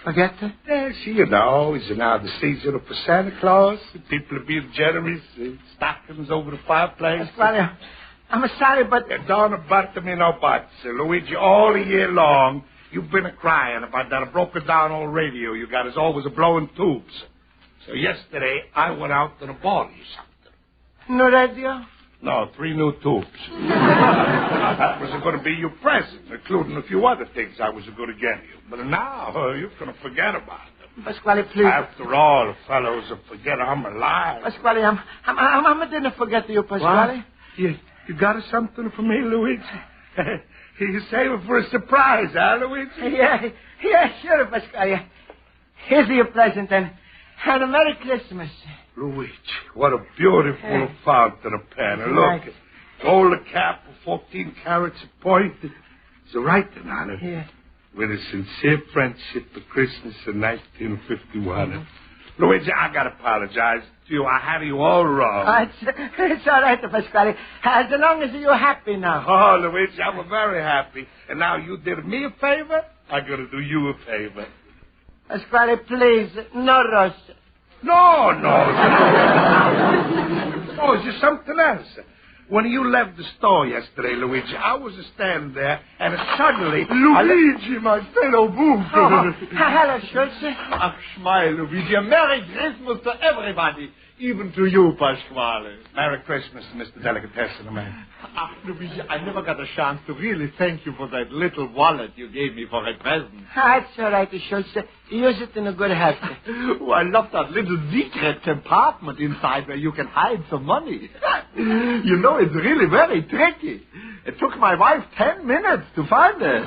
Forget it? Yes, you know, it's now the season for Santa Claus. People are being generous. Stockings over the fireplace. Pasquale, I'm sorry, but... Don't bother me no buts. Luigi, all year long, you've been crying about that broken down old radio you got is always blowing tubes. So yesterday, I went out and bought you something. No radio? No, 3 new tubes. That was going to be your present, including a few other things I was going to get you. But now, you're going to forget about them. Pasquale, please. After all, fellows will forget I'm alive. Pasquale, I didn't forget you, Pasquale. What? You got something for me, Luigi? You save it for a surprise, huh, Luigi? Yeah, sure, Pasquale. Here's your present, and a Merry Christmas. Luigi, what a beautiful fountain pen. And look, gold cap for 14 carats a point. It's a writing on it. Yeah. With a sincere friendship for Christmas in 1951. Luigi, I gotta apologize to you. I had you all wrong. It's all right, Pasquale. As long as you're happy now. Oh, Luigi, I'm very happy. And now you did me a favor, I'm gonna do you a favor. Pasquale, please, no rush. No. Oh, is there something else? When you left the store yesterday, Luigi, I was standing there, and suddenly... Luigi, my fellow booster. Oh, hello, Schultz. Ach, smile, Luigi. A Merry Christmas to everybody, even to you, Pasquale. Merry Christmas, Mr. Delicatessen Man. Ach, Luigi, I never got a chance to really thank you for that little wallet you gave me for a present. It's all right, Schultz. Use it in a good health. Oh, I love that little secret compartment inside where you can hide some money. You know, it's really very tricky. It took my wife 10 minutes to find it.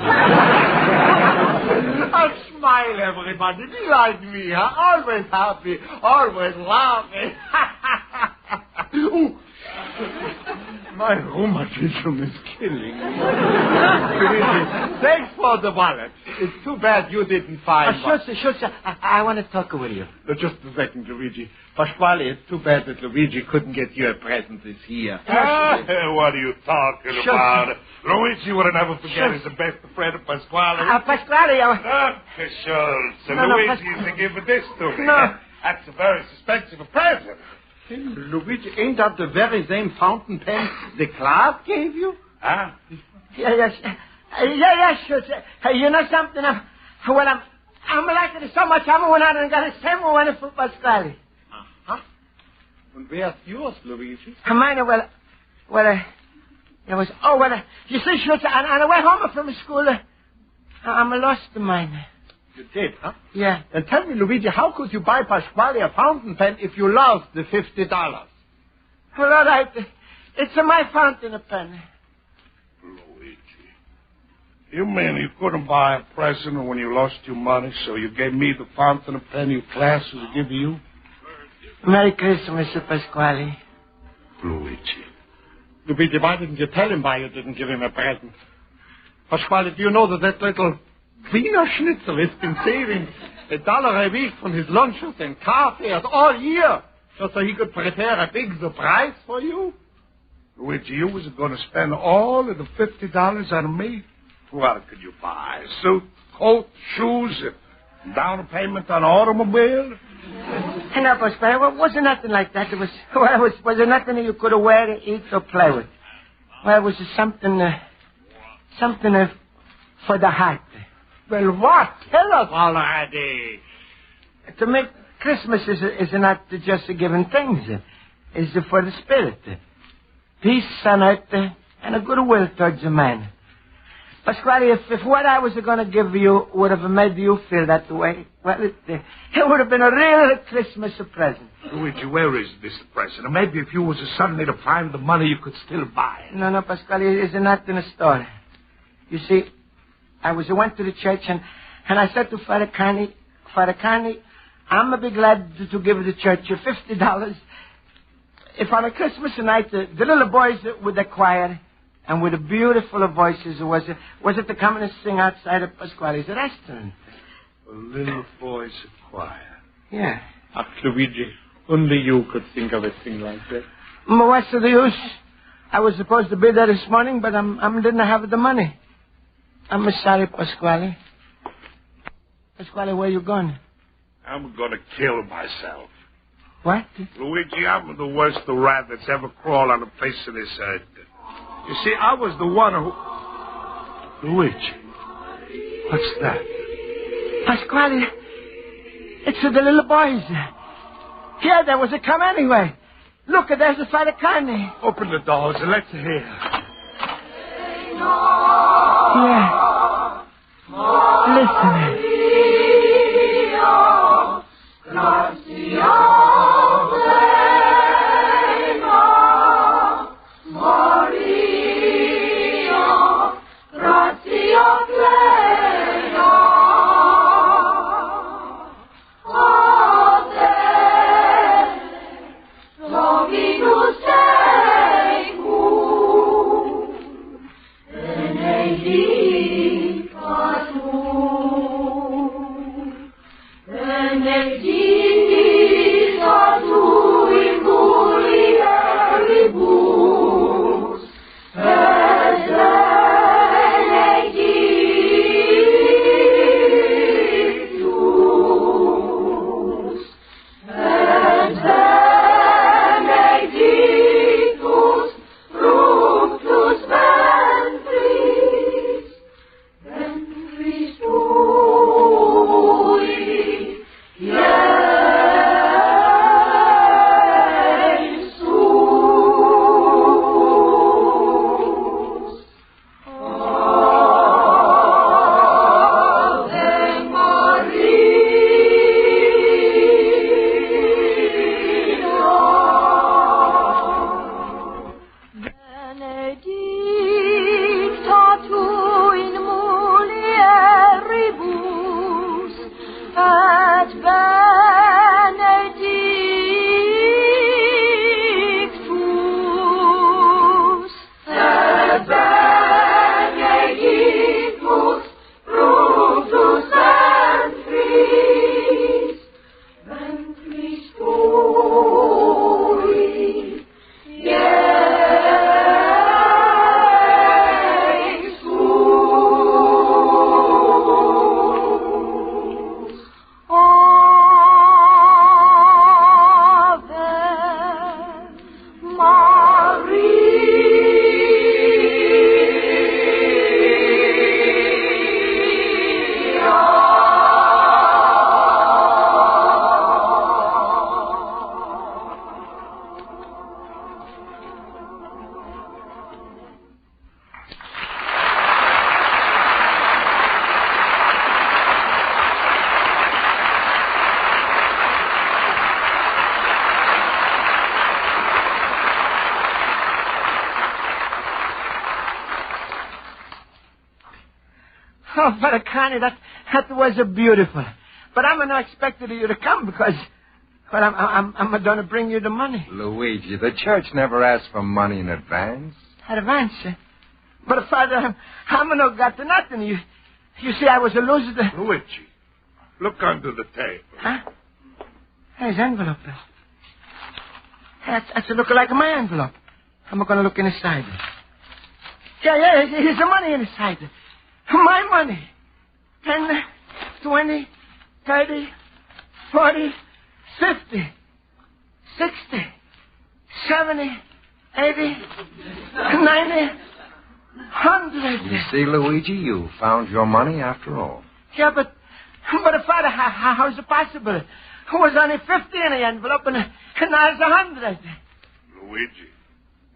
Smile, everybody. Be like me, huh? Always happy, always laughing. Ooh. My rheumatism is killing me. Thanks for the wallet. It's too bad you didn't find one. Schultz, I want to talk with you. Just a second, Luigi. Pasquale, it's too bad that Luigi couldn't get you a present this year. What are you talking about? Luigi would never forget he's the best friend of Pasquale. Pasquale, Schultz. Luigi is to give this to me. No. That's a very suspensive present. Luigi, ain't that the very same fountain pen the Claus gave you? Huh? Yes, Schultz. You know something? I'm liking it so much, I went out and got a same one for Pasquale. Uh-huh. And where's yours, Luigi? Mine, you see, Schultz, on the way home from school, I'm lost mine. You did, huh? Yeah. And tell me, Luigi, how could you buy Pasquale a fountain pen if you lost the $50? Well, all right. It's my fountain pen. Luigi, you mean you couldn't buy a present when you lost your money, so you gave me the fountain pen your class was to give you? Merry Christmas, Pasquale. Luigi, why didn't you tell him why you didn't give him a present? Pasquale, do you know that little Wiener Schnitzel has been saving $1 a week from his lunches and car fares all year just so he could prepare a big surprise for you? Luigi, you was going to spend all of the $50 on me? What could you buy? A suit, coat, shoes, down payment on an automobile? No, Pasquale, it wasn't nothing like that. It was nothing that you could wear, eat, or play with. Well, it was something for the heart. Well, what? Tell us already. To make Christmas is not just a given things. It's for the spirit. Peace on earth and a goodwill towards a man. Pasquale, if what I was going to give you would have made you feel that way, well, it would have been a real Christmas present. Luigi, where is this present? Maybe if you was suddenly to find the money, you could still buy it. No, Pasquale, it's not in the store. You see, I went to the church, and I said to Father Carney, I'm going to be glad to give the church $50 if on a Christmas night the little boys with the choir and with the beautiful voices was it to come and sing outside of Pasquale's restaurant. A little boys choir. Yeah. Ach, Luigi, only you could think of a thing like that. What's the use? I was supposed to be there this morning, but I didn't have the money. I'm sorry, Pasquale. Pasquale, where you going? I'm going to kill myself. What? Luigi, I'm the worst rat that's ever crawled on the face of this earth. You see, I was the one who... Luigi, what's that? Pasquale, it's the little boys. Yeah, there was a come anyway. Look, there's the Father Carney. Open the doors and let's hear. Yeah. Listen. Oh, Father Connie, that was beautiful. But I'm not expecting you to come because, well, I'm going to bring you the money. Luigi, the church never asks for money in advance. Advance? But, Father, I'm not got to nothing. You see, I was a loser. Luigi, look under the table. Huh? There's envelope. That's a look like my envelope. I'm going to look inside. Yeah, here's the money inside. My money. 10, 20, 30, 40, 50, 60, 70, 80, 90, 100. You see, Luigi, you found your money after all. Yeah, but Father, how is it possible? It was only 50 in the envelope, and now it's 100. Luigi,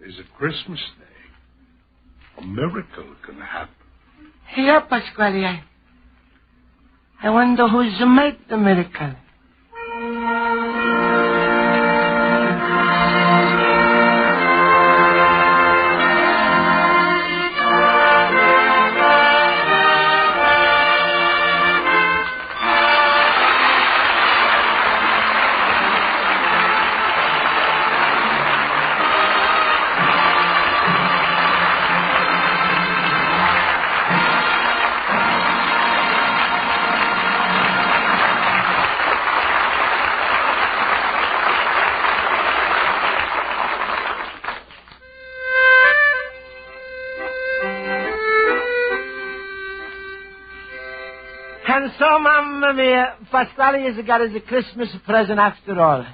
it's a Christmas day. A miracle can happen. Yeah, Pasquale, I wonder who's made the miracle. And so, Mamma Mia, Pasquale has got us a Christmas present after all.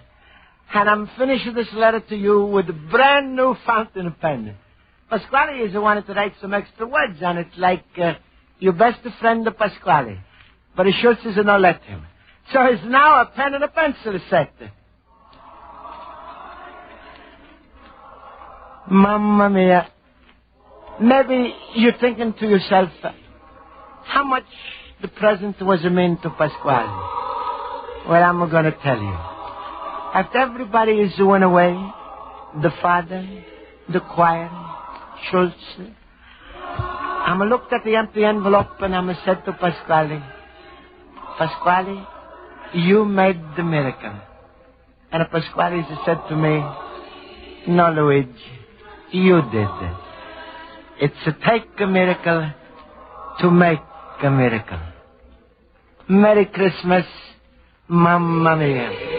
And I'm finishing this letter to you with a brand new fountain pen. Pasquale is wanted to write some extra words on it, like, your best friend, Pasquale. But he Schultz is not let him. So it's now a pen and a pencil set. Mamma Mia, maybe you're thinking to yourself, how much the present was mean to Pasquale. Well, I'm going to tell you. After everybody is went away, the father, the choir, Schultz, I'm looked at the empty envelope and I'm said to Pasquale, Pasquale, you made the miracle. And Pasquale said to me, no, Luigi, you did it. It's a take a miracle to make a miracle. Merry Christmas, Mamma Mia.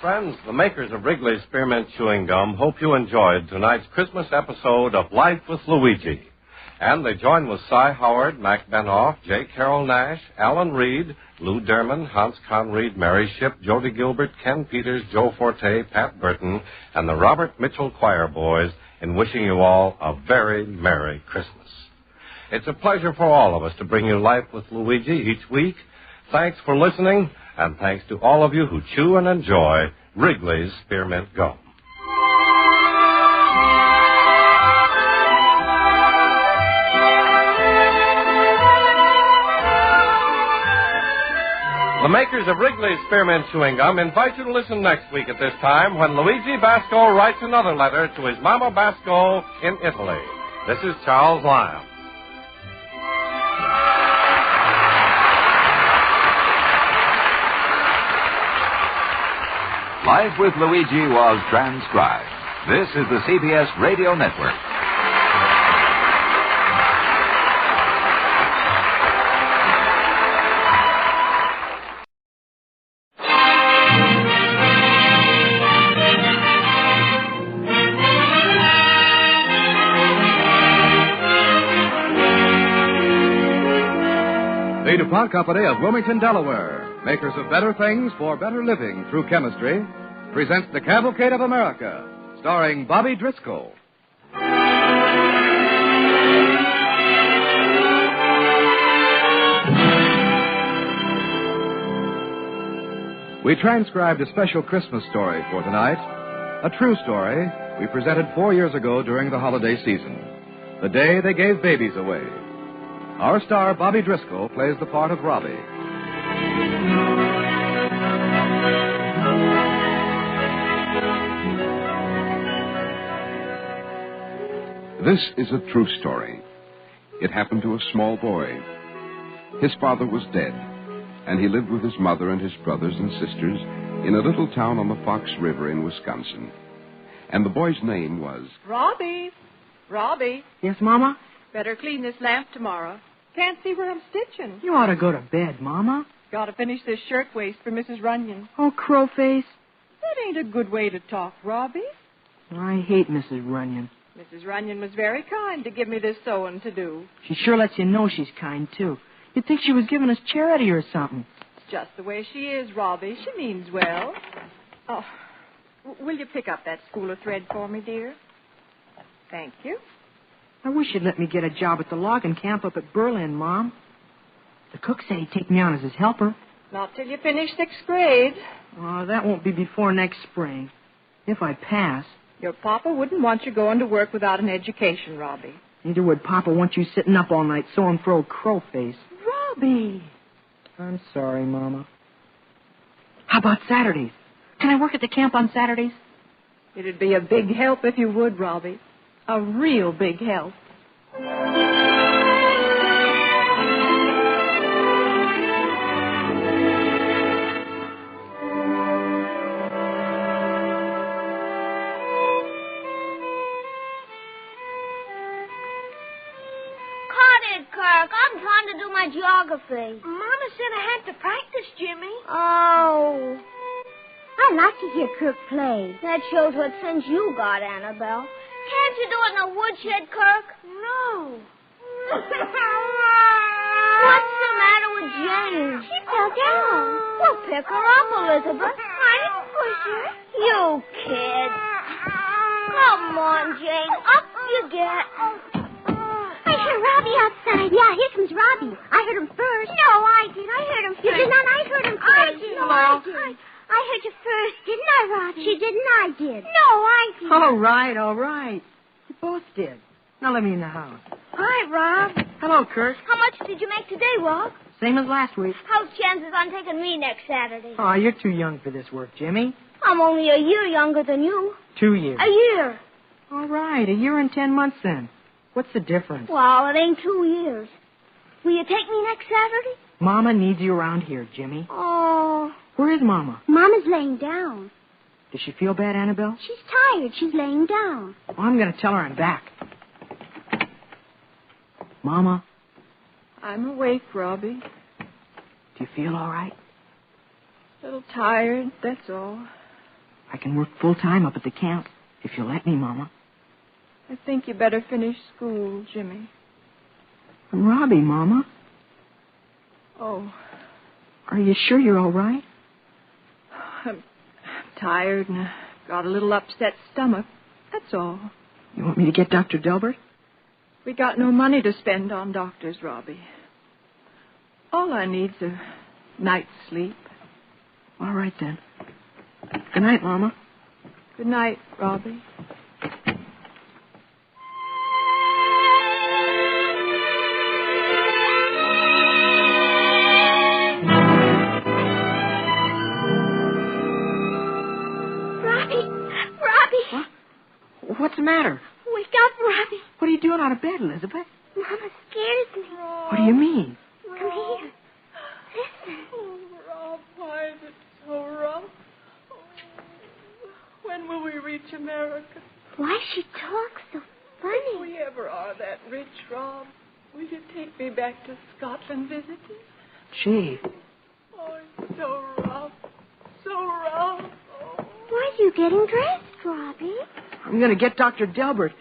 Friends, the makers of Wrigley's Spearmint Chewing Gum hope you enjoyed tonight's Christmas episode of Life with Luigi. And they join with Cy Howard, Mac Benoff, J. Carroll Nash, Alan Reed, Lou Derman, Hans Conried, Mary Shipp, Jody Gilbert, Ken Peters, Joe Forte, Pat Burton, and the Robert Mitchell Choir Boys in wishing you all a very Merry Christmas. It's a pleasure for all of us to bring you Life with Luigi each week. Thanks for listening, and thanks to all of you who chew and enjoy Wrigley's Spearmint Gum. The makers of Wrigley's Spearmint Chewing Gum invite you to listen next week at this time when Luigi Basco writes another letter to his Mama Basco in Italy. This is Charles Lamb. Life with Luigi was transcribed. This is the CBS Radio Network. The DuPont Company of Wilmington, Delaware, makers of better things for better living through chemistry, presents the Cavalcade of America, starring Bobby Driscoll. We transcribed a special Christmas story for tonight, a true story we presented 4 years ago during the holiday season, the day they gave babies away. Our star, Bobby Driscoll, plays the part of Robbie. This is a true story. It happened to a small boy. His father was dead, and he lived with his mother and his brothers and sisters in a little town on the Fox River in Wisconsin. And the boy's name was... Robbie. Robbie. Yes, Mama? Better clean this lamp tomorrow. Can't see where I'm stitching. You ought to go to bed, Mama. Got to finish this shirtwaist for Mrs. Runyon. Oh, crowface. That ain't a good way to talk, Robbie. I hate Mrs. Runyon. Mrs. Runyon was very kind to give me this sewing to do. She sure lets you know she's kind, too. You'd think she was giving us charity or something. It's just the way she is, Robbie. She means well. Oh, will you pick up that spool of thread for me, dear? Thank you. I wish you'd let me get a job at the logging camp up at Berlin, Mom. The cook said he'd take me on as his helper. Not till you finish 6th grade. Oh, that won't be before next spring. If I pass. Your papa wouldn't want you going to work without an education, Robbie. Neither would Papa want you sitting up all night sewing for old Crowface. Robbie! I'm sorry, Mama. How about Saturdays? Can I work at the camp on Saturdays? It'd be a big help if you would, Robbie. A real big help. I'm trying to do my geography. Mama said I had to practice, Jimmy. Oh. I like to hear Kirk play. That shows what sense you got, Annabelle. Can't you do it in a woodshed, Kirk? No. What's the matter with Jane? She fell down. Well, pick her up, Elizabeth. I didn't push her. You kid. Come on, Jane. Up you get. I heard Robbie outside. Yeah, here comes Robbie. I heard him first. No, I did. I heard him first. You did not. I heard him first. I did. No, I did. I heard you first, didn't I, Robbie? She didn't, I did. No, I did. All right. You both did. Now let me in the house. Hi, Rob. Hello, Kirk. How much did you make today, Rob? Same as last week. How's chances on taking me next Saturday? Oh, you're too young for this work, Jimmy. I'm only a year younger than you. 2 years. A year. All right, a year and 10 months then. What's the difference? Well, it ain't 2 years. Will you take me next Saturday? Mama needs you around here, Jimmy. Oh. Where is Mama? Mama's laying down. Does she feel bad, Annabelle? She's tired. She's laying down. Well, I'm going to tell her I'm back. Mama? I'm awake, Robbie. Do you feel all right? A little tired, that's all. I can work full time up at the camp, if you'll let me, Mama. I think you better finish school, Jimmy. And Robbie, Mama? Oh. Are you sure you're all right? I'm tired and I've got a little upset stomach. That's all. You want me to get Dr. Delbert? We got no money to spend on doctors, Robbie. All I need's a night's sleep. All right, then. Good night, Mama. Good night, Robbie. Robbie! What's the matter? Wake up, Robbie. What are you doing out of bed, Elizabeth? Mama scares me. What do you mean? Come here. Listen. Oh, Rob, why is it so rough? Oh, when will we reach America? Why she talks so funny? If we ever are that rich, Rob, will you take me back to Scotland visiting? Gee. Oh, it's so rough. So rough. Oh. Why are you getting dressed, Robbie? I'm going to get Dr. Delbert.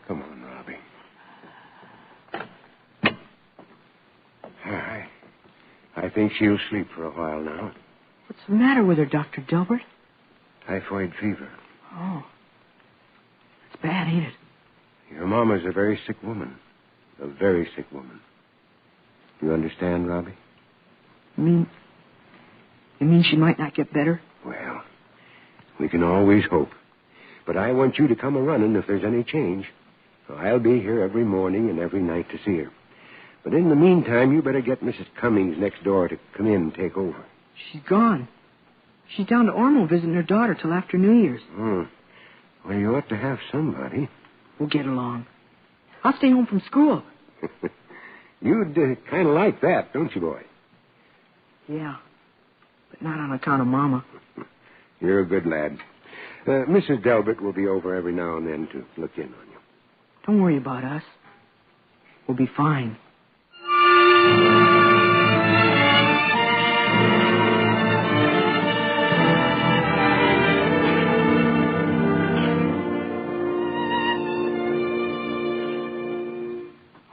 Come on, Robbie. I think she'll sleep for a while now. What's the matter with her, Dr. Delbert? Typhoid fever. Oh. It's bad, ain't it? Your mama's a very sick woman. A very sick woman. You understand, Robbie? You mean she might not get better? Well, we can always hope. But I want you to come a-running if there's any change. I'll be here every morning and every night to see her. But in the meantime, you better get Mrs. Cummings next door to come in and take over. She's gone. She's down to Ormo visiting her daughter till after New Year's. Well, you ought to have somebody. We'll get along. I'll stay home from school. You'd kind of like that, don't you, boy? Yeah, but not on account of Mama. You're a good lad. Mrs. Delbert will be over every now and then to look in on you. Don't worry about us. We'll be fine.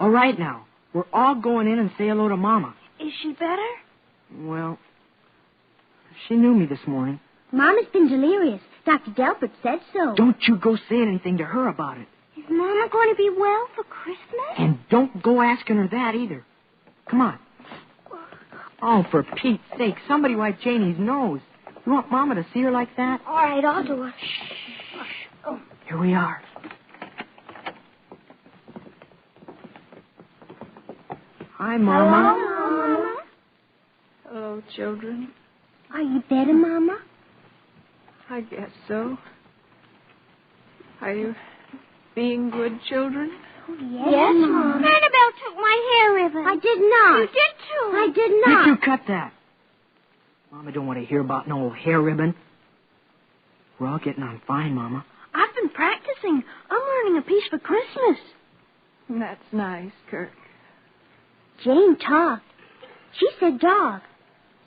All right now. We're all going in and say hello to Mama. Is she better? Well, she knew me this morning. Mama's been delirious. Dr. Delbert said so. Don't you go saying anything to her about it. Is Mama going to be well for Christmas? And don't go asking her that either. Come on. Oh, for Pete's sake, somebody wipe Janie's nose. You want Mama to see her like that? All right, I'll do it. Oh. Here we are. Hi, Mama. Hello, Mama. Hello, children. Are you better, Mama? I guess so. Are you being good children? Oh, yes, Mama. Annabelle took my hair ribbon. I did not. You did, too. I did not. You cut that. Mama don't want to hear about no old hair ribbon. We're all getting on fine, Mama. I've been practicing. I'm learning a piece for Christmas. That's nice, Kirk. Jane talked. She said dog.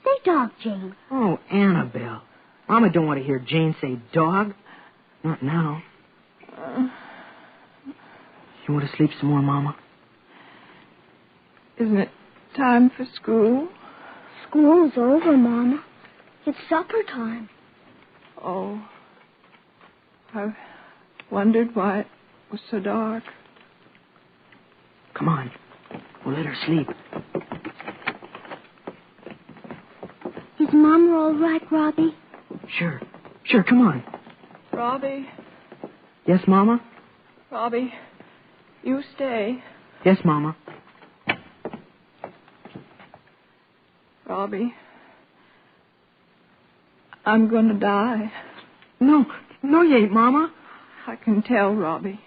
Say dog, Jane. Oh, Annabelle. Mama don't want to hear Jane say dog. Not now. You want to sleep some more, Mama? Isn't it time for school? School's over, Mama. It's supper time. Oh. I wondered why it was so dark. Come on. We'll let her sleep. Is Mama all right, Robbie? Sure. Sure, come on. Robbie, Yes, Mama? Robbie, you stay. Yes, Mama. Robbie, I'm going to die. No, you ain't, Mama. I can tell, Robbie.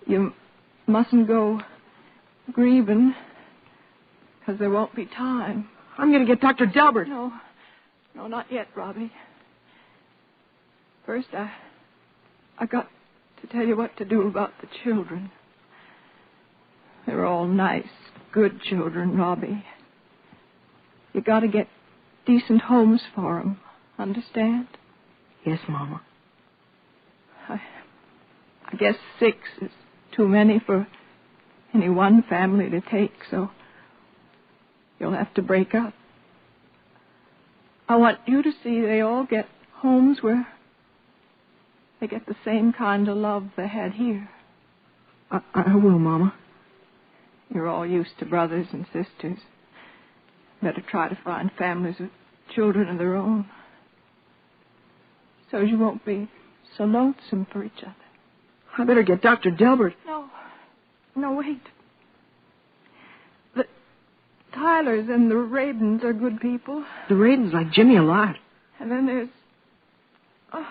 You mustn't go grieving, because there won't be time. I'm going to get Dr. Delbert. No, not yet, Robbie. First, I got to tell you what to do about the children. They're all nice, good children, Robbie. You got to get decent homes for them, understand? Yes, Mama. I guess 6 is too many for any one family to take, so you'll have to break up. I want you to see they all get homes where they get the same kind of love they had here. I will, Mama. You're all used to brothers and sisters. Better try to find families with children of their own, so you won't be so lonesome for each other. I better get Dr. Delbert. No, wait. The Tylers and the Rabins are good people. The Rabins like Jimmy a lot. And then there's... I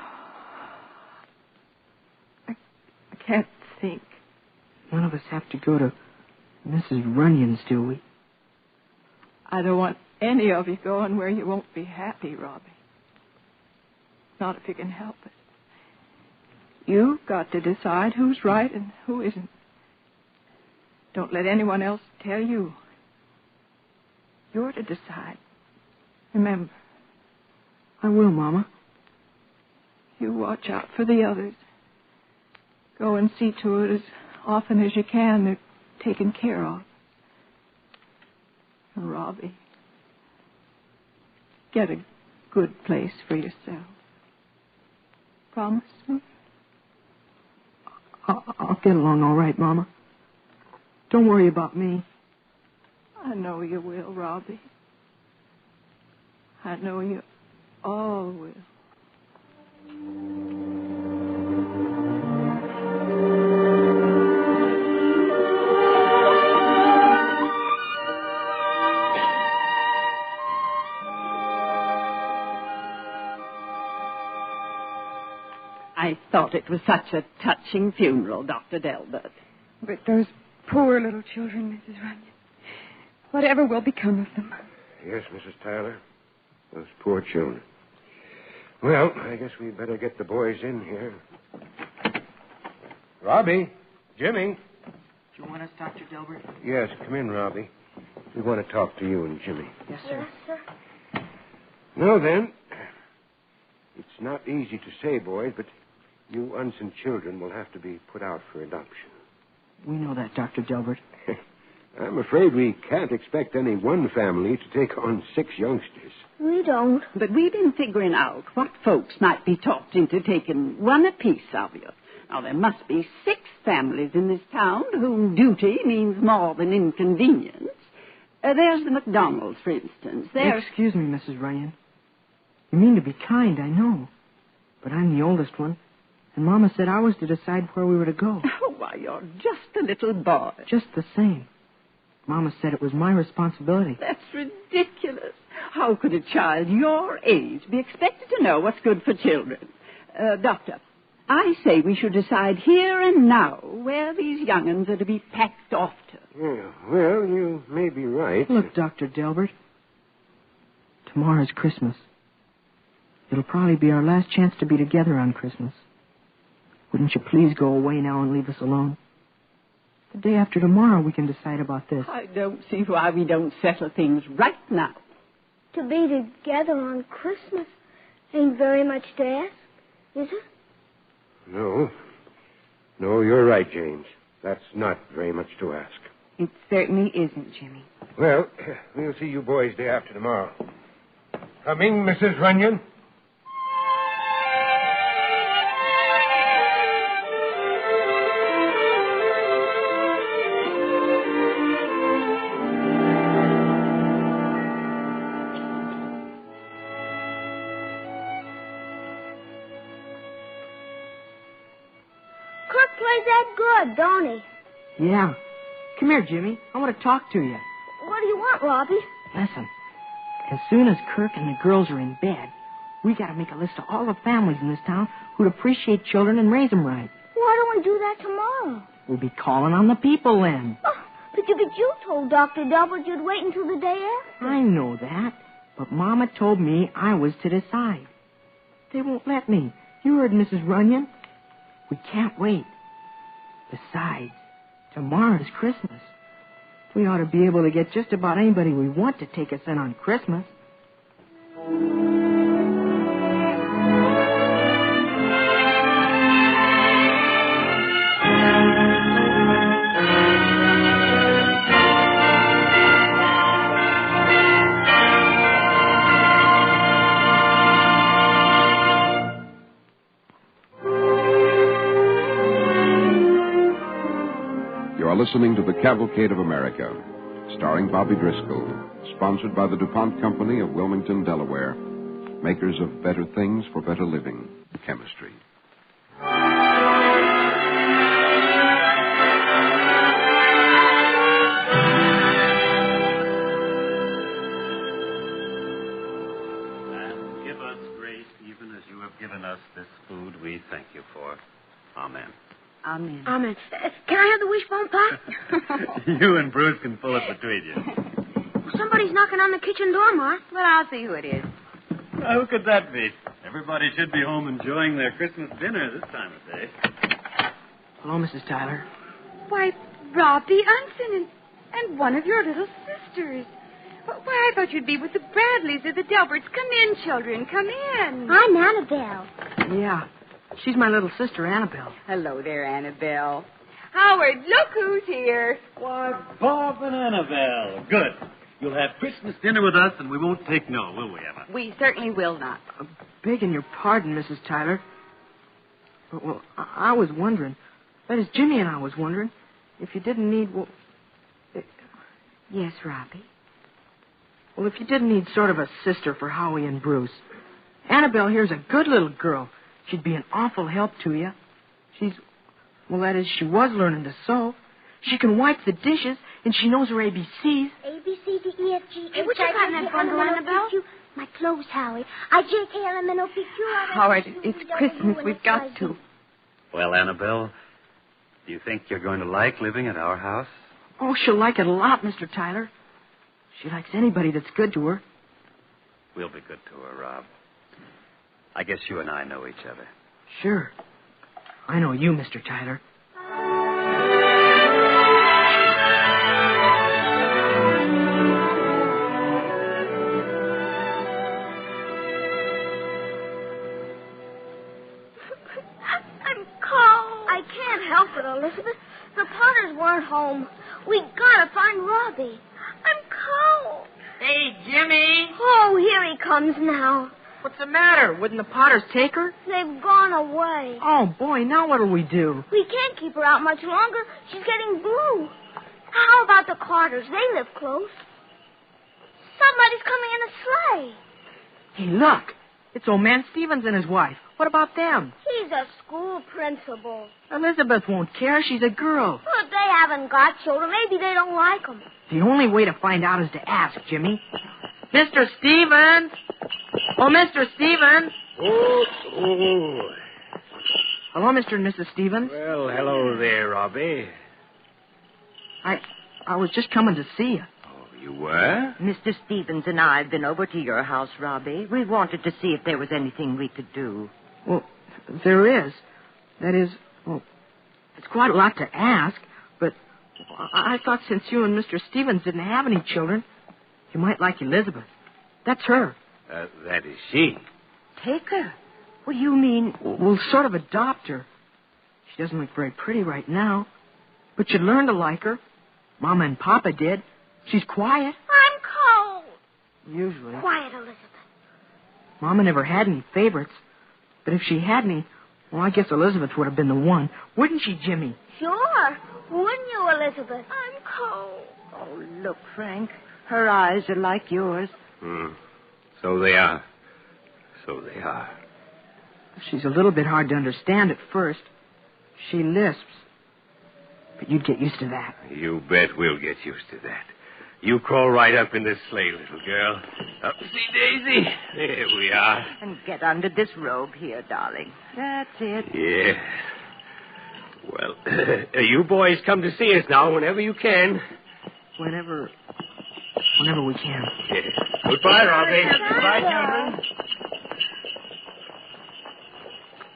can't think. None of us have to go to Mrs. Runyon's, do we? I don't want any of you going where you won't be happy, Robbie. Not if you can help it. You've got to decide who's right and who isn't. Don't let anyone else tell you. You're to decide. Remember. I will, Mama. You watch out for the others. Go and see to it as often as you can they're taken care of. And Robbie, get a good place for yourself. Promise me? I'll get along all right, Mama. Don't worry about me. I know you will, Robbie. I know you all will. I thought it was such a touching funeral, Dr. Delbert. But those poor little children, Mrs. Runyon. Whatever will become of them? Yes, Mrs. Tyler. Those poor children. Well, I guess we'd better get the boys in here. Robbie, Jimmy. Do you want us, Dr. Delbert? Yes, come in, Robbie. We want to talk to you and Jimmy. Yes, sir. Yes, sir. Now then, it's not easy to say, boys, but you unsent children will have to be put out for adoption. We know that, Dr. Delbert. I'm afraid we can't expect any one family to take on 6 youngsters. We don't. But we've been figuring out what folks might be talked into taking one apiece of you. Now, there must be 6 families in this town whom duty means more than inconvenience. There's the McDonalds, for instance. Excuse me, Mrs. Ryan. You mean to be kind, I know. But I'm the oldest one. And Mama said I was to decide where we were to go. Oh, why, you're just a little boy. Just the same. Mama said it was my responsibility. That's ridiculous. How could a child your age be expected to know what's good for children? Doctor, I say we should decide here and now where these young'uns are to be packed off to. Yeah, well, you may be right. Look, Dr. Delbert. Tomorrow's Christmas. It'll probably be our last chance to be together on Christmas. Wouldn't you please go away now and leave us alone? The day after tomorrow, we can decide about this. I don't see why we don't settle things right now. To be together on Christmas ain't very much to ask, is it? No. No, you're right, James. That's not very much to ask. It certainly isn't, Jimmy. Well, we'll see you boys day after tomorrow. Coming, Mrs. Runyon? Kirk plays that good, don't he? Yeah. Come here, Jimmy. I want to talk to you. What do you want, Robbie? Listen. As soon as Kirk and the girls are in bed, we got to make a list of all the families in this town who'd appreciate children and raise them right. Why don't we do that tomorrow? We'll be calling on the people then. Oh, but you told Dr. Delbert you'd wait until the day after. I know that, but Mama told me I was to decide. They won't let me. You heard Mrs. Runyon. We can't wait. Besides, tomorrow's Christmas. We ought to be able to get just about anybody we want to take us in on Christmas. Listening to the Cavalcade of America, starring Bobby Driscoll, sponsored by the DuPont Company of Wilmington, Delaware, makers of better things for better living, chemistry. And give us grace even as you have given us this food we thank you for. Amen. Amen. Amen. Can I have the wishbone pie? You and Bruce can pull it between you. Somebody's knocking on the kitchen door, Ma. Well, I'll see who it is. Who could that be? Everybody should be home enjoying their Christmas dinner this time of day. Hello, Mrs. Tyler. Why, Robbie Unson and one of your little sisters. Why, I thought you'd be with the Bradleys or the Delberts. Come in, children. Come in. I'm Annabelle. Yeah. She's my little sister, Annabelle. Hello there, Annabelle. Howard, look who's here. Why, Bob and Annabelle. Good. You'll have Christmas dinner with us, and we won't take no, will we, Emma? We certainly will not. Begging your pardon, Mrs. Tyler. But, well, I was wondering. That is, Jimmy and I was wondering if you didn't need... Well, yes, Robbie? Well, if you didn't need sort of a sister for Howie and Bruce. Annabelle here's a good little girl. She'd be an awful help to you. Well, that is, she was learning to sew. She can wipe the dishes, and she knows her ABCs. A, B, C, D, E, F, G, H, what you got in that bundle, Annabelle? My clothes, Howie. I, J, K, L, M, N, O, P, Q, R, S, Howard, it's Christmas. We've got to. Well, Annabelle, do you think you're going to like living at our house? Oh, she'll like it a lot, Mr. Tyler. She likes anybody that's good to her. We'll be good to her, Rob. I guess you and I know each other. Sure. I know you, Mr. Tyler. I'm cold. I can't help it, Elizabeth. The Potters weren't home. We gotta find Robbie. I'm cold. Hey, Jimmy. Oh, here he comes now. What's the matter? Wouldn't the Potters take her? They've gone away. Oh, boy, now what'll we do? We can't keep her out much longer. She's getting blue. How about the Carters? They live close. Somebody's coming in a sleigh. Hey, look. It's old man Stevens and his wife. What about them? He's a school principal. Elizabeth won't care. She's a girl. But they haven't got children. Maybe they don't like them. The only way to find out is to ask, Jimmy. Mr. Stevens! Oh, Mr. Stevens! Oh. Hello, Mr. and Mrs. Stevens. Well, hello there, Robbie. I was just coming to see you. Oh, you were? Mr. Stevens and I have been over to your house, Robbie. We wanted to see if there was anything we could do. Well, there is. That is, well, it's quite a lot to ask, but I thought since you and Mr. Stevens didn't have any children, you might like Elizabeth. That's her. That is she. Take her? What do you mean? Well, sort of adopt her. She doesn't look very pretty right now, but you'd learn to like her. Mama and Papa did. She's quiet. I'm cold. Usually. Quiet, Elizabeth. Mama never had any favorites, but if she had any, well, I guess Elizabeth would have been the one. Wouldn't she, Jimmy? Sure. Wouldn't you, Elizabeth? I'm cold. Oh, look, Frank. Her eyes are like yours. So they are. So they are. She's a little bit hard to understand at first. She lisps. But you'd get used to that. You bet we'll get used to that. You crawl right up in this sleigh, little girl. Upsy daisy. There we are. And get under this robe here, darling. That's it. Yeah. Well, you boys come to see us now whenever you can. Whenever we can. Yeah. Goodbye, Robbie. Goodbye, children.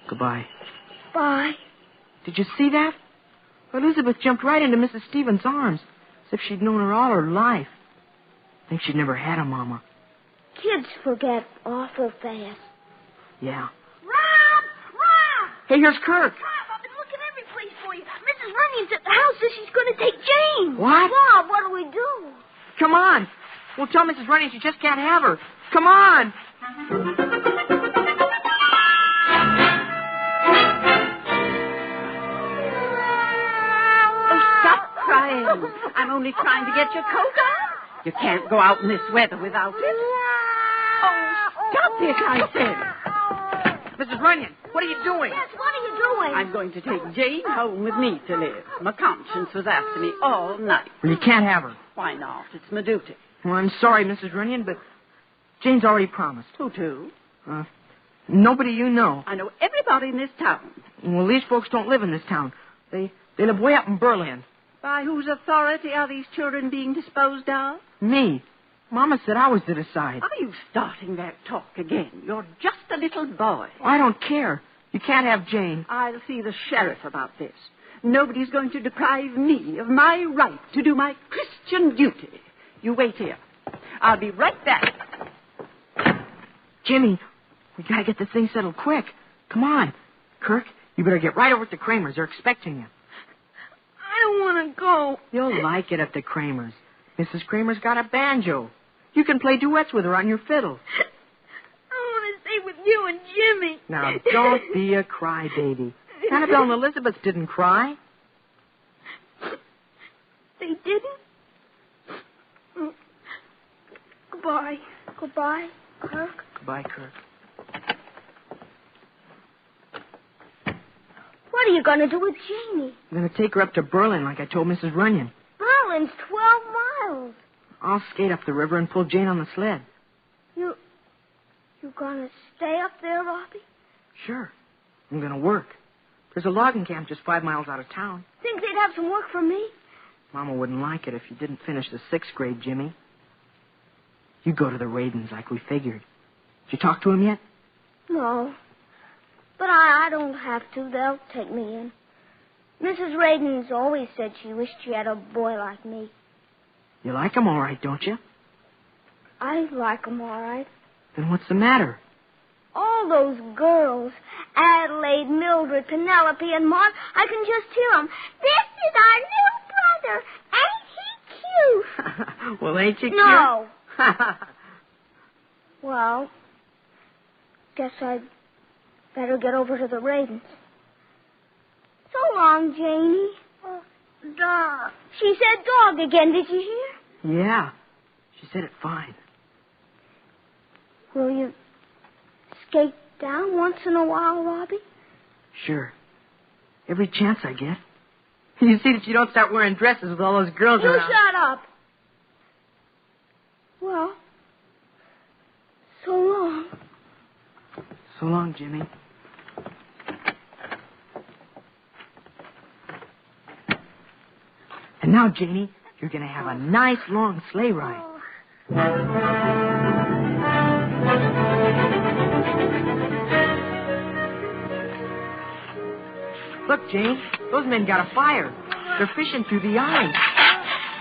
Goodbye. Bye. Did you see that? Elizabeth jumped right into Mrs. Stevens' arms, as if she'd known her all her life. I think she'd never had a mama. Kids forget awful fast. Yeah. Rob! Hey, here's Kirk. Rob, I've been looking every place for you. Mrs. Runnion's at the house, says she's going to take Jane. What? Rob, what do we do? Come on. We'll tell Mrs. Runyon she just can't have her. Come on. I'm only trying to get your coat on. You can't go out in this weather without it. Oh, stop it, I said. Mrs. Runyon, what are you doing? Yes, what are you doing? I'm going to take Jane home with me to live. My conscience was after me all night. Well, you can't have her. Why not? It's my duty. Well, I'm sorry, Mrs. Runyon, but Jane's already promised. Who to? Nobody you know. I know everybody in this town. Well, these folks don't live in this town. They live way up in Berlin. By whose authority are these children being disposed of? Me. Mama said I was to decide. Are you starting that talk again? You're just a little boy. I don't care. You can't have Jane. I'll see the sheriff about this. Nobody's going to deprive me of my right to do my Christian duty. You wait here. I'll be right back. Jimmy, we gotta get this thing settled quick. Come on. Kirk, you better get right over to Kramer's. They're expecting you. I don't want to go. You'll like it at the Kramer's. Mrs. Kramer's got a banjo. You can play duets with her on your fiddle. I want to stay with you and Jimmy. Now, don't be a crybaby. Annabelle and Elizabeth didn't cry. They didn't? Goodbye. Goodbye, Kirk. Goodbye, Kirk. What are you going to do with Janie? I'm going to take her up to Berlin like I told Mrs. Runyon. Berlin's 12 miles. I'll skate up the river and pull Jane on the sled. You going to stay up there, Robbie? Sure. I'm going to work. There's a logging camp just 5 miles out of town. Think they'd have some work for me? Mama wouldn't like it if you didn't finish the 6th grade, Jimmy. You go to the Radens like we figured. Did you talk to him yet? No. But I don't have to. They'll take me in. Mrs. Radens always said she wished she had a boy like me. You like him all right, don't you? I like 'em all right. Then what's the matter? All those girls, Adelaide, Mildred, Penelope, and Maud, I can just hear 'em. This is our new brother. Ain't he cute? Well, ain't you cute? No. Well, guess I'd better get over to the Ravens. So long, Janie. Dog. She said dog again, did you hear? Yeah. She said it fine. Will you skate down once in a while, Robbie? Sure. Every chance I get. You see that you don't start wearing dresses with all those girls around. You shut up. Well, so long. So long, Jimmy. And now, Janie, you're going to have a nice long sleigh ride. Look, Jane, those men got a fire. They're fishing through the ice.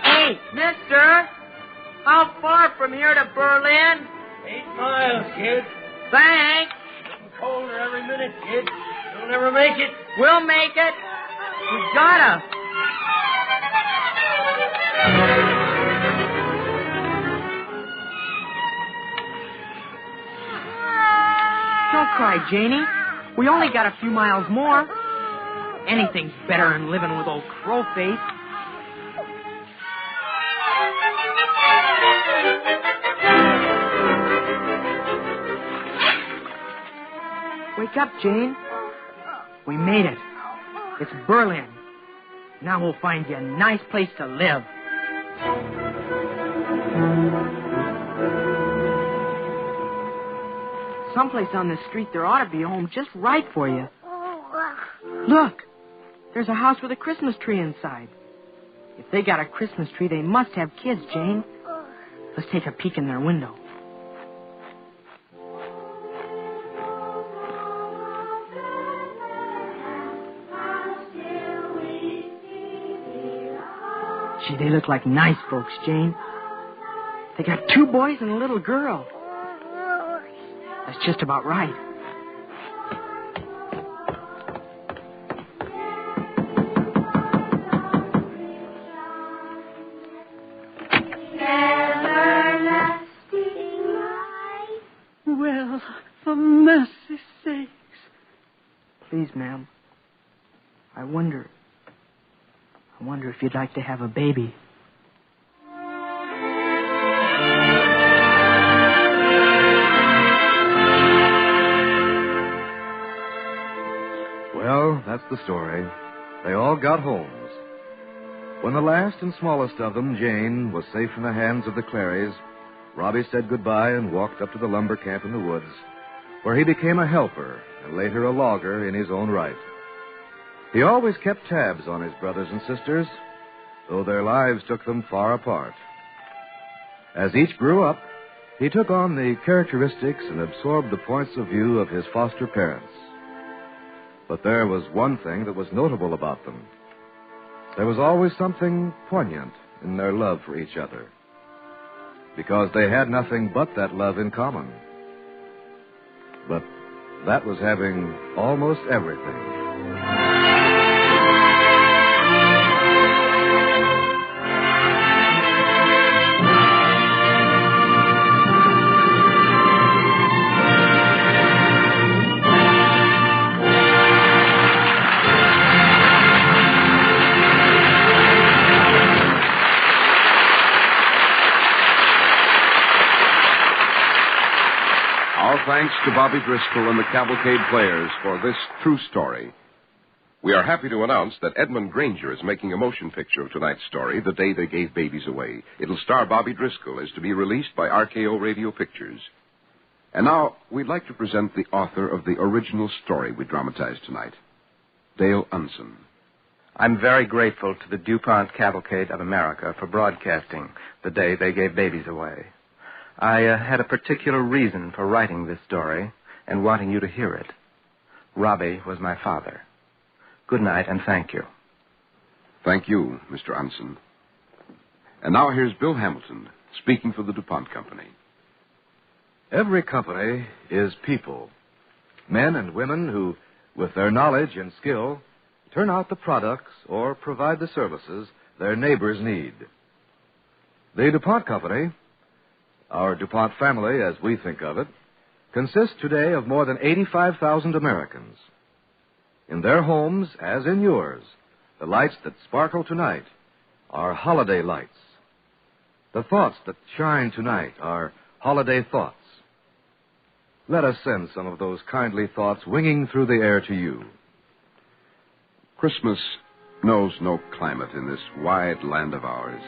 Hey, mister, how far from here to Berlin? 8 miles, kid. Thanks. Getting colder every minute, kid. You'll never make it. We'll make it. We gotta. Don't cry, Janie. We only got a few miles more. Anything's better than living with old Crowface. Wake up, Jane. We made it. It's Berlin. Now we'll find you a nice place to live. Someplace on this street there ought to be a home just right for you. Look, there's a house with a Christmas tree inside. If they got a Christmas tree, they must have kids, Jane. Let's take a peek in their window. Gee, they look like nice folks, Jane. They got 2 boys and a little girl. That's just about right. Well, for mercy's sakes. Please, ma'am. I wonder if you'd like to have a baby. Well, that's the story. They all got homes. When the last and smallest of them, Jane, was safe in the hands of the Clarys, Robbie said goodbye and walked up to the lumber camp in the woods, where he became a helper and later a logger in his own right. He always kept tabs on his brothers and sisters, though their lives took them far apart. As each grew up, he took on the characteristics and absorbed the points of view of his foster parents. But there was one thing that was notable about them. There was always something poignant in their love for each other, because they had nothing but that love in common. But that was having almost everything. Thanks to Bobby Driscoll and the Cavalcade Players for this true story. We are happy to announce that Edmund Granger is making a motion picture of tonight's story, The Day They Gave Babies Away. It'll star Bobby Driscoll, is to be released by RKO Radio Pictures. And now, we'd like to present the author of the original story we dramatized tonight, Dale Unson. I'm very grateful to the DuPont Cavalcade of America for broadcasting The Day They Gave Babies Away. I had a particular reason for writing this story and wanting you to hear it. Robbie was my father. Good night, and thank you. Thank you, Mr. Unson. And now here's Bill Hamilton, speaking for the DuPont Company. Every company is people. Men and women who, with their knowledge and skill, turn out the products or provide the services their neighbors need. The DuPont Company, our DuPont family, as we think of it, consists today of more than 85,000 Americans. In their homes, as in yours, the lights that sparkle tonight are holiday lights. The thoughts that shine tonight are holiday thoughts. Let us send some of those kindly thoughts winging through the air to you. Christmas knows no climate in this wide land of ours.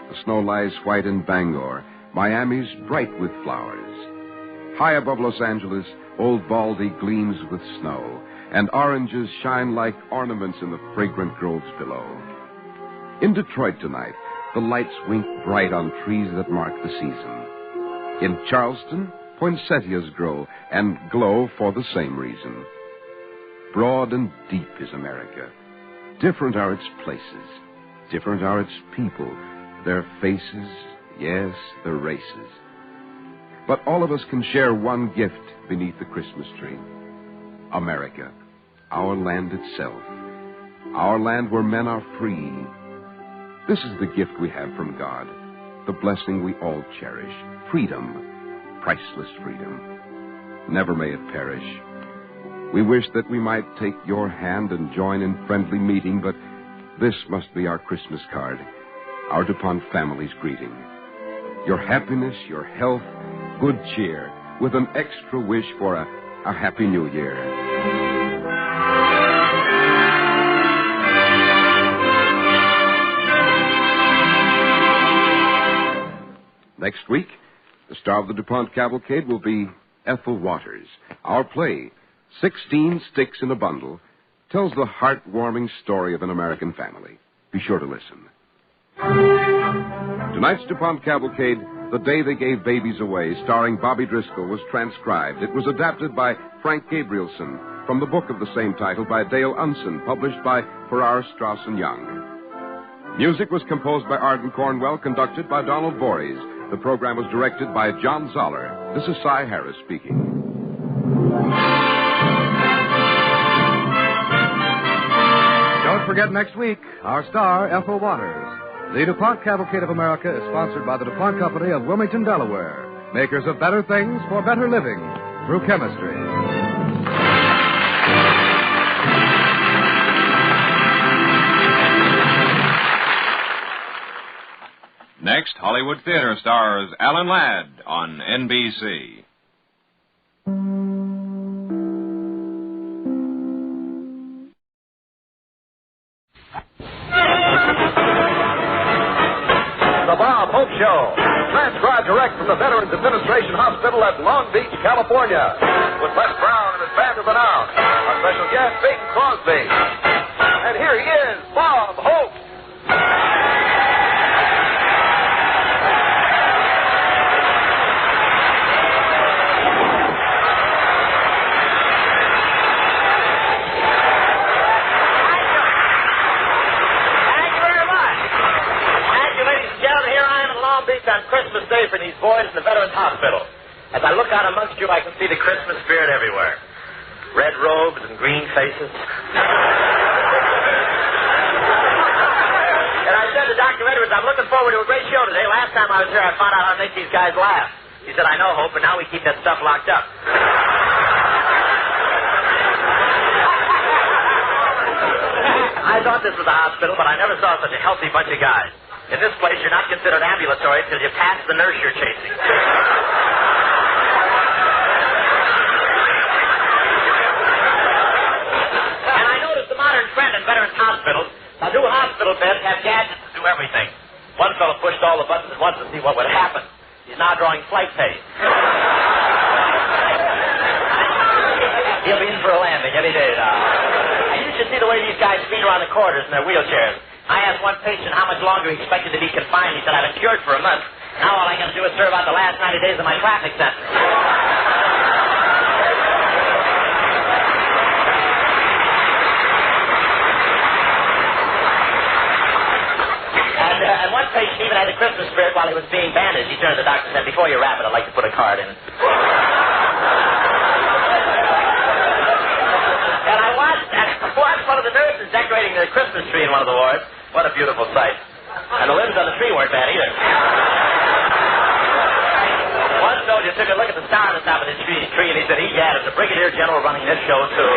The snow lies white in Bangor, Miami's bright with flowers. High above Los Angeles, Old Baldy gleams with snow, and oranges shine like ornaments in the fragrant groves below. In Detroit tonight, the lights wink bright on trees that mark the season. In Charleston, poinsettias grow and glow for the same reason. Broad and deep is America. Different are its places. Different are its people, their faces, yes, their races. But all of us can share one gift beneath the Christmas tree. America, our land itself. Our land where men are free. This is the gift we have from God, the blessing we all cherish. Freedom, priceless freedom. Never may it perish. We wish that we might take your hand and join in friendly meeting, but this must be our Christmas card, our DuPont family's greeting. Your happiness, your health, good cheer, with an extra wish for a Happy New Year. star of the DuPont Cavalcade will be Ethel Waters. Our play, 16 Sticks in a Bundle, tells the heartwarming story of an American family. Be sure to listen. Tonight's DuPont Cavalcade, The Day They Gave Babies Away, starring Bobby Driscoll, was transcribed. It was adapted by Frank Gabrielson from the book of the same title by Dale Unson, published by Farrar, Straus & Young. Music was composed by Arden Cornwell, conducted by Donald Voorhees. The program was directed by John Zoller. This is Cy Harris speaking. Don't forget next week, our star, Ethel Waters. The DuPont Cavalcade of America is sponsored by the DuPont Company of Wilmington, Delaware, makers of better things for better living through chemistry. Next, Hollywood Theater stars Alan Ladd on NBC. The Bob Hope Show, transcribed direct from the Veterans Administration Hospital at Long Beach, California, with Les Brown and his band of renown, our special guest, Bing Crosby. And here he is, Bob Hope. On Christmas Day for these boys in the Veterans Hospital. As I look out amongst you, I can see the Christmas spirit everywhere. Red robes and green faces. And I said to Dr. Edwards, I'm looking forward to a great show today. Last time I was here, I found out how to make these guys laugh. He said, I know, Hope, but now we keep that stuff locked up. I thought this was a hospital, but I never saw such a healthy bunch of guys. In this place, you're not considered ambulatory until you pass the nurse you're chasing. And I noticed the modern trend in Veterans Hospitals. Now, new hospital beds have gadgets to do everything. One fellow pushed all the buttons at once to see what would happen. He's now drawing flight pay. He'll be in for a landing any day now. And you should see the way these guys speed around the corridors in their wheelchairs. I asked one patient how much longer he expected to be confined. He said, I've been cured for a month. Now all I got to do is serve out the last 90 days of my traffic sentence. And one patient even had the Christmas spirit while he was being bandaged. He turned to the doctor and said, before you wrap it, I'd like to put a card in it. And I watched one of the nurses decorating the Christmas tree in one of the wards. What a beautiful sight. And the limbs on the tree weren't bad either. One soldier took a look at the star on the top of the tree and he said, egad, it's a brigadier general running this show, too.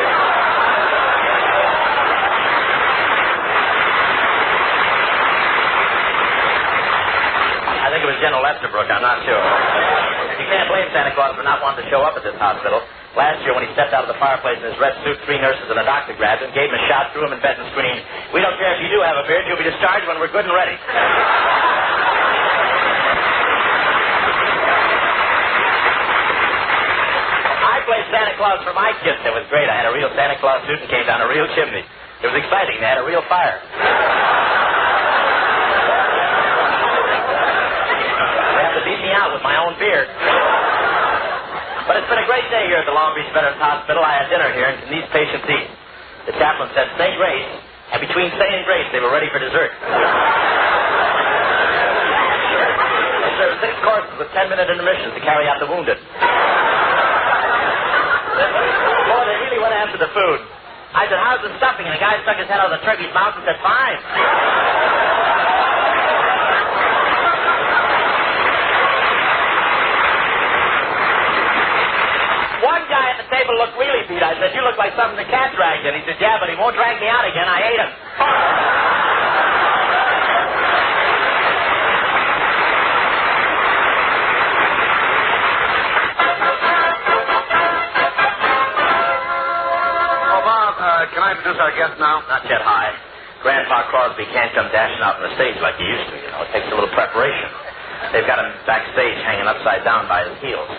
I think it was General Estabrook, I'm not sure. You can't blame Santa Claus for not wanting to show up at this hospital. Last year, when he stepped out of the fireplace in his red suit, 3 nurses and a doctor grabbed him, gave him a shot, threw him in bed and screamed, we don't care if you do have a beard, you'll be discharged when we're good and ready. I played Santa Claus for my kids. It was great. I had a real Santa Claus suit and came down a real chimney. It was exciting. They had a real fire. They had to beat me out with my own beard. But it's been a great day here at the Long Beach Veterans Hospital. I had dinner here, and these patients eat. The chaplain said, say grace, and between saying grace, they were ready for dessert. They served 6 courses with 10-minute intermissions to carry out the wounded. Boy, they really went after the food. I said, how's the stuffing? And the guy stuck his head out of the turkey's mouth and said, fine. One guy at the table looked really beat. I said, you look like something the cat dragged in. He said, yeah, but he won't drag me out again. I ate him. Oh, Bob, can I introduce our guest now? Not yet, hi. Grandpa Crosby can't come dashing out on the stage like he used to, you know. It takes a little preparation. They've got him backstage hanging upside down by his heels.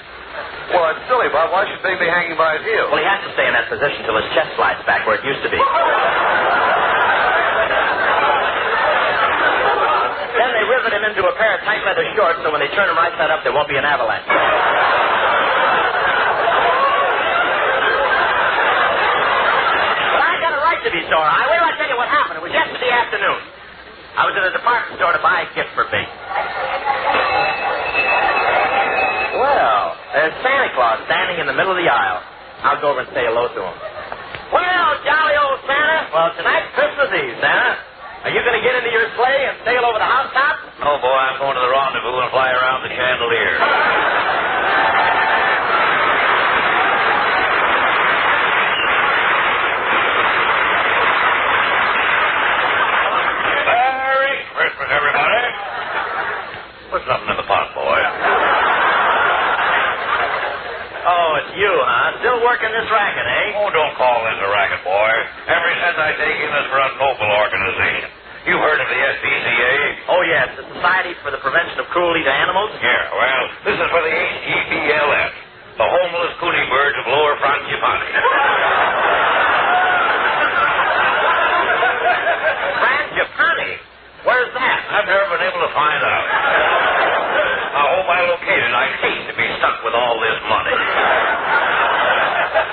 Well, it's silly, Bob. Why should they be hanging by his heels? Well, he has to stay in that position till his chest slides back where it used to be. Then they rivet him into a pair of tight leather shorts so when they turn him right side up, there won't be an avalanche. But I got a right to be sore. Wait till I tell you what happened. It was yesterday afternoon. I was in a department store to buy a gift for me. Well, there's Santa Claus standing in the middle of the aisle. I'll go over and say hello to him. Well, jolly old Santa. Well, tonight's Christmas Eve, Santa. Are you going to get into your sleigh and sail over the housetop? No, boy, I'm going to the rendezvous and fly around the chandelier. Merry Christmas, everybody. Put something in the pot, boy. Oh, it's you, huh? Still working this racket, eh? Oh, don't call this a racket, boy. Every cent I take in is for a noble organization. You've heard of the SPCA? Oh, yes, the Society for the Prevention of Cruelty to Animals? Yeah, well, this is for the HGBLF, the Homeless Cootie Birds of Lower Frangipani. Frangipani? Where's that? I've never been able to find out. I hope I locate it. I'd hate to be stuck with all this money.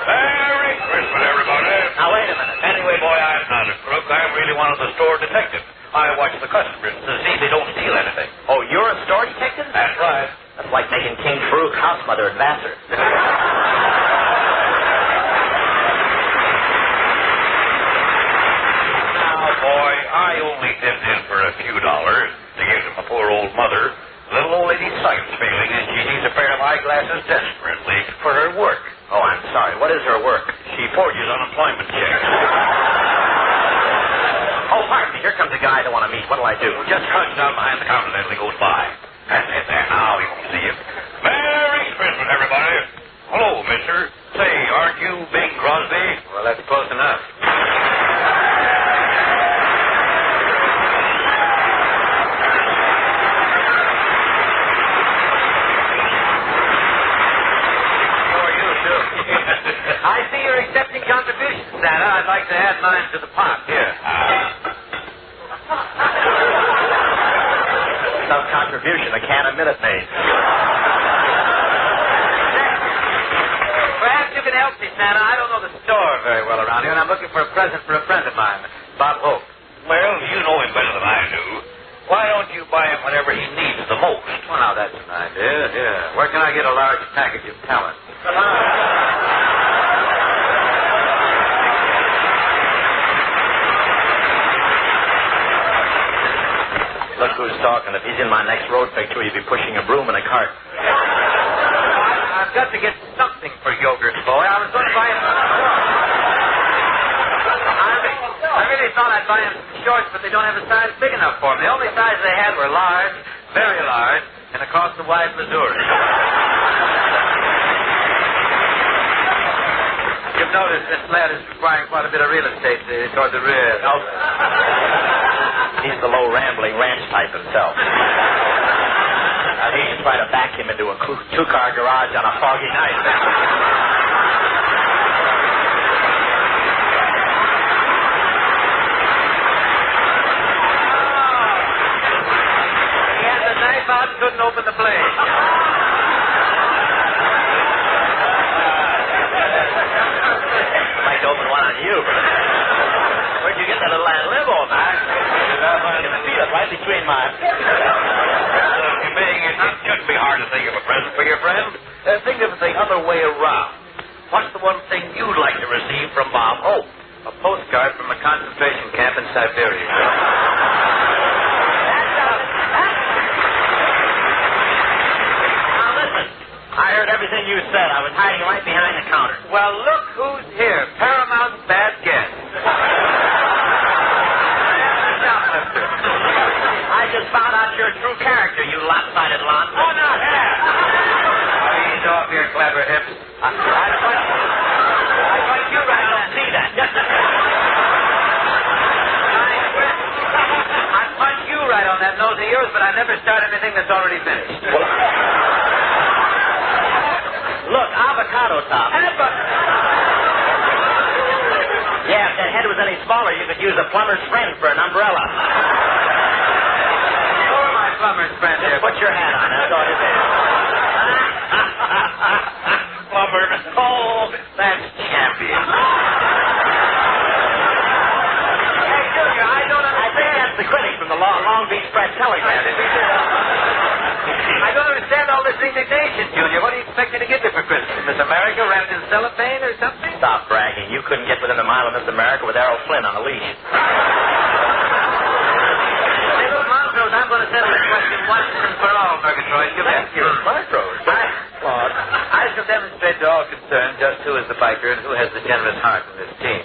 Merry Christmas, everybody. Now, wait a minute. Anyway, boy, I'm not a crook. I'm really one of the store detectives. I watch the customers to see they don't steal anything. Oh, you're a store detective? That's right. That's like making King Farouk's house mother ambassador. Now, boy, I only dipped in for a few dollars to give to my poor old mother. Little old lady's sight's failing, and she needs a pair of eyeglasses desperately for her work. Oh, I'm sorry. What is her work? She forges unemployment checks. Oh, pardon me. Here comes a guy I don't want to meet. What'll I do? Just crouch down behind the counter then he goes by. That's it there. Now he won't see you. Merry Christmas, everybody. Hello, mister. Say, aren't you Bing Crosby? Well, that's close enough. I see you're accepting contributions, Santa. I'd like to add mine to the pot. Here. Some contribution, a can of Minute Maid. Perhaps you can help me, Santa. I don't know the store very well around here, and I'm looking for a present for a friend of mine, Bob Hope. Well, you know him better than I do. Why don't you buy him whatever he needs the most? Well, now, that's an idea. Yeah. Where can I get a large package of talent? Look who's talking. If he's in my next road picture, he'd be pushing a broom in a cart. I've got to get something for Yogurt Boy. I was going to buy him I really thought I'd buy him some shorts, but they don't have a size big enough for him. The only size they had were large, very large, and across the wide Missouri. You've noticed this lad is requiring quite a bit of real estate toward the rear. Oh. He's the low, rambling ranch type himself. I think he's trying to back him into a two-car garage on a foggy night. He had the knife out, couldn't open the blade. Might open one on you, but where'd you get that little ad lib on, Mac? I can feel it right between mine. It shouldn't be hard to think of a present for your friend. Think of it the other way around. What's the one thing you'd like to receive from Bob Hope? A postcard from a concentration camp in Siberia. Now listen, I heard everything you said. I was hiding right behind the counter. Well, look who's here. Paramount's bad guest. I just found out your true character, you lopsided lot. Oh, no, ease off your clever hips. I thought you right on. See that? I punch you right on that nosy of yours, but I never start anything that's already finished. Look, avocado top. Yeah, if that head was any smaller, you could use a plumber's friend for an umbrella. You're my plumber's friend here. Put your hat on. That's all it is. Plumber. Oh, that's champion. Hey, Junior, I don't understand. I think that's the critic from the Long Beach Press Telegram. I don't understand all this indignation, Junior. What do you expect me to give you for Christmas? Miss America wrapped in cellophane or something? Stop bragging. You couldn't get within a mile of Miss America with Errol Flynn on a leash. Hey, look, Montrose, I'm going to settle this question once and for all, Murgatroyd. Thank you, Montrose. Claude, I shall demonstrate to all concerned just who is the biker and who has the generous heart in this team.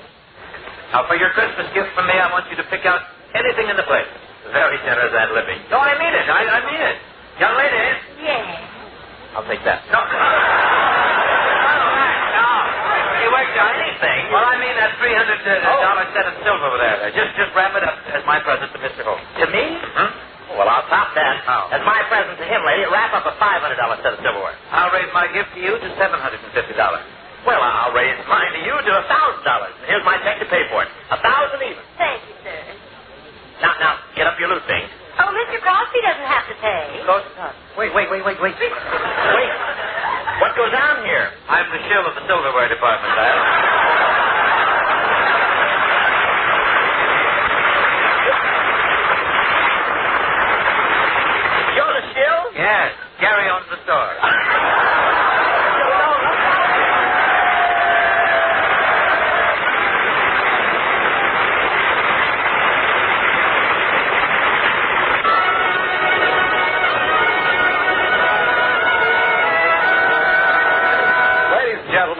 Now, for your Christmas gift from me, I want you to pick out anything in the place. Very generous ad libbing. No, I mean it. I mean it. Young lady. Yes. I'll take that. No. You worked on anything. Well, I mean that $300 set of silver over there. Just wrap it up as my present to Mr. Holt. To me? Well, I'll top that. How? As my present to him, lady, wrap up a $500 set of silverware. I'll raise my gift to you to $750. Well, I'll raise mine to you to $1,000. And here's my check to pay for it. 1,000 even. Thank you, sir. Now, get up your loot things. Oh, Mr. Crosby doesn't have to pay. Wait. Wait. What goes on here? I'm the shill of the silverware department, lad. You're the shill? Yes. Gary owns the store.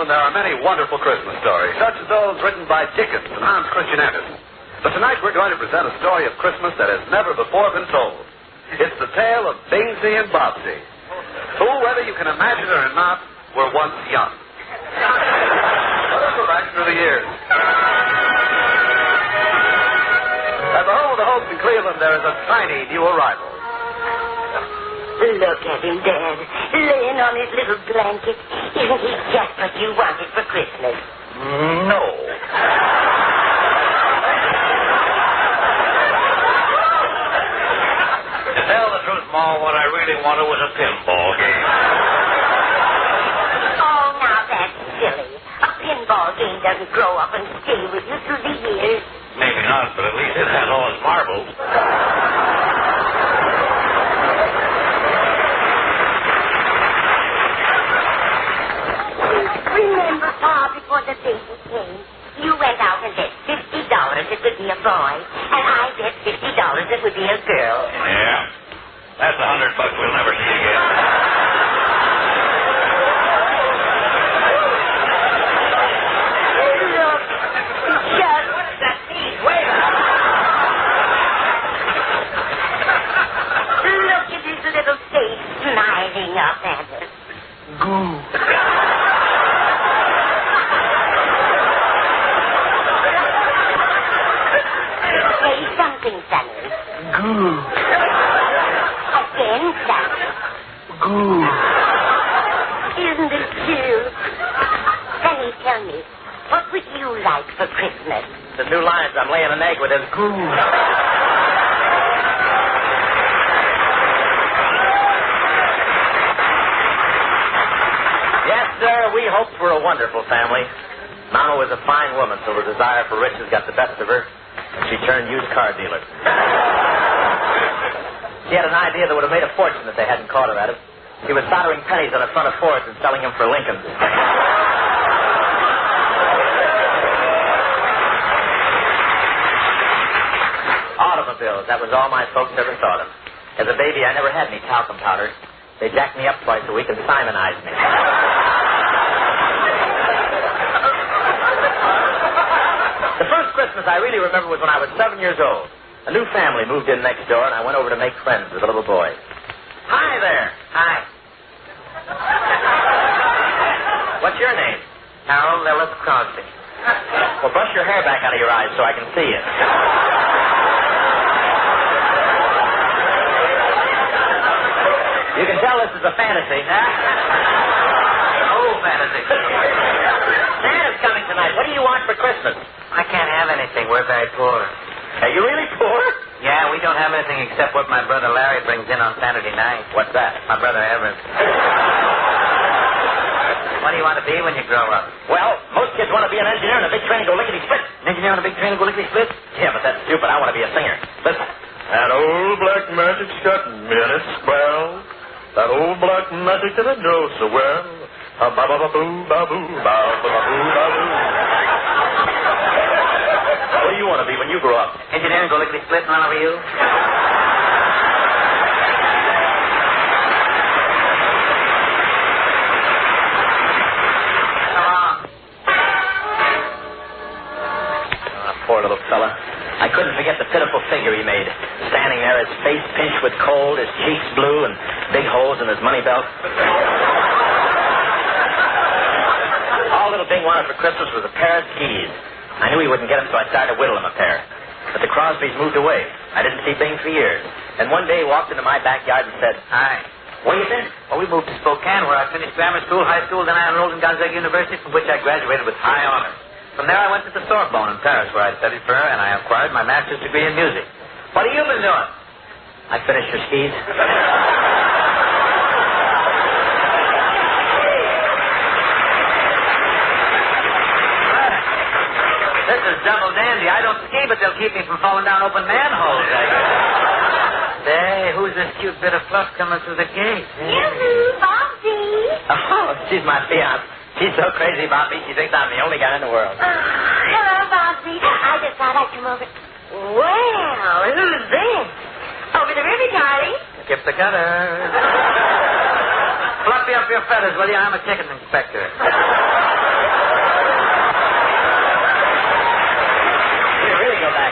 There are many wonderful Christmas stories, such as those written by Dickens and Hans Christian Andersen. But tonight we're going to present a story of Christmas that has never before been told. It's the tale of Bingsy and Bobsy, who, whether you can imagine it or not, were once young. Let us go back through the years. At the home of the Hopes in Cleveland, there is a tiny new arrival. Look at him, Dad, laying on his little blanket. Isn't he just what you wanted for Christmas? No. To tell the truth, Ma, what I really wanted was a pinball game. Oh, now that's silly. A pinball game doesn't grow up and stay with you through the years. Maybe not, but at least it has all its marbles. Remember, Pa, before the baby came, you went out and bet $50 it would be a boy, and I bet $50 it would be a girl. Yeah. That's $100 we'll never see again. Look, just... What does that mean? Wait a minute. Look at his little face smiling up at us. Goo. Say something, Sonny. Goo. Again, Sonny. Goo. Isn't it cute? Sonny, tell me, what would you like for Christmas? The new lines I'm laying an egg with is goo. Yes, sir, we hoped for a wonderful family. Mama was a fine woman, so her desire for riches got the best of her, and she turned used car dealer. She had an idea that would have made a fortune if they hadn't caught her at it. She was soldering pennies on the front of Fords and selling them for Lincolns. Automobiles, that was all my folks ever thought of. As a baby, I never had any talcum powder. They jacked me up twice a week and Simonized me. The first Christmas I really remember was when I was 7 years old. A new family moved in next door, and I went over to make friends with a little boy. Hi there. Hi. What's your name? Harold Ellis Crosby. Well, brush your hair back out of your eyes so I can see it. You can tell this is a fantasy. Oh, fantasy. Santa's coming tonight. What do you want for Christmas? I can't have anything. We're very poor. Are you really poor? Yeah, we don't have anything except what my brother Larry brings in on Saturday night. What's that? My brother Everett. What do you want to be when you grow up? Well, most kids want to be an engineer in a big train and go lickety-split. An engineer on a big train and go lickety-split? Yeah, but that's stupid. I want to be a singer. Listen. That old black magic's got minutes, well. That old black magic that I know so well. Ba-ba-ba-boo, ba-boo, ba-ba-ba-boo, ba-boo. What do you want to be when you grow up? Engineer and go lickety-split and run over you? Poor little fella. I couldn't forget the pitiful figure he made, standing there, his face pinched with cold, his cheeks blue, and big holes in his money belt. All little Bing wanted for Christmas was a pair of skis. I knew he wouldn't get them, so I started to whittle him a pair. But the Crosbys moved away. I didn't see Bing for years. And one day he walked into my backyard and said, "Hi. Where you been?" Well, we moved to Spokane, where I finished grammar school, high school, then I enrolled in Gonzaga University, from which I graduated with high honors. From there, I went to the Sorbonne in Paris, where I studied for her, and I acquired my master's degree in music. What have you been doing? I finished your skis. This is double dandy. I don't ski, but they'll keep me from falling down open manholes. Say, who's this cute bit of fluff coming through the gate? Yoo-hoo, Bobsy. Oh, she's my fiancée. She's so crazy about me, she thinks I'm the only guy in the world. Hello, Bobsy. I just thought I'd come over. Well, who's this? Over the river, darling. Skip the gutter. Fluffy up your feathers, will you? I'm a ticket inspector. You really go back.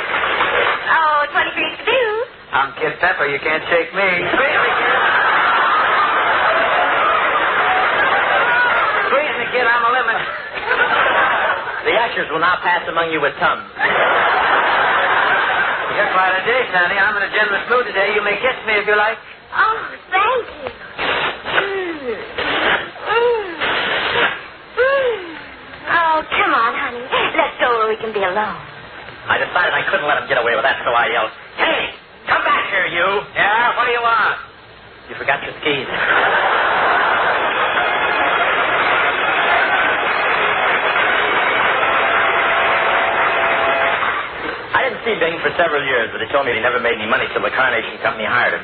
Oh, 2362. I'm Kid Pepper. You can't shake me. Squeeze me, kid. Squeeze me, kid. I'm a lemon. The ushers will now pass among you with tums. You're quite a dish, honey. I'm in a generous mood today. You may kiss me if you like. Oh, thank you. Oh, come on, honey. Let's go where we can be alone. I decided I couldn't let him get away with that, so I yelled, "Hey, come back here, you!" Yeah, what do you want? You forgot your skis. I didn't see Bing for several years, but he told me he never made any money till the Carnation Company hired him.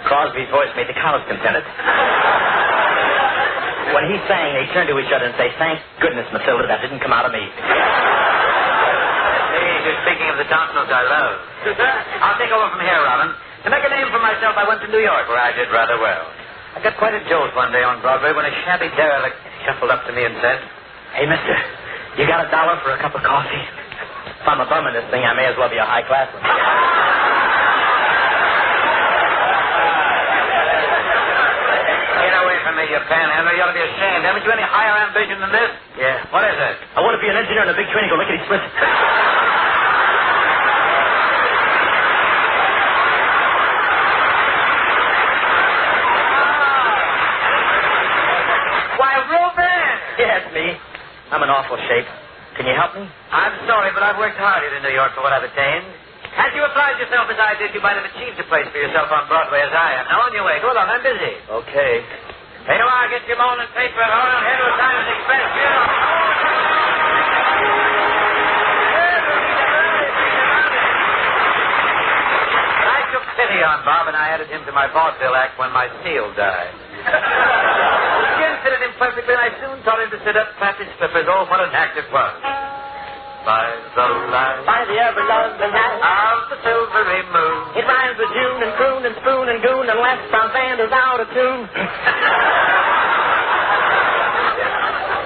Crosby's voice made the cows contented. When he sang, they turned to each other and say, "Thank goodness, Matilda, that didn't come out of me." Hey, you're speaking of the tonsils I love. I'll take over from here, Robin. To make a name for myself, I went to New York, where I did rather well. I got quite a jolt one day on Broadway when a shabby derelict shuffled up to me and said, "Hey, mister, you got $1 for a cup of coffee? If I'm a bum in this thing, I may as well be a high-class one." Get away from me, you panhandler. You ought to be ashamed. Haven't you any higher ambition than this? Yeah. What is it? I want to be an engineer in a big train and go lickety-split. Why, Reuben! Yeah, it's me. I'm in awful shape. Can you help me? I'm sorry, but I've worked hard here in New York for what I've attained. Had you applied yourself as I did, you might have achieved a place for yourself on Broadway as I am. Now, on your way. Go along. I'm busy. Okay. Here you are. Get your morning paper. Hold on. Head to the Times Express. I took pity on Bob, and I added him to my vaudeville act when my seal died. The skin fitted him perfectly, and I soon taught him to sit up, clap his flippers. Oh, what an act it was. By the light, by the ever-loving night of the silvery moon. It rhymes with June and croon and spoon and goon unless some band is out of tune.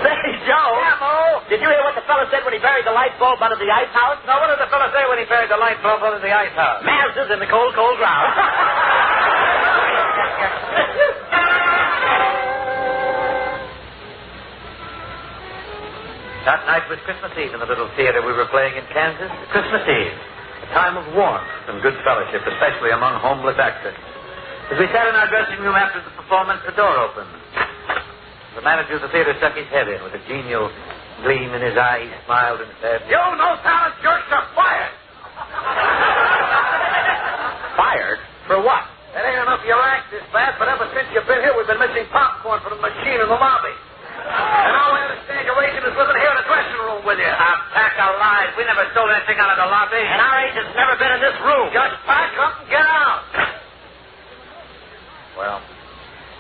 Say, Joe. Yeah, Mo? Did you hear what the fella said when he buried the light bulb under the ice house? No, what did the fella say when he buried the light bulb under the ice house? Mazda's in the cold, cold ground. That night was Christmas Eve in the little theater we were playing in Kansas. Christmas Eve, a time of warmth and good fellowship, especially among homeless actors. As we sat in our dressing room after the performance, the door opened. The manager of the theater stuck his head in. With a genial gleam in his eye, he smiled and said, "You no-talent jerks are fired!" Fired? For what? It ain't enough you act this bad, but ever since you've been here, we've been missing popcorn from the machine in the lobby. And all we understand your agent is living here in the dressing room with you. A pack of lies. We never stole anything out of the lobby. And our agent's never been in this room. Just pack up and get out. Well,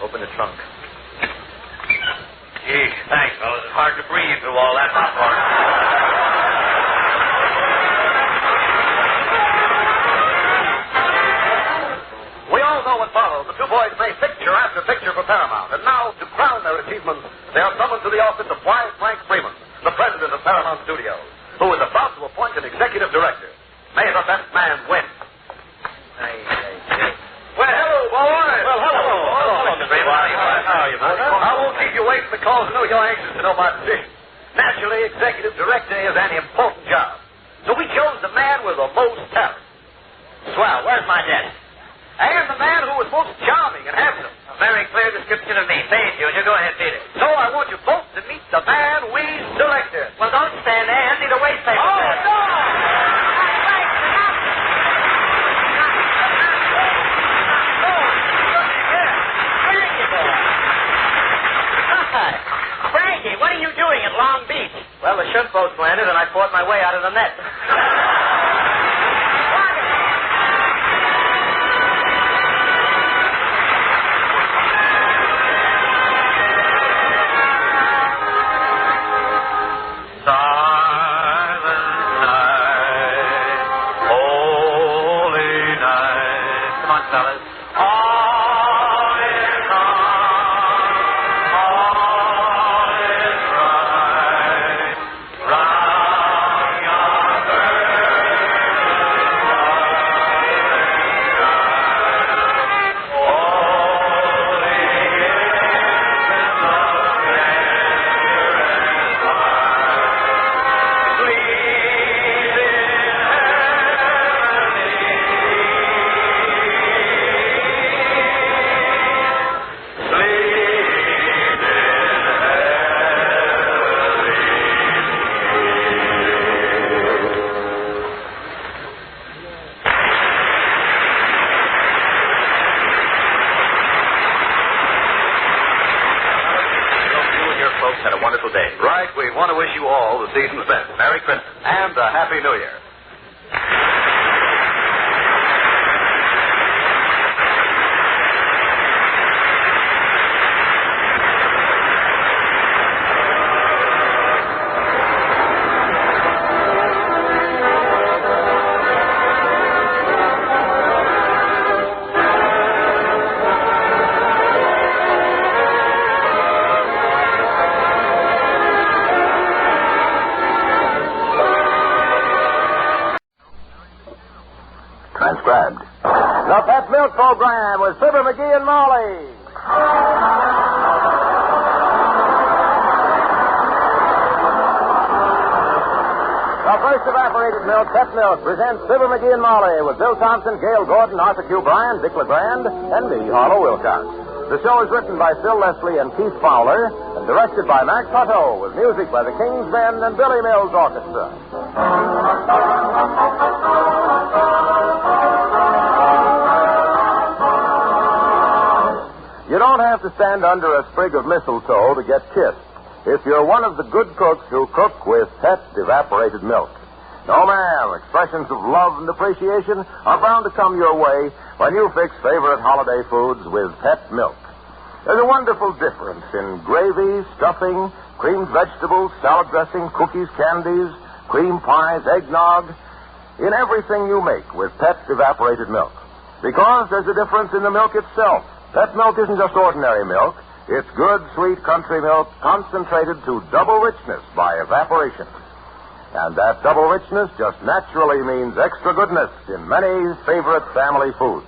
open the trunk. Gee, thanks, fellas. It's hard to breathe through all that popcorn. We all know what followed. The two boys made picture after picture for Paramount. And now, to crown their achievements, they are summoned to the office of Wise Frank Freeman, the president of Paramount Studios, who is about to appoint an executive director. May the best man win. Well, hello, boys. Well, hello, Mr. Freeman. How are you, boys? I won't keep you waiting because I know you're anxious to know my position. Naturally, executive director is an important job. So we chose the man with the most talent. Swell. Where's my desk? And the man who was most charming and handsome. A very clear description of me. Say it, Junior. Go ahead, Peter. So I want you both to meet the man we selected. Well, don't stand there. Hand me the waste paper. Oh, no! Frankie, what are you doing at Long Beach? Well, the shrimp boat's landed, and I fought my way out of the net. Season's best. Merry Christmas and a Happy New Year. Transcribed. The Pet Milk Program with Fibber, McGee, and Molly. The first evaporated milk, Pet Milk, presents Fibber, McGee, and Molly with Bill Thompson, Gail Gordon, Arthur Q. Bryan, Dick LeGrand, and me, Harlow Wilcox. The show is written by Phil Leslie and Keith Fowler and directed by Max Hutto with music by the King's Men and Billy Mills Orchestra. You don't have to stand under a sprig of mistletoe to get kissed if you're one of the good cooks who cook with Pet evaporated milk. No, ma'am. Expressions of love and appreciation are bound to come your way when you fix favorite holiday foods with Pet milk. There's a wonderful difference in gravy, stuffing, creamed vegetables, salad dressing, cookies, candies, cream pies, eggnog, in everything you make with Pet evaporated milk. Because there's a difference in the milk itself. Pet milk isn't just ordinary milk. It's good, sweet country milk concentrated to double richness by evaporation. And that double richness just naturally means extra goodness in many favorite family foods.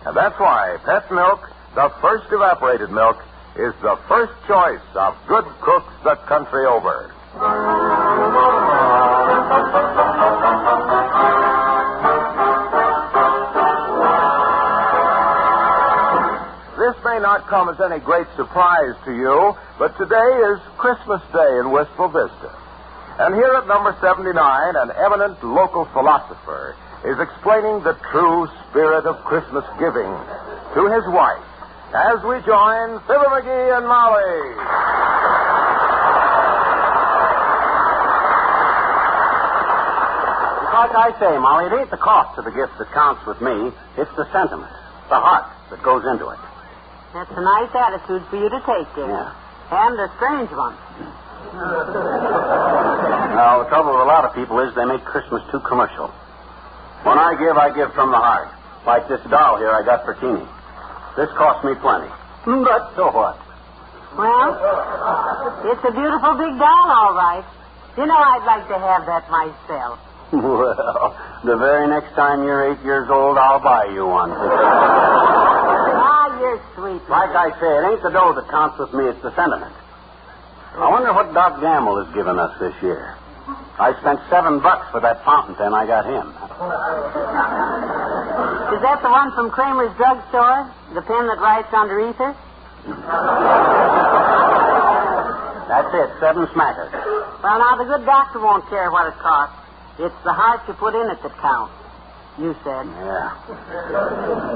And that's why Pet milk, the first evaporated milk, is the first choice of good cooks the country over. may not come as any great surprise to you, but today is Christmas Day in Wistful Vista. And here at number 79, an eminent local philosopher is explaining the true spirit of Christmas giving to his wife as we join Fibber, McGee, and Molly. Like I say, Molly, it ain't the cost of the gift that counts with me. It's the sentiment, the heart that goes into it. That's a nice attitude for you to take, dear. Yeah. And a strange one. Now, the trouble with a lot of people is they make Christmas too commercial. When I give from the heart. Like this doll here I got for Teeny. This cost me plenty. But so what? Well, it's a beautiful big doll, all right. You know, I'd like to have that myself. Well, the very next time you're 8 years old, I'll buy you one. Ah, you're sweet. Like I say, it ain't the dough that counts with me, it's the sentiment. I wonder what Doc Gamble has given us this year. I spent $7 for that fountain pen I got him. Is that the one from Kramer's drugstore? The pen that writes under ether? That's it, 7 smackers. Well, now, the good doctor won't care what it costs. It's the heart you put in it that counts. You said. Yeah.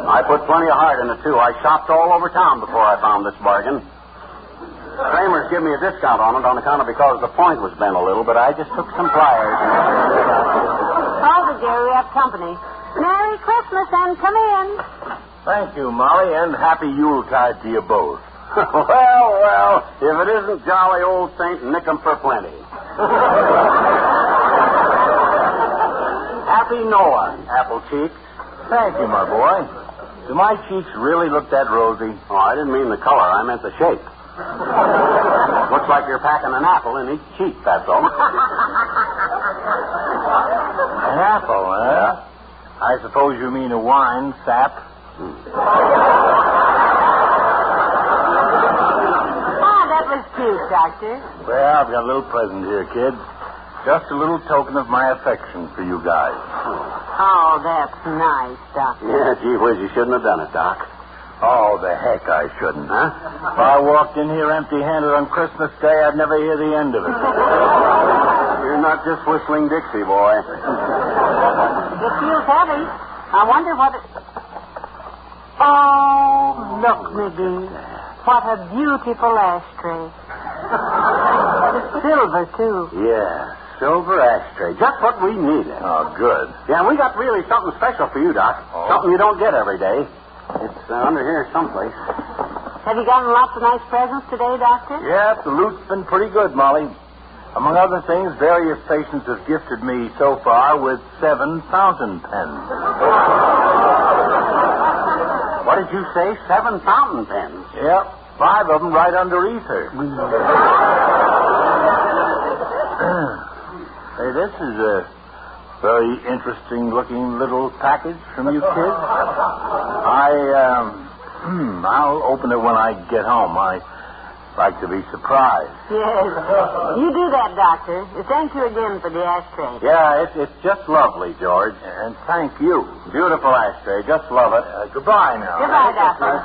I put plenty of heart in it, too. I shopped all over town before I found this bargain. Kramer's give me a discount on it on account of because the point was bent a little, but I just took some pliers. Oh, dear, we have company. Merry Christmas and come in. Thank you, Molly, and happy Yuletide to you both. Well, if it isn't jolly old Saint Nick'em for plenty. Happy Noah, apple cheeks. Thank you, my boy. Do my cheeks really look that rosy? Oh, I didn't mean the color. I meant the shape. Looks like you're packing an apple in each cheek, that's all. An apple, huh? Yeah. I suppose you mean a wine sap. Oh, that was cute, Doctor. Well, I've got a little present here, kid. Just a little token of my affection for you guys. Oh, that's nice, Doctor. Yeah, gee whiz, you shouldn't have done it, Doc. Oh, the heck I shouldn't, huh? If I walked in here empty-handed on Christmas Day, I'd never hear the end of it. You're not just whistling Dixie, boy. It feels heavy. I wonder what it... Oh, look, McGee. What a beautiful ashtray. Silver, too. Yeah, silver ashtray. Just what we needed. Oh, good. Yeah, we got really something special for you, Doc. Oh. Something you don't get every day. It's under here someplace. Have you gotten lots of nice presents today, Doctor? Yeah, the loot's been pretty good, Molly. Among other things, various patients have gifted me so far with 7 fountain pens. What did you say? 7 fountain pens? Yep, 5 of them right under ether. Hey, this is a very interesting-looking little package from you kids. I'll open it when I get home. I like to be surprised. Yes. You do that, Doctor. Thank you again for the ashtray. Yeah, it's just lovely, George. And thank you. Beautiful ashtray. Just love it. Goodbye now. Goodbye, Doctor.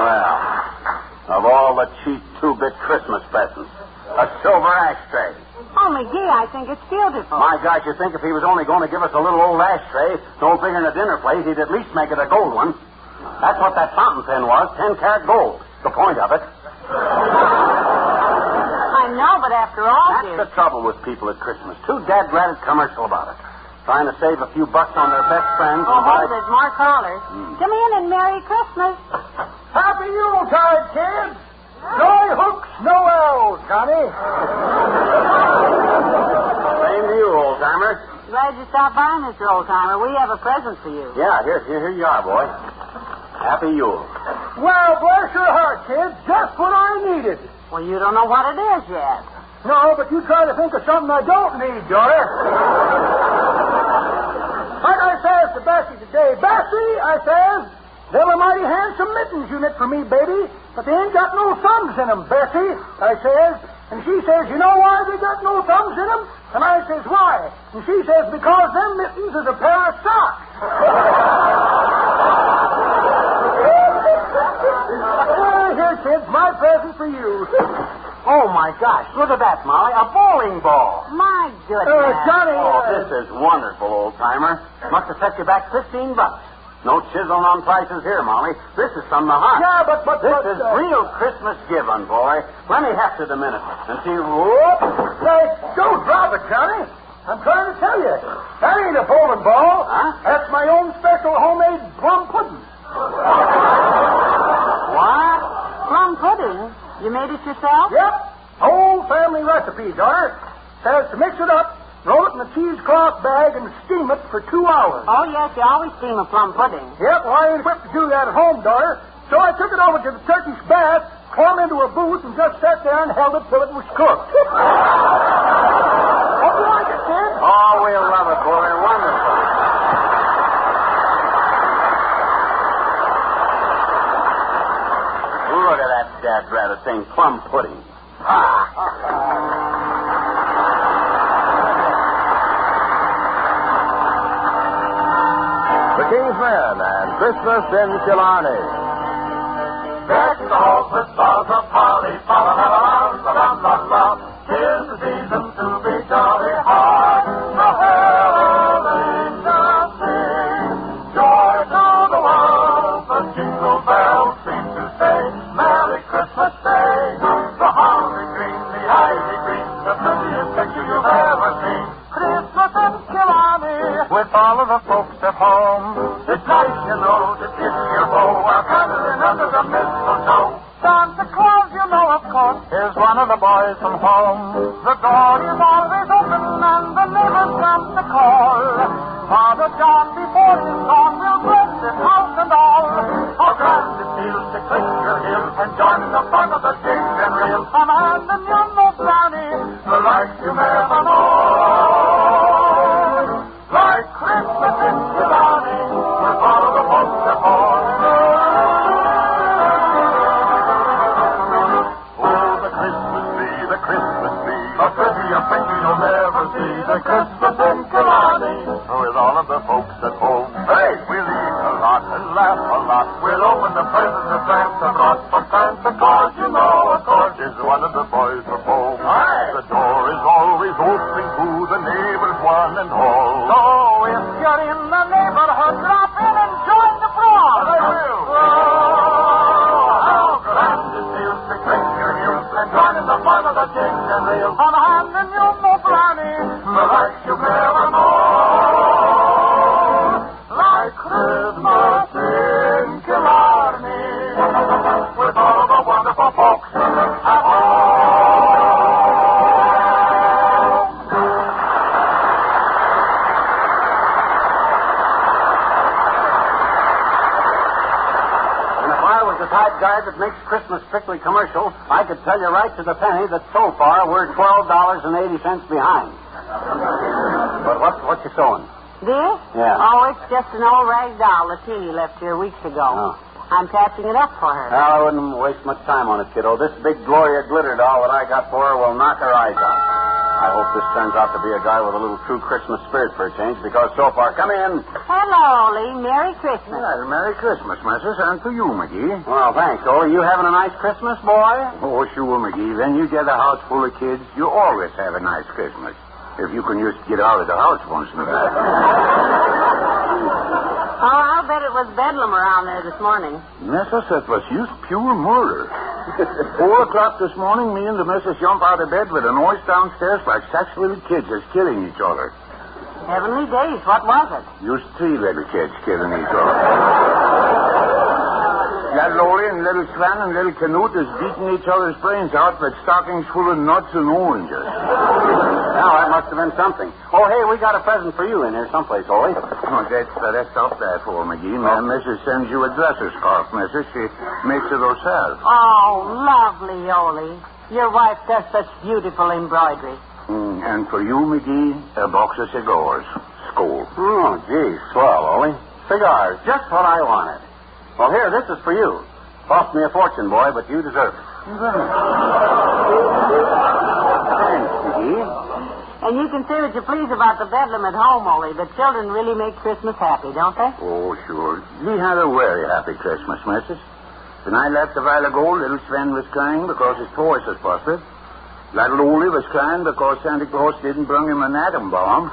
Well, of all the cheap 2-bit Christmas presents, a silver ashtray. Oh, McGee, I think it's beautiful. My gosh, you'd think if he was only going to give us a little old ashtray, no bigger than a dinner plate, he'd at least make it a gold one. That's what that fountain pen was, 10-carat gold. The point of it. I know, but after all, That's the trouble with people at Christmas. Too dad-ratted commercial about it. Trying to save a few bucks on their best friends. Oh, there's more callers. Come in and Merry Christmas. Happy Yuletide, kids! Joy hooks, Noel, Connie. Same to you, old-timer. Glad you stopped by, Mr. Oldtimer. We have a present for you. Yeah, here you are, boy. Happy Yule. Well, bless your heart, kids. Just what I needed. Well, you don't know what it is yet. No, but you try to think of something I don't need, Joy. Like I says to Bessie today, Bessie, I says, them are mighty handsome mittens you knit for me, baby, but they ain't got no thumbs in them, Bessie, I says. And she says, you know why they got no thumbs in them? And I says, why? And she says, because them mittens is a pair of socks. for you. Oh, my gosh. Look at that, Molly. A bowling ball. My goodness. Johnny. Oh, this is wonderful, old-timer. Must have set you back $15. No chiseling on prices here, Molly. This is from the heart. Yeah, but... This is real Christmas giving, boy. Let me heft it a minute and see... Whoop. Hey, don't drop it, Johnny. I'm trying to tell you. That ain't a bowling ball. Huh? That's my own special homemade plum pudding. What? Plum pudding? You made it yourself? Yep. Whole family recipe, daughter. Says to mix it up, roll it in a cheesecloth bag, and steam it for 2 hours. Oh, yes, you always steam a plum pudding. Yep, well, I ain't equipped to do that at home, daughter. So I took it over to the Turkish bath, climbed into a booth, and just sat there and held it till it was cooked. Hope you like it, kid? Oh, we'll love it, boy. Wonderful. Look at that dad rather thing, plum pudding. The King's Men and Christmas in Killarney. Deck the halls with stars of holly, fa la la la la la la. 'Tis the season to be jolly hard. The herald angels sing, joy to the world. The jingle bells seem to say, Merry Christmas Day. The holly green, the ivy green, the prettiest picture you've ever seen. Christmas in Killarney, with all of the folks at home. It's nice, you know, to kiss your beau while cuddling under the mistletoe. Santa Claus, you know, of course, is one of the boys from home. The door is always open and the neighbors come to call. Father John, before he's gone, will bless his house and all. How grand it feels to click your heels and join in the fun of the jigs and reels. A man and you know, Brownie, the like you never know. Like Christmas in Killarney, with all the folks at home. Oh, the Christmas tree, the prettiest thing you'll never see. The Christmas in Killarney, with all of the folks at home. Hey, we'll eat a lot and laugh a lot. We'll open the presents that Santa brought. For Santa Claus, you know, of course, is one of the boys from home. Aye. The door is always open to the neighbors, one and all. So if you're in the neighborhood, drop in and join the throng. I will. Oh, how grand it feels to click your heels and join in the fun of the jigs and reels. On hand and you know, Brownie, the like you've never known. Like Christmas in Killarney, with all the wonderful folks at home. The type guy that makes Christmas strictly commercial, I could tell you right to the penny that so far we're $12.80 behind. But what you sewing? This? Yeah. Oh, it's just an old rag doll that Teeny left here weeks ago. Oh. I'm patching it up for her. Well, I wouldn't waste much time on it, kiddo. This big Gloria glitter doll that I got for her will knock her eyes out. I hope this turns out to be a guy with a little true Christmas spirit for a change, because so far... Come in. Hello, Ollie. Merry Christmas. Well, Merry Christmas, Mrs., and to you, McGee. Well, thanks, Ollie. You having a nice Christmas, boy? Oh, sure, McGee. When you get a house full of kids, you always have a nice Christmas. If you can just get out of the house once in a while. Oh, I'll bet it was bedlam around there this morning. Mrs., it was just pure murder. 4 o'clock this morning, me and the missus jump out of bed with a noise downstairs like 6 little kids just killing each other. Heavenly days, what was it? Just 3 little kids killing each other. That Lolly and little Sven and little Canute is beating each other's brains out with stockings full of nuts and oranges. Now, that must have been something. Oh, hey, we got a present for you in here someplace, Ollie. Oh, that's up there for McGee. My missus sends you a dresser scarf, missus. She makes it herself. Oh, lovely, Ollie. Your wife does such beautiful embroidery. And for you, McGee, a box of cigars. Skull. Oh, gee, swell, Ollie. Cigars, just what I wanted. Well, here, this is for you. Cost me a fortune, boy, but you deserve it. Thanks, McGee. And you can say what you please about the bedlam at home, Ollie, but children really make Christmas happy, don't they? Oh, sure. We had a very happy Christmas, missus. When I left a while ago, little Sven was crying because his voice was busted. Little Uli was crying because Santa Claus didn't bring him an atom bomb.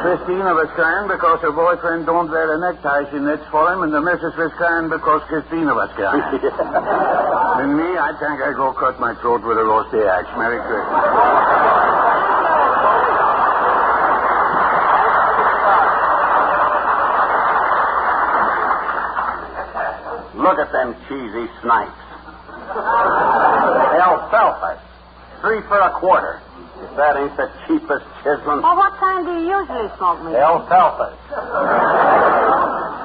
Christina was crying because her boyfriend don't wear a necktie she knits for him, and the missus was crying because Christina was crying. And me, I think I'll go cut my throat with a roasty axe. Merry Christmas. Look at them cheesy snipes. Alfalfa. 3 for a quarter. If that ain't the cheapest chiseling. Well, what kind do you usually smoke, Mr.? Alfalfa.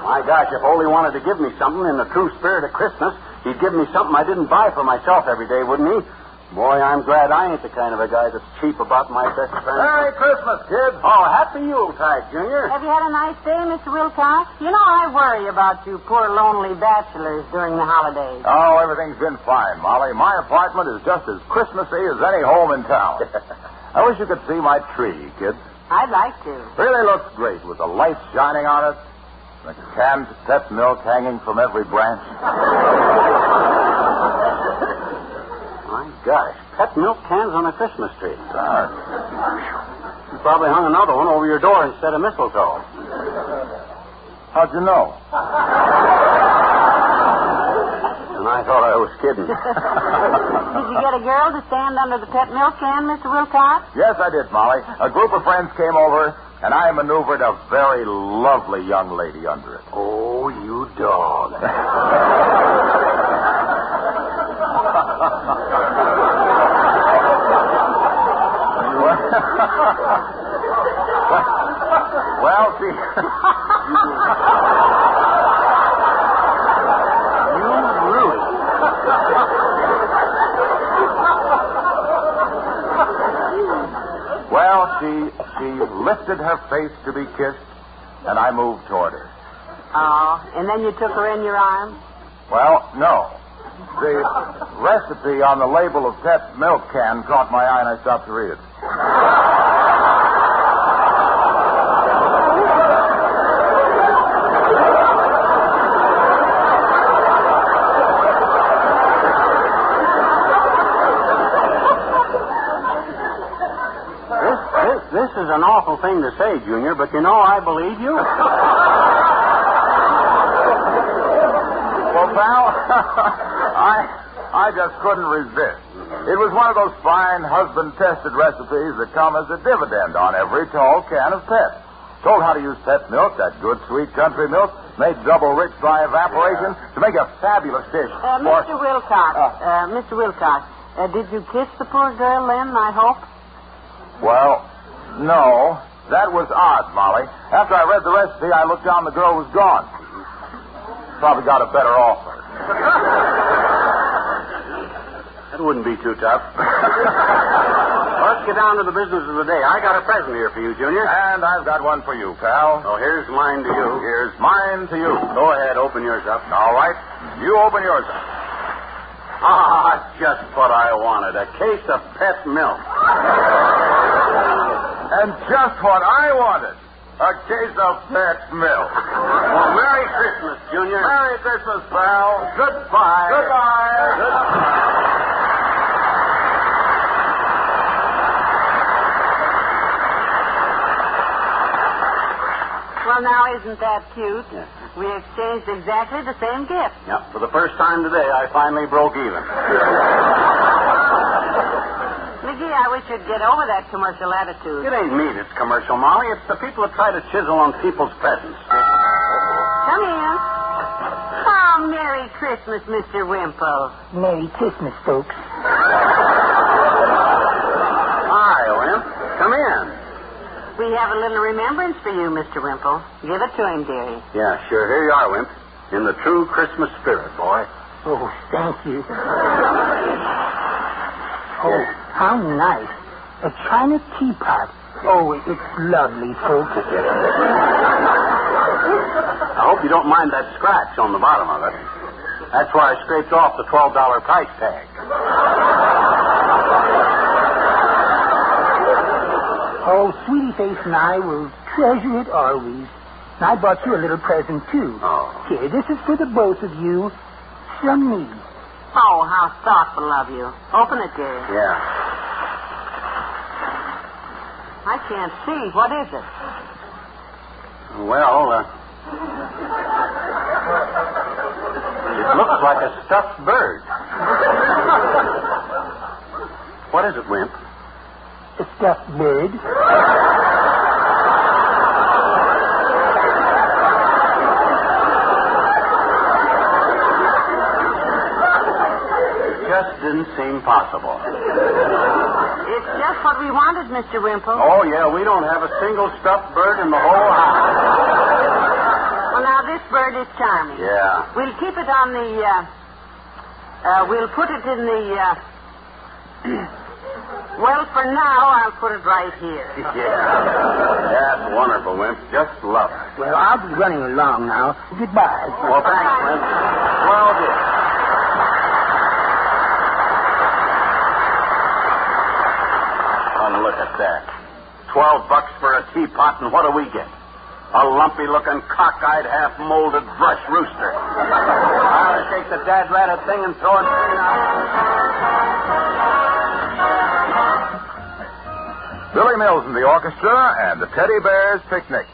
My gosh, if Ole wanted to give me something in the true spirit of Christmas, he'd give me something I didn't buy for myself every day, wouldn't he? Boy, I'm glad I ain't the kind of a guy that's cheap about my best friend. Merry Christmas, kids. Oh, happy Yuletide, Junior. Have you had a nice day, Mr. Wilcox? You know, I worry about you poor lonely bachelors during the holidays. Oh, everything's been fine, Molly. My apartment is just as Christmassy as any home in town. I wish you could see my tree, kids. I'd like to. Really looks great with the lights shining on it, the canned pet milk hanging from every branch. My gosh, pet milk cans on a Christmas tree. You probably hung another one over your door instead of mistletoe. How'd you know? And I thought I was kidding. Did you get a girl to stand under the pet milk can, Mr. Wilcox? Yes, I did, Molly. A group of friends came over, and I maneuvered a very lovely young lady under it. Oh, you dog. Well, see... You rude. Well, she lifted her face to be kissed, and I moved toward her. Oh, and then you took her in your arms? Well, no. The recipe on the label of pet milk can caught my eye, and I stopped to read it. This is an awful thing to say, Junior, but you know I believe you. Well, pal, I just couldn't resist. It was one of those fine husband-tested recipes that come as a dividend on every tall can of pet. Told how to use pet milk, that good, sweet country milk, made double rich by evaporation to make a fabulous dish. Mr. Wilcox, did you kiss the poor girl then, I hope? Well, no. That was odd, Molly. After I read the recipe, I looked down, the girl was gone. Probably got a better offer. That wouldn't be too tough. Let's get down to the business of the day. I got a present here for you, Junior. And I've got one for you, pal. Oh, here's mine to you. Here's mine to you. Go ahead, open yours up. All right. You open yours up. Ah, just what I wanted. A case of pet milk. And just what I wanted. A case of pet milk. Well, Merry Christmas, Junior. Merry Christmas, pal. Goodbye. Goodbye. Well, now, isn't that cute? Yeah. We exchanged exactly the same gift. Yep, for the first time today, I finally broke even. McGee, I wish you'd get over that commercial attitude. It ain't me that's commercial, Molly. It's the people that try to chisel on people's presents. Come in. Oh, Merry Christmas, Mr. Wimple. Merry Christmas, folks. Hi, Wimp. Come in. We have a little remembrance for you, Mr. Wimple. Give it to him, dearie. Yeah, sure. Here you are, Wimp. In the true Christmas spirit, boy. Oh, thank you. Oh, how nice. A china teapot. Oh, it's lovely, folks. I hope you don't mind that scratch on the bottom of it. That's where I scraped off the $12 price tag. Oh, Sweetie Face and I will treasure it always. And I bought you a little present, too. Oh. Here, this is for the both of you. from me. Oh, how thoughtful of you. Open it, dear. Yeah. I can't see. What is it? Well, it looks like a stuffed bird. What is it, Wimp? A stuffed bird. Just didn't seem possible. It's just what we wanted, Mr. Wimple. Oh, yeah, we don't have a single stuffed bird in the whole house. Well, now, this bird is charming. Yeah. We'll keep it on the, we'll put it in the, well, for now, I'll put it right here. Yeah. That's wonderful, Wimp. Just love it. Well, I'll be running along now. Goodbye. Well, thanks, Wimp. Well, dear. Look at that. $12 for a teapot, and what do we get? A lumpy-looking, cockeyed, half-molded brush rooster. I'll take the dad-ratted thing and throw it clean out. Billy Mills and the orchestra and the Teddy Bears Picnic.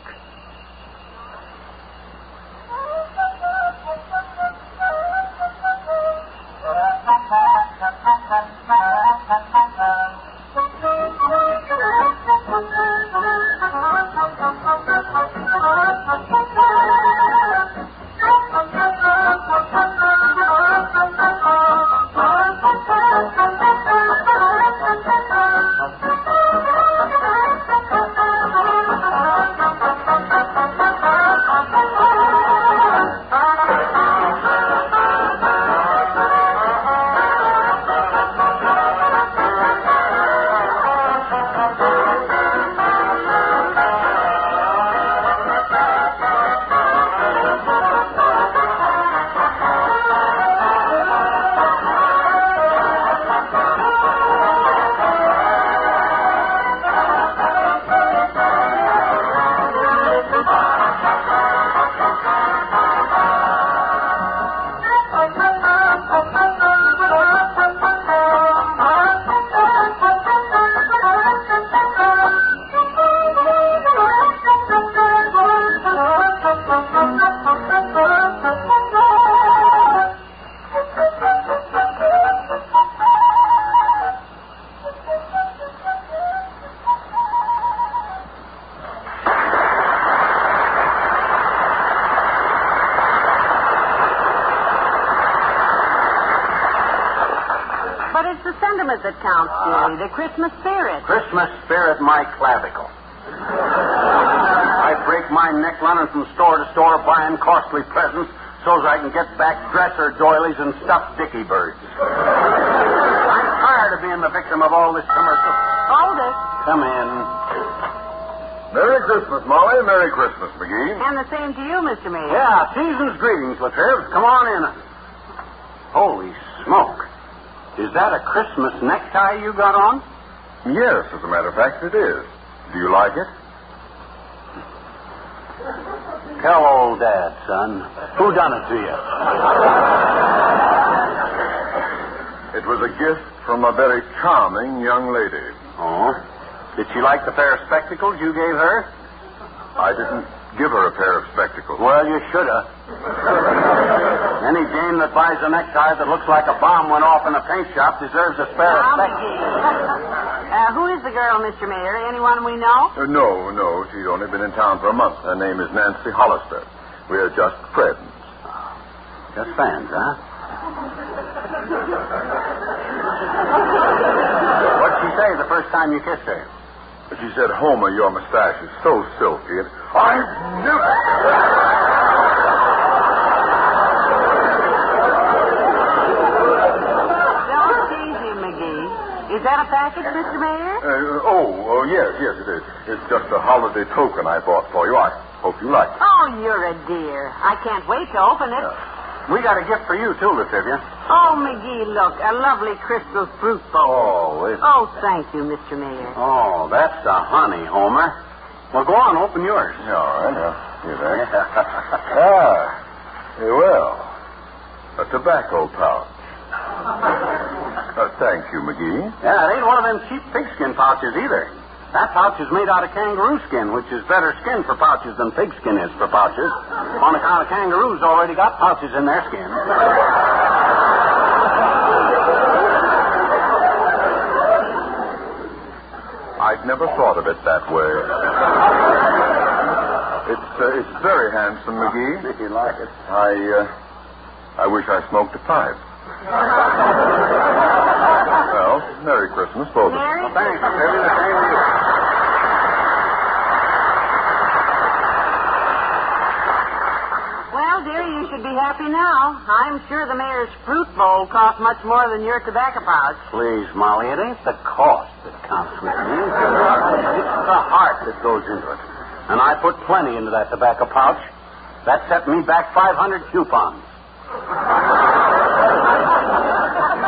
That counts, dearie. The Christmas spirit. Christmas spirit, my clavicle. I break my neck running from store to store buying costly presents so as I can get back dresser doilies and stuffed dicky birds. I'm tired of being the victim of all this commercial. Hold it. Come in. Merry Christmas, Molly. Merry Christmas, McGee. And the same to you, Mr. Mayor. Yeah, season's greetings, Latriv. Come on in. Holy smoke. Is that a Christmas necktie you got on? Yes, as a matter of fact, it is. Do you like it? Tell old Dad, son. Who done it to you? It was a gift from a very charming young lady. Oh? Did she like the pair of spectacles you gave her? I didn't give her a pair of spectacles. Well, you should have. Any dame that buys a necktie that looks like a bomb went off in a paint shop deserves a spare of spectacles. Who is the girl, Mr. Mayor? Anyone we know? No. She's only been in town for a month. Her name is Nancy Hollister. We're just friends. Just fans, huh? What'd she say the first time you kissed her? She said, Homer, your mustache is so silky. And I knew it. Don't tease him, McGee. Is that a package, Mr. Mayor? Yes, it is. It's just a holiday token I bought for you. I hope you like it. Oh, you're a dear. I can't wait to open it. We got a gift for you, too, Lativia. Oh, McGee, look, a lovely crystal fruit bowl. Oh, thank you, Mr. Mayor. Oh, that's the honey, Homer. Well, go on, open yours. All right, here there. Well. A tobacco pouch. Thank you, McGee. Yeah, it ain't one of them cheap pigskin pouches either. That pouch is made out of kangaroo skin, which is better skin for pouches than pigskin is for pouches. On account of kangaroos already got pouches in their skin. I'd never thought of it that way. It's very handsome, McGee. If you like it. I wish I smoked a pipe. Well, Merry Christmas, both of you. Well, thanks. Maybe the same to you. Well, dear, you should be happy now. I'm sure the mayor's fruit bowl cost much more than your tobacco pouch. Please, Molly, it ain't the cost that counts with me. It's the heart that goes into it. And I put plenty into that tobacco pouch. That set me back 500 coupons.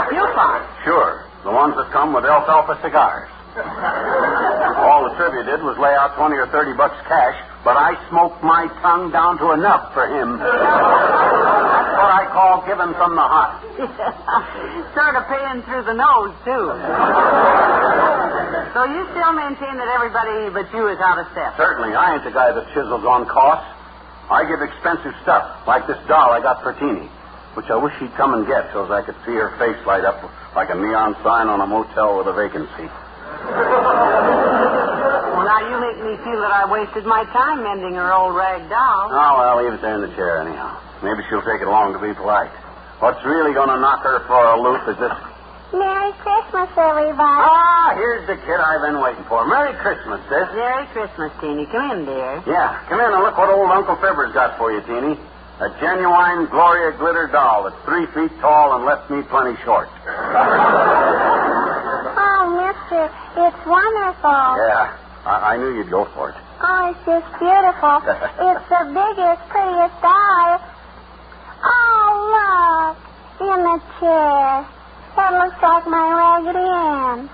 Coupons? Sure. The ones that come with alfalfa cigars. All the trivia did was lay out 20 or 30 bucks cash, but I smoked my tongue down to a nub for him. That's what I call giving from the heart. Sort of paying through the nose, too. So you still maintain that everybody but you is out of step? Certainly. I ain't the guy that chisels on costs. I give expensive stuff, like this doll I got for Teeny, which I wish she'd come and get so I could see her face light up like a neon sign on a motel with a vacancy. Well, now you make me feel that I wasted my time mending her old rag doll. Oh, well, leave it there in the chair anyhow. Maybe she'll take it along to be polite. What's really going to knock her for a loop is this. Merry Christmas, everybody. Ah, here's the kid I've been waiting for. Merry Christmas, sis. Merry Christmas, Teeny. Come in, dear. Yeah, come in and look what old Uncle Fibber's got for you, Teeny. A genuine Gloria glitter doll that's 3 feet tall and left me plenty short. Oh, mister, it's wonderful. Yeah, I knew you'd go for it. Oh, it's just beautiful. It's the biggest, prettiest doll. Oh, look, in the chair. That looks like my Raggedy Ann.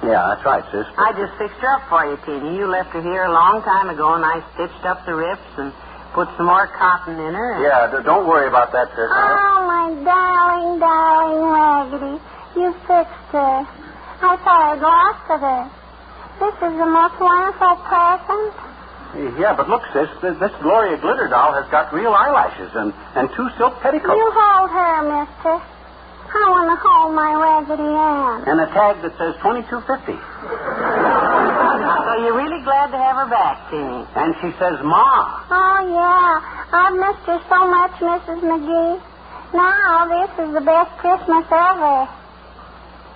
Yeah, that's right, sis. I just fixed her up for you, Teeny. You left her here a long time ago, and I stitched up the rips and put some more cotton in her. Yeah, don't worry about that, sis. Oh, my darling, darling Raggedy. You fixed her. I thought I'd lost her. This is the most wonderful present. Yeah, but look, sis, this Gloria glitter doll has got real eyelashes and 2 silk petticoats. You hold her, mister. I want to hold my Raggedy Ann. And a tag that says $22.50. So you're really glad to have her back, Teeny. And she says, Ma. Oh, yeah. I've missed her so much, Mrs. McGee. Now, this is the best Christmas ever.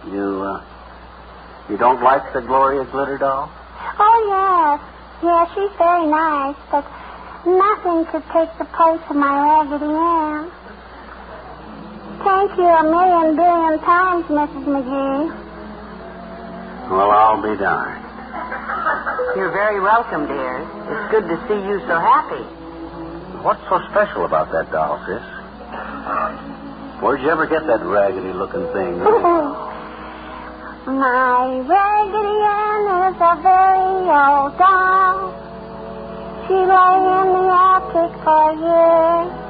You don't like the Gloria glitter doll? Oh, yes. Yeah, she's very nice, but nothing could take the place of my Raggedy Ann. Thank you a million billion times, Mrs. McGee. Well, I'll be darned. You're very welcome, dear. It's good to see you so happy. What's so special about that doll, sis? Where'd you ever get that raggedy-looking thing? My Raggedy Ann is a very old doll. She lay in the attic for years.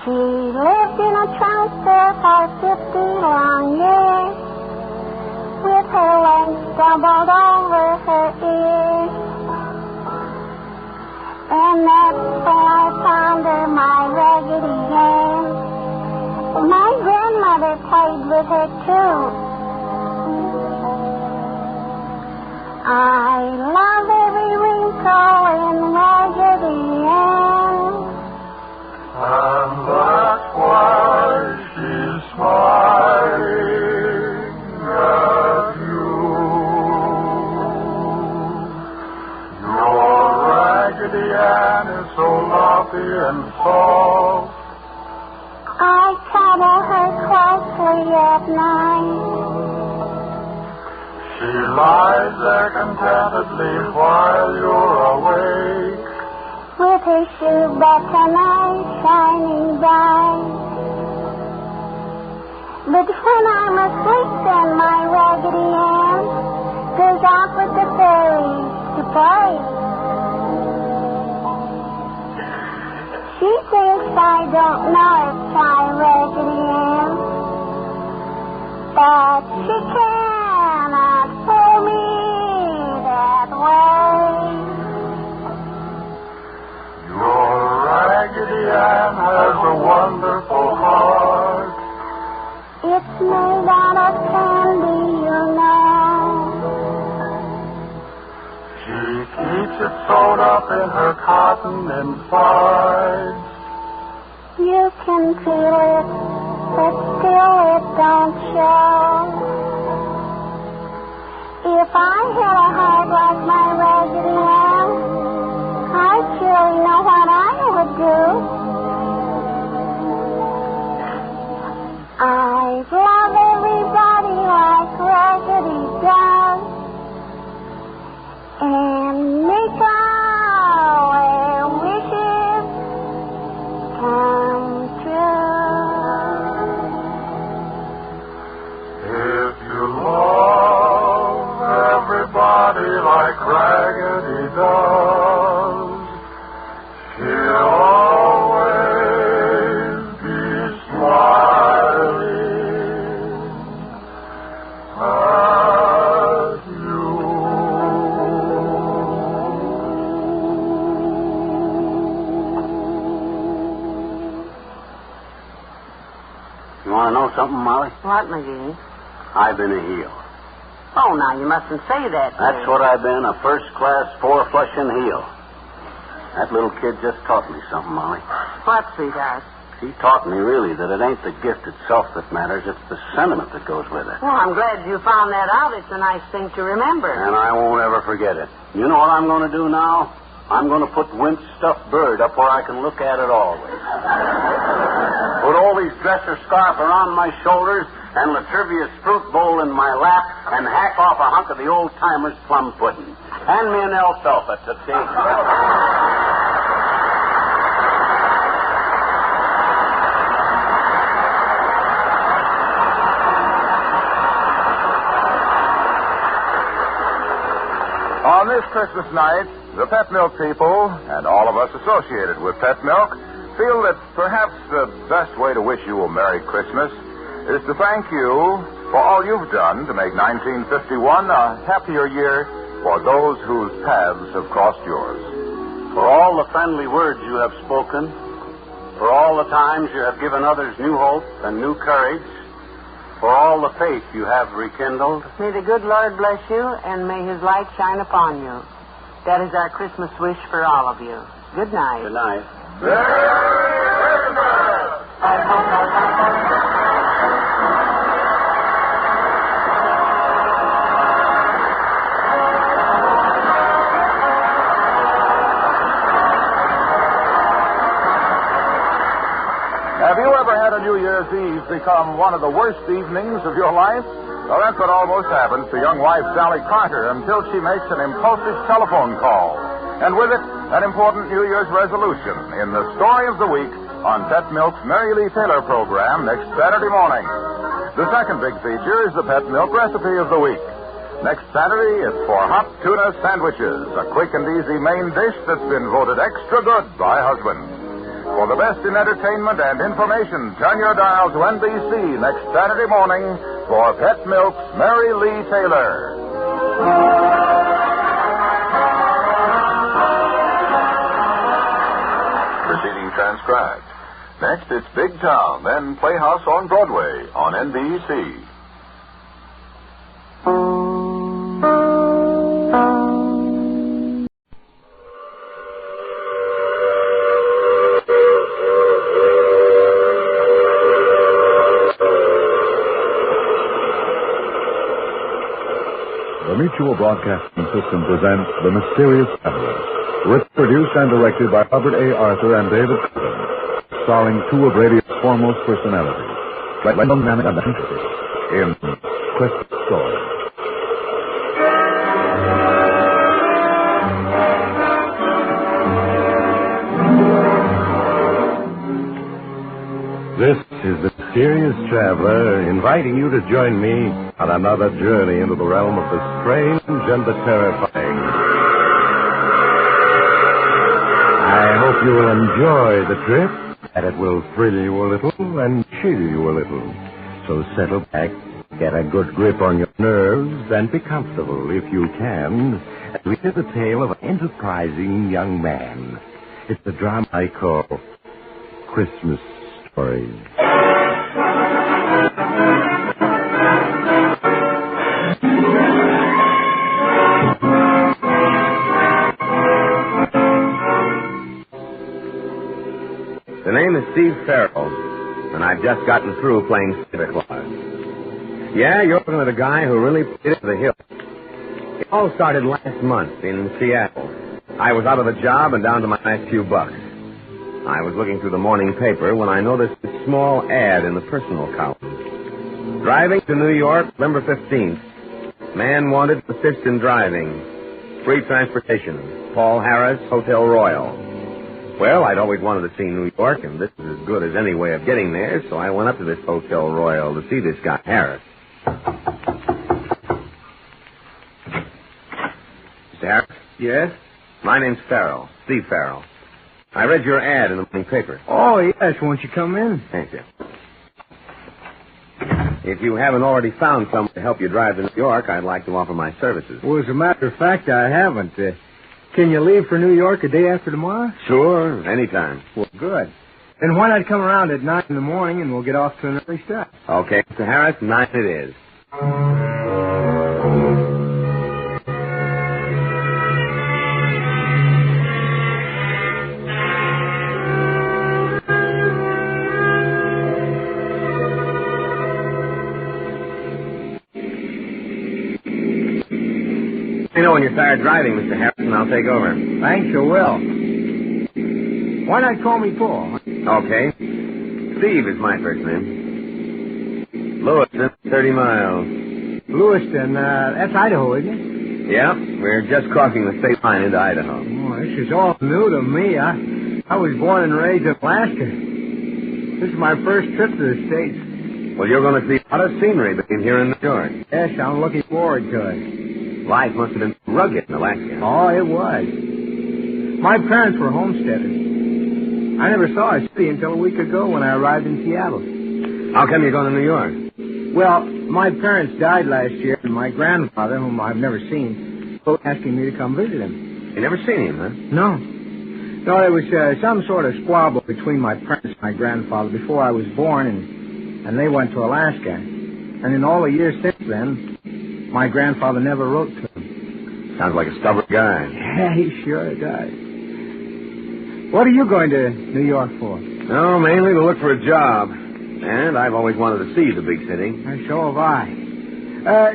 She lived in a transfer for 50 long years, with her legs doubled over her ears. And that's where I found her, my Raggedy Ann. My grandmother played with her, too. I love every wrinkle in Raggedy Ann. And that's why she's smiling at you. Your Raggedy Ann is so lovely and soft. I cuddle her closely at night. She lies there contentedly while you're awake, with her shoe button eyes shining bright. But when I'm asleep, then my Raggedy Ann goes out with the fairies to play. She thinks I don't know if I'm Raggedy Ann, but she cannot fool me that way. Your Raggedy Ann has a wonderful heart. It's made out of candy, you know. She keeps it sewn up in her cotton inside. You can feel it, but still it don't show. If I had a heart like my Raggedy Ann, I surely know what I would do. I'd love everybody like Raggedy does, and make all their wishes come true. If you love everybody like Raggedy does, she'll always be smiling at you. You want to know something, Molly? What, McGee? I've been a heel. Oh, now, you mustn't say that. That's what I've been, a first-class, four-flushing heel. That little kid just taught me something, Molly. What, sweetheart? He taught me, really, that it ain't the gift itself that matters, it's the sentiment that goes with it. Well, I'm glad you found that out. It's a nice thing to remember. And I won't ever forget it. You know what I'm going to do now? I'm going to put Wimp's stuffed bird up where I can look at it always. Put all these dresser scarf around my shoulders and Latrivia's fruit bowl in my lap and hack off a hunk of the old-timer's plum pudding. Hand me an alfalfa, Tootsie. On this Christmas night, the Pet Milk people, and all of us associated with Pet Milk, feel that perhaps the best way to wish you a Merry Christmas is to thank you for all you've done to make 1951 a happier year for those whose paths have crossed yours. For all the friendly words you have spoken, for all the times you have given others new hope and new courage, for all the faith you have rekindled. May the good Lord bless you, and may his light shine upon you. That is our Christmas wish for all of you. Good night. Good night. Have you ever had a New Year's Eve become one of the worst evenings of your life? Well, that's what almost happens to young wife Sally Carter until she makes an impulsive telephone call. And with it, an important New Year's resolution in the Story of the Week on Pet Milk's Mary Lee Taylor program next Saturday morning. The second big feature is the Pet Milk Recipe of the Week. Next Saturday, it's for hot tuna sandwiches, a quick and easy main dish that's been voted extra good by husbands. For the best in entertainment and information, turn your dial to NBC next Saturday morning for Pet Milk's Mary Lee Taylor. Proceeding transcribed. Next, it's Big Town, then Playhouse on Broadway on NBC. The Mutual Broadcasting System presents The Mysterious Traveler, written, produced, and directed by Robert A. Arthur and David Coogan, starring two of radio's foremost personalities, Glenn Manning and Henry, in Christmas Story. This is the Mysterious Traveler inviting you to join me on another journey into the realm of the strange and the terrifying. I hope you will enjoy the trip that it will thrill you a little and chill you a little. So settle back, get a good grip on your nerves, and be comfortable, if you can, as we hear the tale of an enterprising young man. It's the drama I call Christmas Stories. The name is Steve Farrell, and I've just gotten through playing Santa Claus. Yeah, you're looking at a guy who really played it to the hilt. It all started last month in Seattle. I was out of a job and down to my last few bucks. I was looking through the morning paper when I noticed a small ad in the personal column. Driving to New York, November 15th. Man wanted to assist in driving. Free transportation. Paul Harris, Hotel Royal. Well, I'd always wanted to see New York, and this is as good as any way of getting there, so I went up to this Hotel Royal to see this guy, Harris. Mr. Harris? Yes? My name's Farrell, Steve Farrell. I read your ad in the morning paper. Oh, yes. Won't you come in? Thank you. If you haven't already found someone to help you drive to New York, I'd like to offer my services. Well, as a matter of fact, I haven't. Can you leave for New York a day after tomorrow? Sure, anytime. Well, good. Then why not come around at 9 in the morning and we'll get off to an early start? Okay, Mr. Harris, 9 it is. Let me know when you're tired driving, Mr. Harris, and I'll take over. Thanks, you will. Why not call me Paul? Okay. Steve is my first name. Lewiston, 30 miles. Lewiston, that's Idaho, isn't it? Yeah, we're just crossing the state line into Idaho. Oh, this is all new to me. I was born and raised in Alaska. This is my first trip to the States. Well, you're going to see a lot of scenery between here and New York. Yes, I'm looking forward to it. Life must have been rugged in Alaska. Oh, it was. My parents were homesteaders. I never saw a city until a week ago when I arrived in Seattle. How come you're going to New York? Well, my parents died last year, and my grandfather, whom I've never seen, was asking me to come visit him. You never seen him, huh? No. No, there was some sort of squabble between my parents and my grandfather before I was born, and they went to Alaska. And in all the years since then, my grandfather never wrote to him. Sounds like a stubborn guy. Yeah, he sure does. What are you going to New York for? No, mainly to look for a job. And I've always wanted to see the big city. So have I.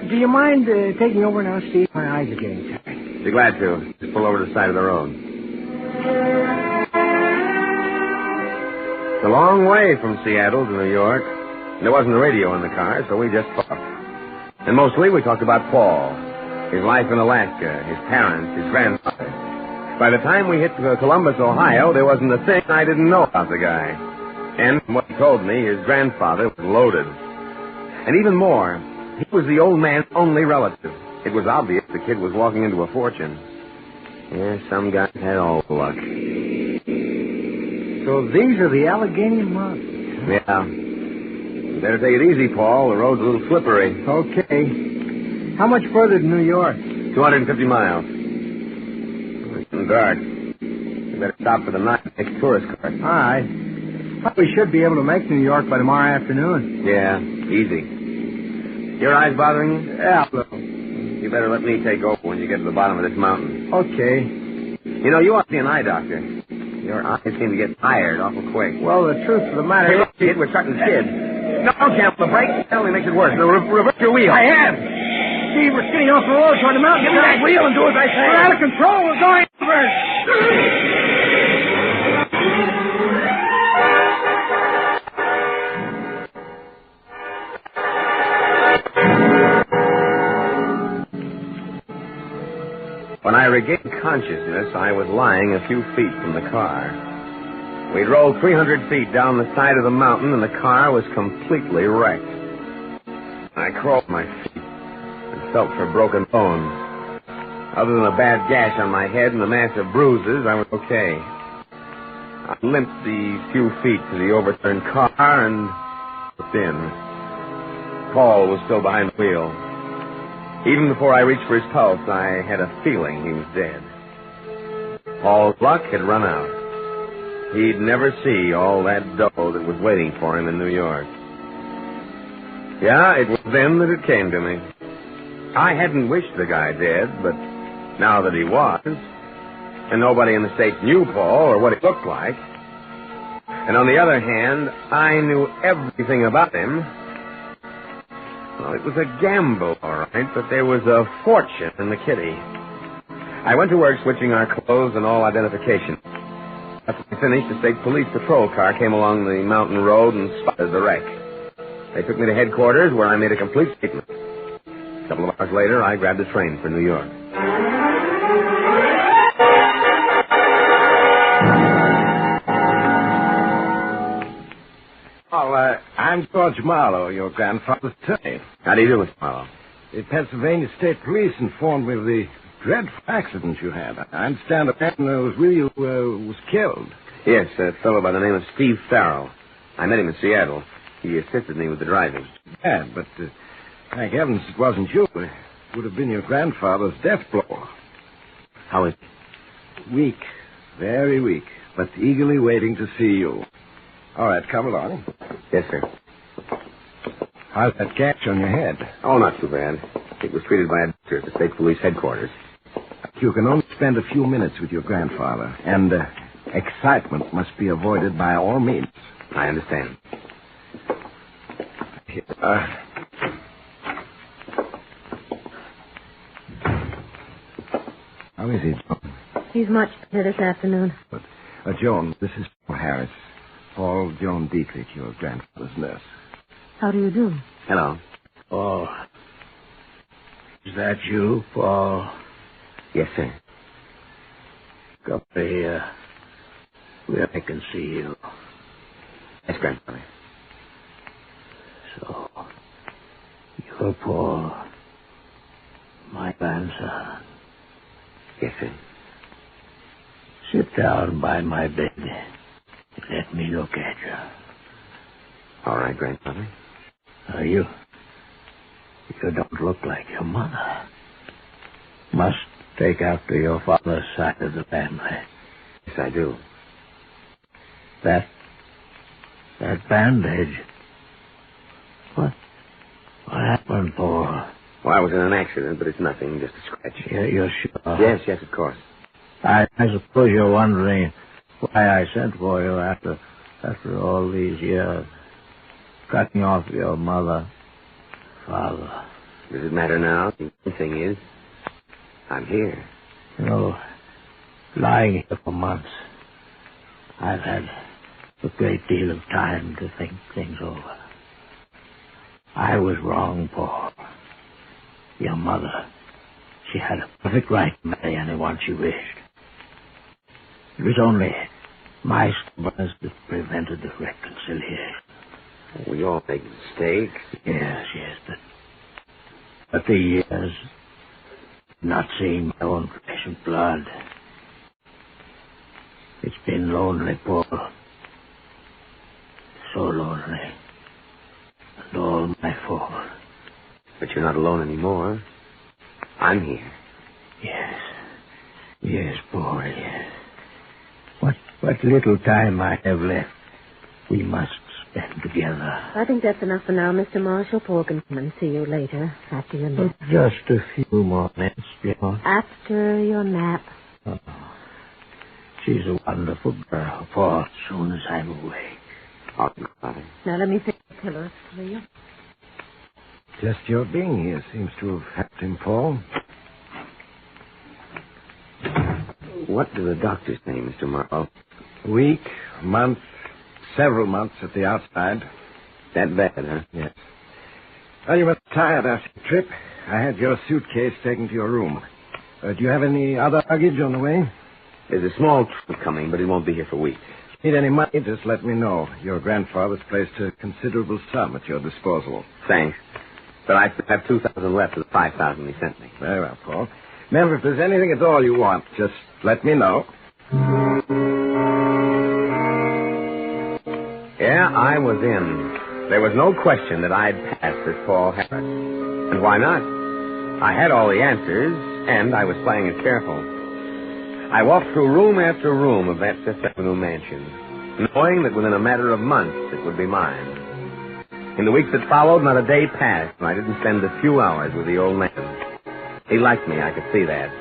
Do you mind taking over now, Steve? My eyes are getting tired. Be glad to. Just pull over to the side of the road. It's a long way from Seattle to New York. There wasn't a radio in the car, so we just talked. And mostly we talked about Paul, his life in Alaska, his parents, his grandfather. By the time we hit Columbus, Ohio, there wasn't a thing I didn't know about the guy. And from what he told me, his grandfather was loaded. And even more, he was the old man's only relative. It was obvious the kid was walking into a fortune. Yeah, some guys had all the luck. So these are the Allegheny Mountains. Yeah. You better take it easy, Paul. The road's a little slippery. Okay. How much further to New York? 250 miles. It's getting dark. You better stop for the night and take a tourist car. All right. Probably should be able to make New York by tomorrow afternoon. Yeah, easy. Your eyes bothering you? Yeah, a little. You better let me take over when you get to the bottom of this mountain. Okay. You know, you ought to see an eye doctor. Your eyes seem to get tired awful quick. Well, the truth of the matter... Hey, look, kid, we're starting to skid. No, don't jam the brake. That only makes it worse. Reverse your wheel. I have. Steve, we're skidding off the road toward the mountain. Give me that wheel and do as I say. We're out of control. We're going reverse. When I regained consciousness, I was lying a few feet from the car. We'd rolled 300 feet down the side of the mountain, and the car was completely wrecked. I crawled to my feet and felt for broken bones. Other than a bad gash on my head and a mass of bruises, I was okay. I limped the few feet to the overturned car and looked in. Paul was still behind the wheel. Even before I reached for his pulse, I had a feeling he was dead. Paul's luck had run out. He'd never see all that dough that was waiting for him in New York. Yeah, it was then that it came to me. I hadn't wished the guy dead, but now that he was, and nobody in the States knew Paul or what he looked like, and on the other hand, I knew everything about him, well, it was a gamble, all right, but there was a fortune in the kitty. I went to work switching our clothes and all identification. After we finished, the state police patrol car came along the mountain road and spotted the wreck. They took me to headquarters, where I made a complete statement. A couple of hours later, I grabbed a train for New York. Oh, I'm George Marlowe, your grandfather's attorney. How do you do, Mr. Marlowe? The Pennsylvania State Police informed me of the dreadful accident you had. I understand a man who was with you was killed. Yes, a fellow by the name of Steve Farrell. I met him in Seattle. He assisted me with the driving. Bad, but thank heavens it wasn't you. It would have been your grandfather's death blow. How is he? Weak, very weak, but eagerly waiting to see you. All right, come along. Yes, sir. How's that gash on your head? Oh, not too bad. It was treated by a doctor at the state police headquarters. You can only spend a few minutes with your grandfather, and excitement must be avoided by all means. I understand. How is he, Joan? He's much better this afternoon. But, Joan, this is Paul Harris. Paul Joan Dietrich, your grandfather's nurse. How do you do? Hello. Oh. Is that you, Paul? Yes, sir. Come here where I can see you. Yes, grandfather. So, you're Paul, my grandson. Yes, sir. Sit down by my bed and let me look at you. All right, grandfather. You don't look like your mother. Must take after your father's side of the family. Yes, I do. That bandage. What happened, Paul? Well, I was in an accident, but it's nothing, just a scratch. Yeah, you're sure? Yes, of course. I suppose you're wondering why I sent for you after all these years. Cutting off your mother, father. Does it matter now? The thing is, I'm here. Lying here for months, I've had a great deal of time to think things over. I was wrong, Paul. Your mother, she had a perfect right to marry anyone she wished. It was only my stubbornness that prevented the reconciliation. We all make mistakes. Yes, but the years, not seeing my own flesh and blood, it's been lonely, Paul. So lonely. And all my fault. But you're not alone anymore. I'm here. Yes, Paul, yes. What little time I have left, we must spend together. I think that's enough for now, Mr. Marshall. Paul can come and see you later, after your nap. Just a few more minutes, Joan. After your nap. Oh, she's a wonderful girl, Paul, as soon as I'm awake. Now, let me fix the pillows for you. Just your being here seems to have helped him, Paul. What do the doctors say, Mr. Marlowe? Week, month, several months at the outside. That bad, huh? Yes. Well, you were tired after the trip. I had your suitcase taken to your room. Do you have any other luggage on the way? There's a small trunk coming, but it won't be here for weeks. Need any money, just let me know. Your grandfather's placed a considerable sum at your disposal. Thanks. But I still have $2,000 left of the $5,000 he sent me. Very well, Paul. Remember, if there's anything at all you want, just let me know. I was in. There was no question that I'd pass as Paul Harris. And why not? I had all the answers, and I was playing it careful. I walked through room after room of that Fifth Avenue mansion, knowing that within a matter of months it would be mine. In the weeks that followed, not a day passed when I didn't spend a few hours with the old man. He liked me, I could see that.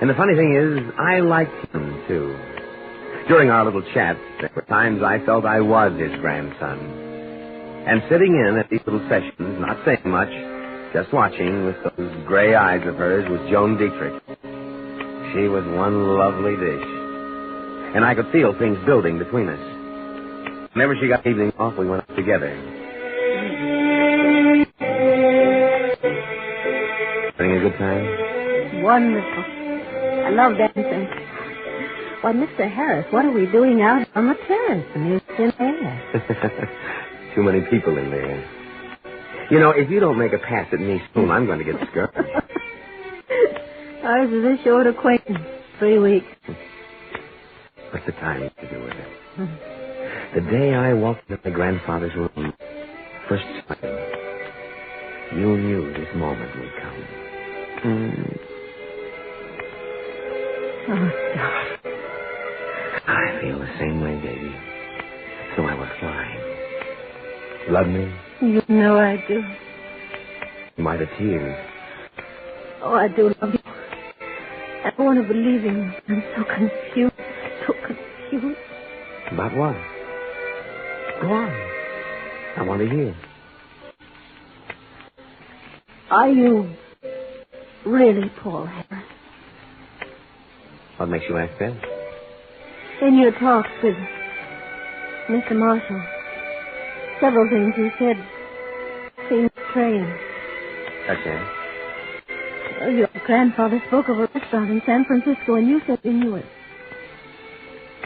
And the funny thing is, I liked him, too. During our little chats, there were times I felt I was his grandson. And sitting in at these little sessions, not saying much, just watching with those gray eyes of hers, was Joan Dietrich. She was one lovely dish. And I could feel things building between us. Whenever she got evening off, we went up together. Having a good time? Wonderful. I love dancing. Why, Mr. Harris, what are we doing out on the terrace? The music's in there. Too many people in there. You know, if you don't make a pass at me soon, I'm going to get discouraged. Ours is a short acquaintance. 3 weeks. What's the time to do with it? The day I walked into my grandfather's room, first time, you knew this moment would come. Oh, stop. I feel the same way, baby. So I was flying. Love me? You know I do. Why the tears? Oh, I do love you. I don't want to believe in you. I'm so confused. So confused. About what? Go on. I want to hear. Are you really Paul Harris? What makes you ask that? In your talks with Mr. Marshall, several things you said seemed strange. Such as? Well, your grandfather spoke of a restaurant in San Francisco, and you said you knew it.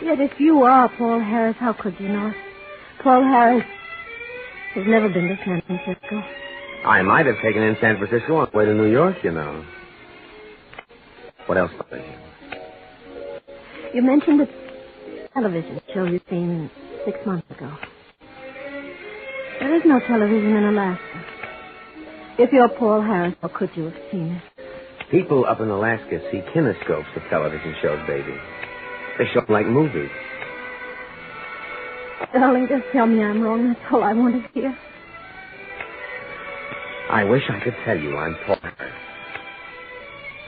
Yet if you are Paul Harris, how could you not? Paul Harris has never been to San Francisco. I might have taken in San Francisco on the way to New York, you know. What else bothers you? You mentioned the television show you seen 6 months ago. There is no television in Alaska. If you're Paul Harris, how could you have seen it? People up in Alaska see kinescopes of television shows, baby. They show them like movies. Darling, just tell me I'm wrong. That's all I want to hear. I wish I could tell you I'm Paul Harris.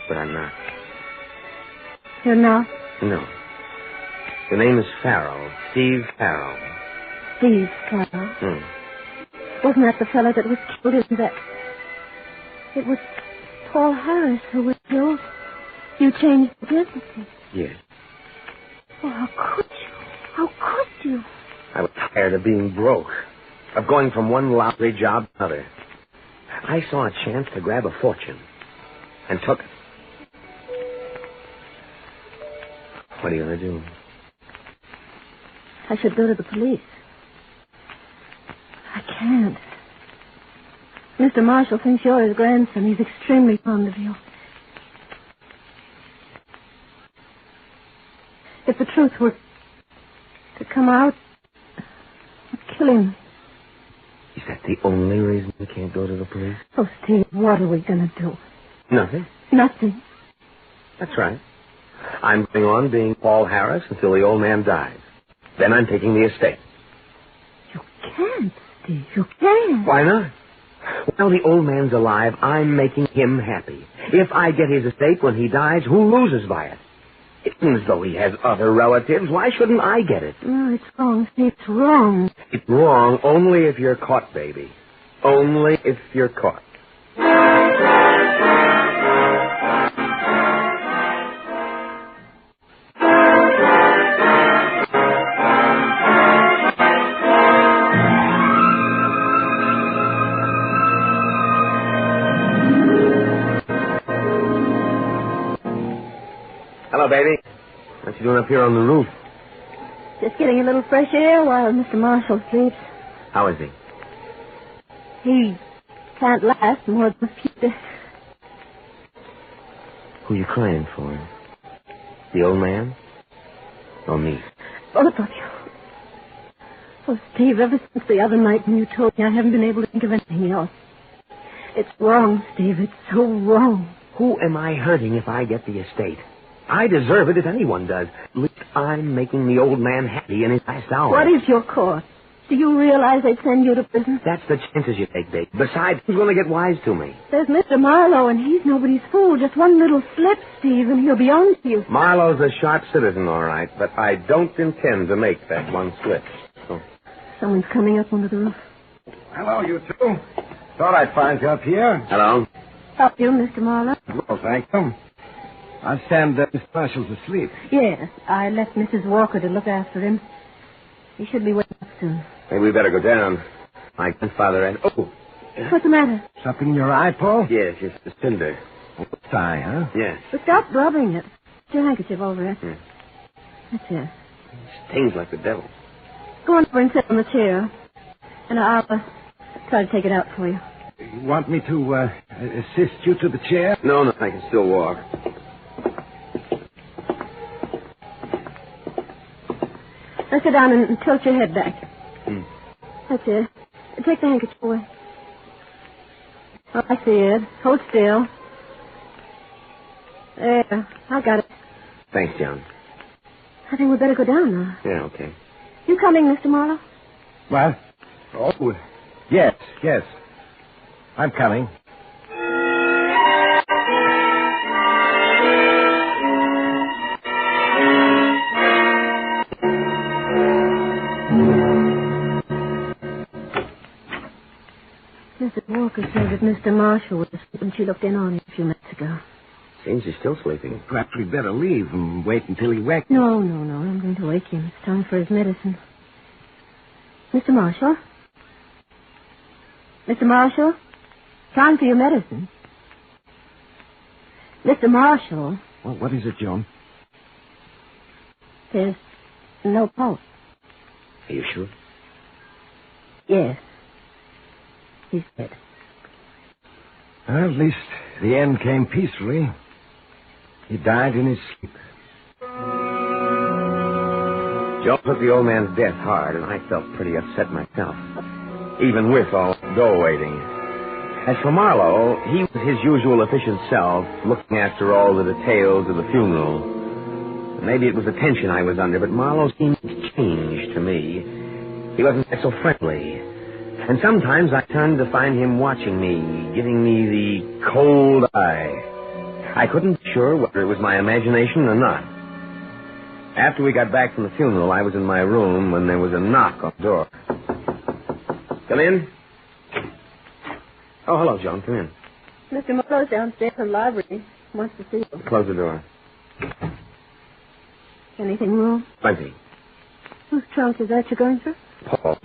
But I'm not. You're not? No. The name is Farrell. Steve Farrell. Steve Farrell? Wasn't that the fellow that was killed in that... It was Paul Harris who was killed. You changed identity. Yes. Oh, how could you? How could you? I was tired of being broke. Of going from one lousy job to another. I saw a chance to grab a fortune. And took it. What are you going to do? I should go to the police. I can't. Mr. Marshall thinks you're his grandson. He's extremely fond of you. If the truth were to come out, I'd kill him. Is that the only reason we can't go to the police? Oh, Steve, what are we going to do? Nothing. Nothing. That's right. I'm going on being Paul Harris until the old man dies. Then I'm taking the estate. You can't, Steve. You can't. Why not? While the old man's alive, I'm making him happy. If I get his estate when he dies, who loses by it? It isn't as though he has other relatives. Why shouldn't I get it? No, it's wrong, Steve. It's wrong. It's wrong only if you're caught, baby. Only if you're caught. Hello, baby. What you doing up here on the roof? Just getting a little fresh air while Mr. Marshall sleeps. How is he? He can't last more than a few days. Who you crying for? The old man? Or me? Both of you. Oh, Steve, ever since the other night when you told me, I haven't been able to think of anything else. It's wrong, Steve. It's so wrong. Who am I hurting if I get the estate? I deserve it if anyone does. At least I'm making the old man happy in his last hour. What is your course? Do you realize they'd send you to prison? That's the chances you take, Dave. Besides, who's going to get wise to me? There's Mr. Marlowe, and he's nobody's fool. Just one little slip, Steve, and he'll be on to you. Marlowe's a sharp citizen, all right, but I don't intend to make that one slip. Oh. Someone's coming up onto the roof. Hello, you two. Thought I'd find you up here. Hello. Help you, Mr. Marlowe? Well, thank you. I stand Miss Marshall's asleep. Yes, I left Mrs. Walker to look after him. He should be waking up soon. Maybe we better go down. My grandfather and... Oh! What's the matter? Something in your eye, Paul? Yes, it's the cinder. Eye, huh? Yes. But stop rubbing it. Put your handkerchief over it. That's it. It stings like the devil. Go on over and sit on the chair. And I'll try to take it out for you. You want me to assist you to the chair? No, I can still walk. Now sit down and tilt your head back. That's it. Take the handkerchief away. Oh, I see it. Hold still. There. I got it. Thanks, John. I think we'd better go down now. Yeah, okay. You coming, Mr. Marlowe? What? Oh, yes. I'm coming. Mrs. Walker said that Mr. Marshall was asleep when she looked in on him a few minutes ago. Seems he's still sleeping. Perhaps we'd better leave and wait until he wakes. No. I'm going to wake him. It's time for his medicine. Mr. Marshall? Mr. Marshall? Time for your medicine. Mr. Marshall? Well, what is it, Joan? There's no pulse. Are you sure? Yes. He's dead. Well, at least the end came peacefully. He died in his sleep. Joe took the old man's death hard, and I felt pretty upset myself, even with all the dough waiting. As for Marlowe, he was his usual efficient self, looking after all the details of the funeral. Maybe it was the tension I was under, but Marlowe seemed changed to me. He wasn't so friendly. And sometimes I turned to find him watching me, giving me the cold eye. I couldn't be sure whether it was my imagination or not. After we got back from the funeral, I was in my room when there was a knock on the door. Come in. Oh, hello, Joan. Come in. Mr. Marlowe's downstairs in the library. Wants to see you. Close the door. Anything wrong? Plenty. Whose trunk is that you're going through? Paul's.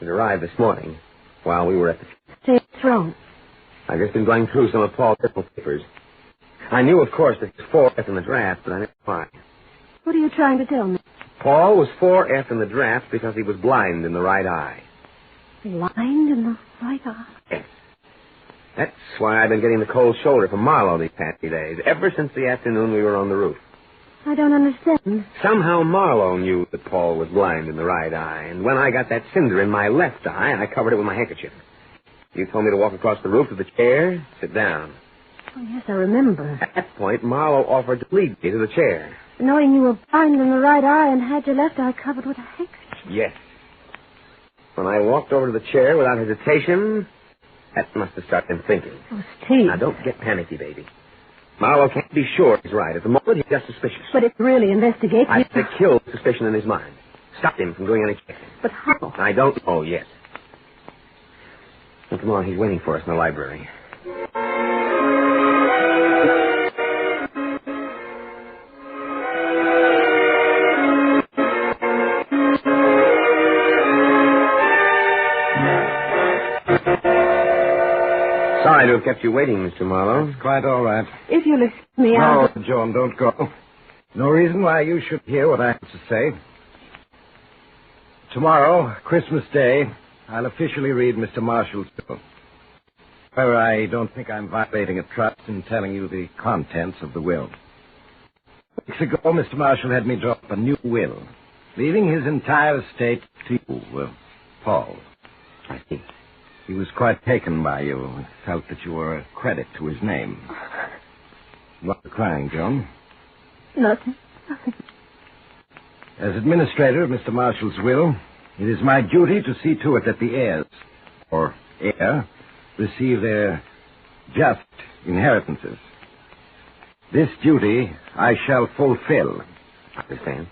It arrived this morning while we were at the... Say what's wrong. I've just been going through some of Paul's personal papers. I knew, of course, that he was 4F in the draft, but I never why. What are you trying to tell me? Paul was 4F in the draft because he was blind in the right eye. Blind in the right eye? Yes. That's why I've been getting the cold shoulder from Marlowe these past few days, ever since the afternoon we were on the roof. I don't understand. Somehow Marlowe knew that Paul was blind in the right eye, and when I got that cinder in my left eye, I covered it with my handkerchief. You told me to walk across the roof to the chair, sit down. Oh, yes, I remember. At that point, Marlowe offered to lead me to the chair. Knowing you were blind in the right eye and had your left eye covered with a handkerchief. Yes. When I walked over to the chair without hesitation, that must have started him thinking. Oh, Steve. Now, don't get panicky, baby. Marlowe can't be sure he's right. At the moment, he's just suspicious. But if really investigated... I've to kill suspicion in his mind. Stop him from doing any checking. But how? I don't know yet. Well, come on, he's waiting for us in the library. Sorry to have kept you waiting, Mr. Marlowe. It's quite all right. If you'll excuse me, No, Joan, don't go. No reason why you should hear what I have to say. Tomorrow, Christmas Day, I'll officially read Mr. Marshall's will. However, I don't think I'm violating a trust in telling you the contents of the will. Weeks ago, Mr. Marshall had me draw up a new will. leaving his entire estate to you, Paul. I see. He was quite taken by you and felt that you were a credit to his name. What are you crying, Joan? Nothing. As administrator of Mr. Marshall's will, it is my duty to see to it that the heirs, or heir, receive their just inheritances. This duty I shall fulfill. I understand.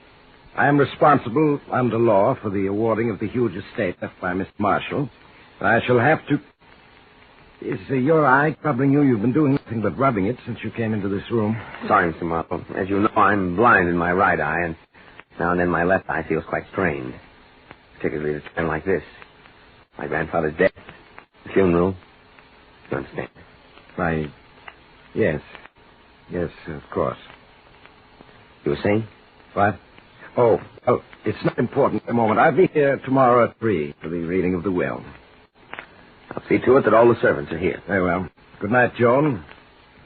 I am responsible under law for the awarding of the huge estate left by Mr. Marshall. And I shall have to... Is your eye troubling you? You've been doing nothing but rubbing it since you came into this room. Sorry, Mr. Marshall. As you know, I'm blind in my right eye, and now and then my left eye feels quite strained. Particularly at a time like this. My grandfather's death, the funeral. You understand? Yes. Yes, of course. You were saying? What? Oh, well, it's not important at the moment. I'll be here tomorrow at 3 for the reading of the will. I'll see to it that all the servants are here. Very well. Good night, Joan.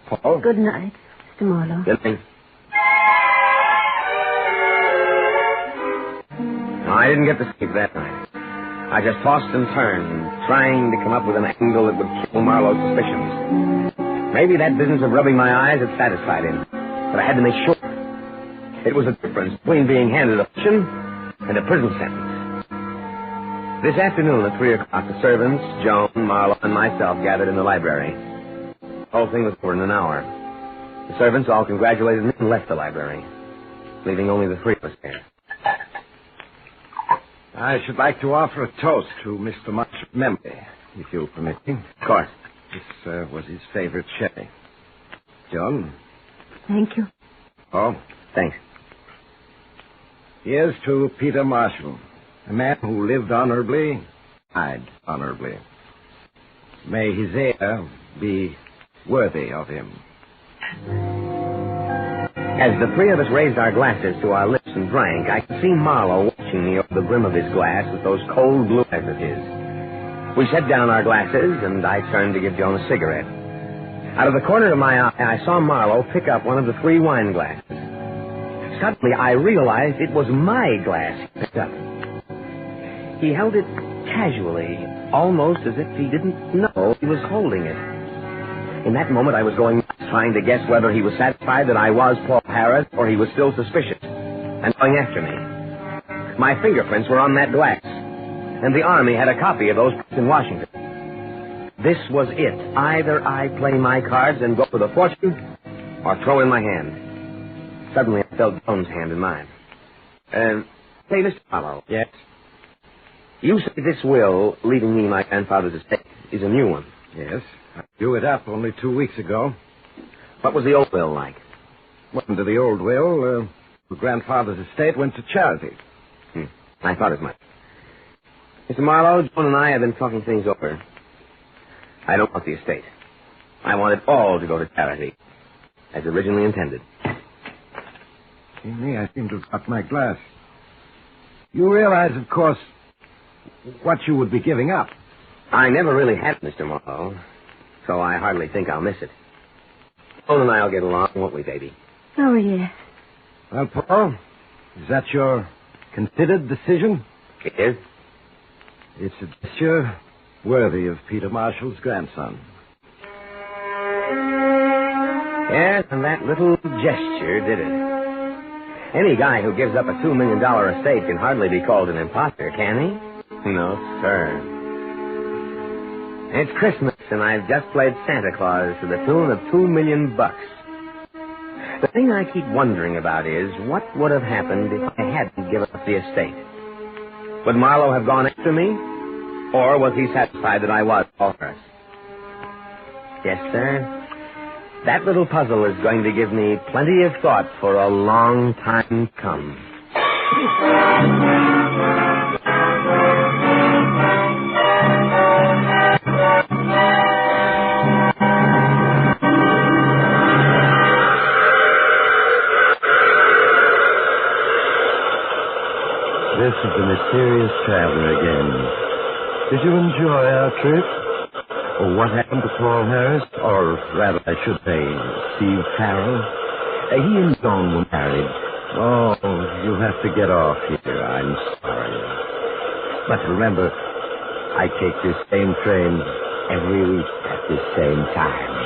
Paul? Good night, Mr. Marlowe. Good night. No, I didn't get to sleep that night. I just tossed and turned, trying to come up with an angle that would kill Marlowe's suspicions. Maybe that business of rubbing my eyes had satisfied him, but I had to make sure. It was a difference between being handed a pension and a prison sentence. This afternoon at 3 o'clock, the servants, Joan, Marlowe, and myself gathered in the library. The whole thing was over in an hour. The servants all congratulated me and left the library, leaving only the three of us there. I should like to offer a toast to Mr. Marshall's memory, if you'll permit me. Of course. This was his favorite sherry. John? Thank you. Oh? Thanks. Here's to Peter Marshall, a man who lived honorably, died honorably. May his heir be worthy of him. As the three of us raised our glasses to our lips and drank, I could see Marlowe watching me over the brim of his glass with those cold blue eyes of his. We set down our glasses, and I turned to give Joan a cigarette. Out of the corner of my eye, I saw Marlowe pick up one of the 3 wine glasses. Suddenly, I realized it was my glass he picked up. He held it casually, almost as if he didn't know he was holding it. In that moment, I was going nuts, trying to guess whether he was satisfied that I was Paul Harris or he was still suspicious and going after me. My fingerprints were on that glass, and the Army had a copy of those prints in Washington. This was it. Either I play my cards and go for the fortune or throw in my hand. Suddenly, I felt Joan's hand in mine. Say, Mr. Marlowe. Yes? You say this will, leaving me my grandfather's estate, is a new one. Yes. I drew it up only 2 weeks ago. What was the old will like? Well, under the old will, the grandfather's estate went to charity. I thought as much. Mr. Marlowe, Joan and I have been talking things over. I don't want the estate. I want it all to go to charity, as originally intended. Me, I seem to have got my glass. You realize, of course, what you would be giving up. I never really had it, Mr. Marlowe, so I hardly think I'll miss it. Joan and I'll get along, won't we, baby? Oh, yes. Well, Paul, is that your considered decision? It is. It's a gesture worthy of Peter Marshall's grandson. Yes, and that little gesture did it. Any guy who gives up a $2 million estate can hardly be called an imposter, can he? No, sir. It's Christmas, and I've just played Santa Claus to the tune of $2 million. The thing I keep wondering about is, what would have happened if I hadn't given up the estate? Would Marlowe have gone after me? Or was he satisfied that I was Paul Harris? Yes, sir. That little puzzle is going to give me plenty of thought for a long time to come. This is the mysterious traveler again. Did you enjoy our trip? Or what happened to Paul Harris? Or rather, I should say, Steve Farrell? He and Joan were married Oh, you have to get off here. I'm sorry. But remember, I take this same train every week at this same time.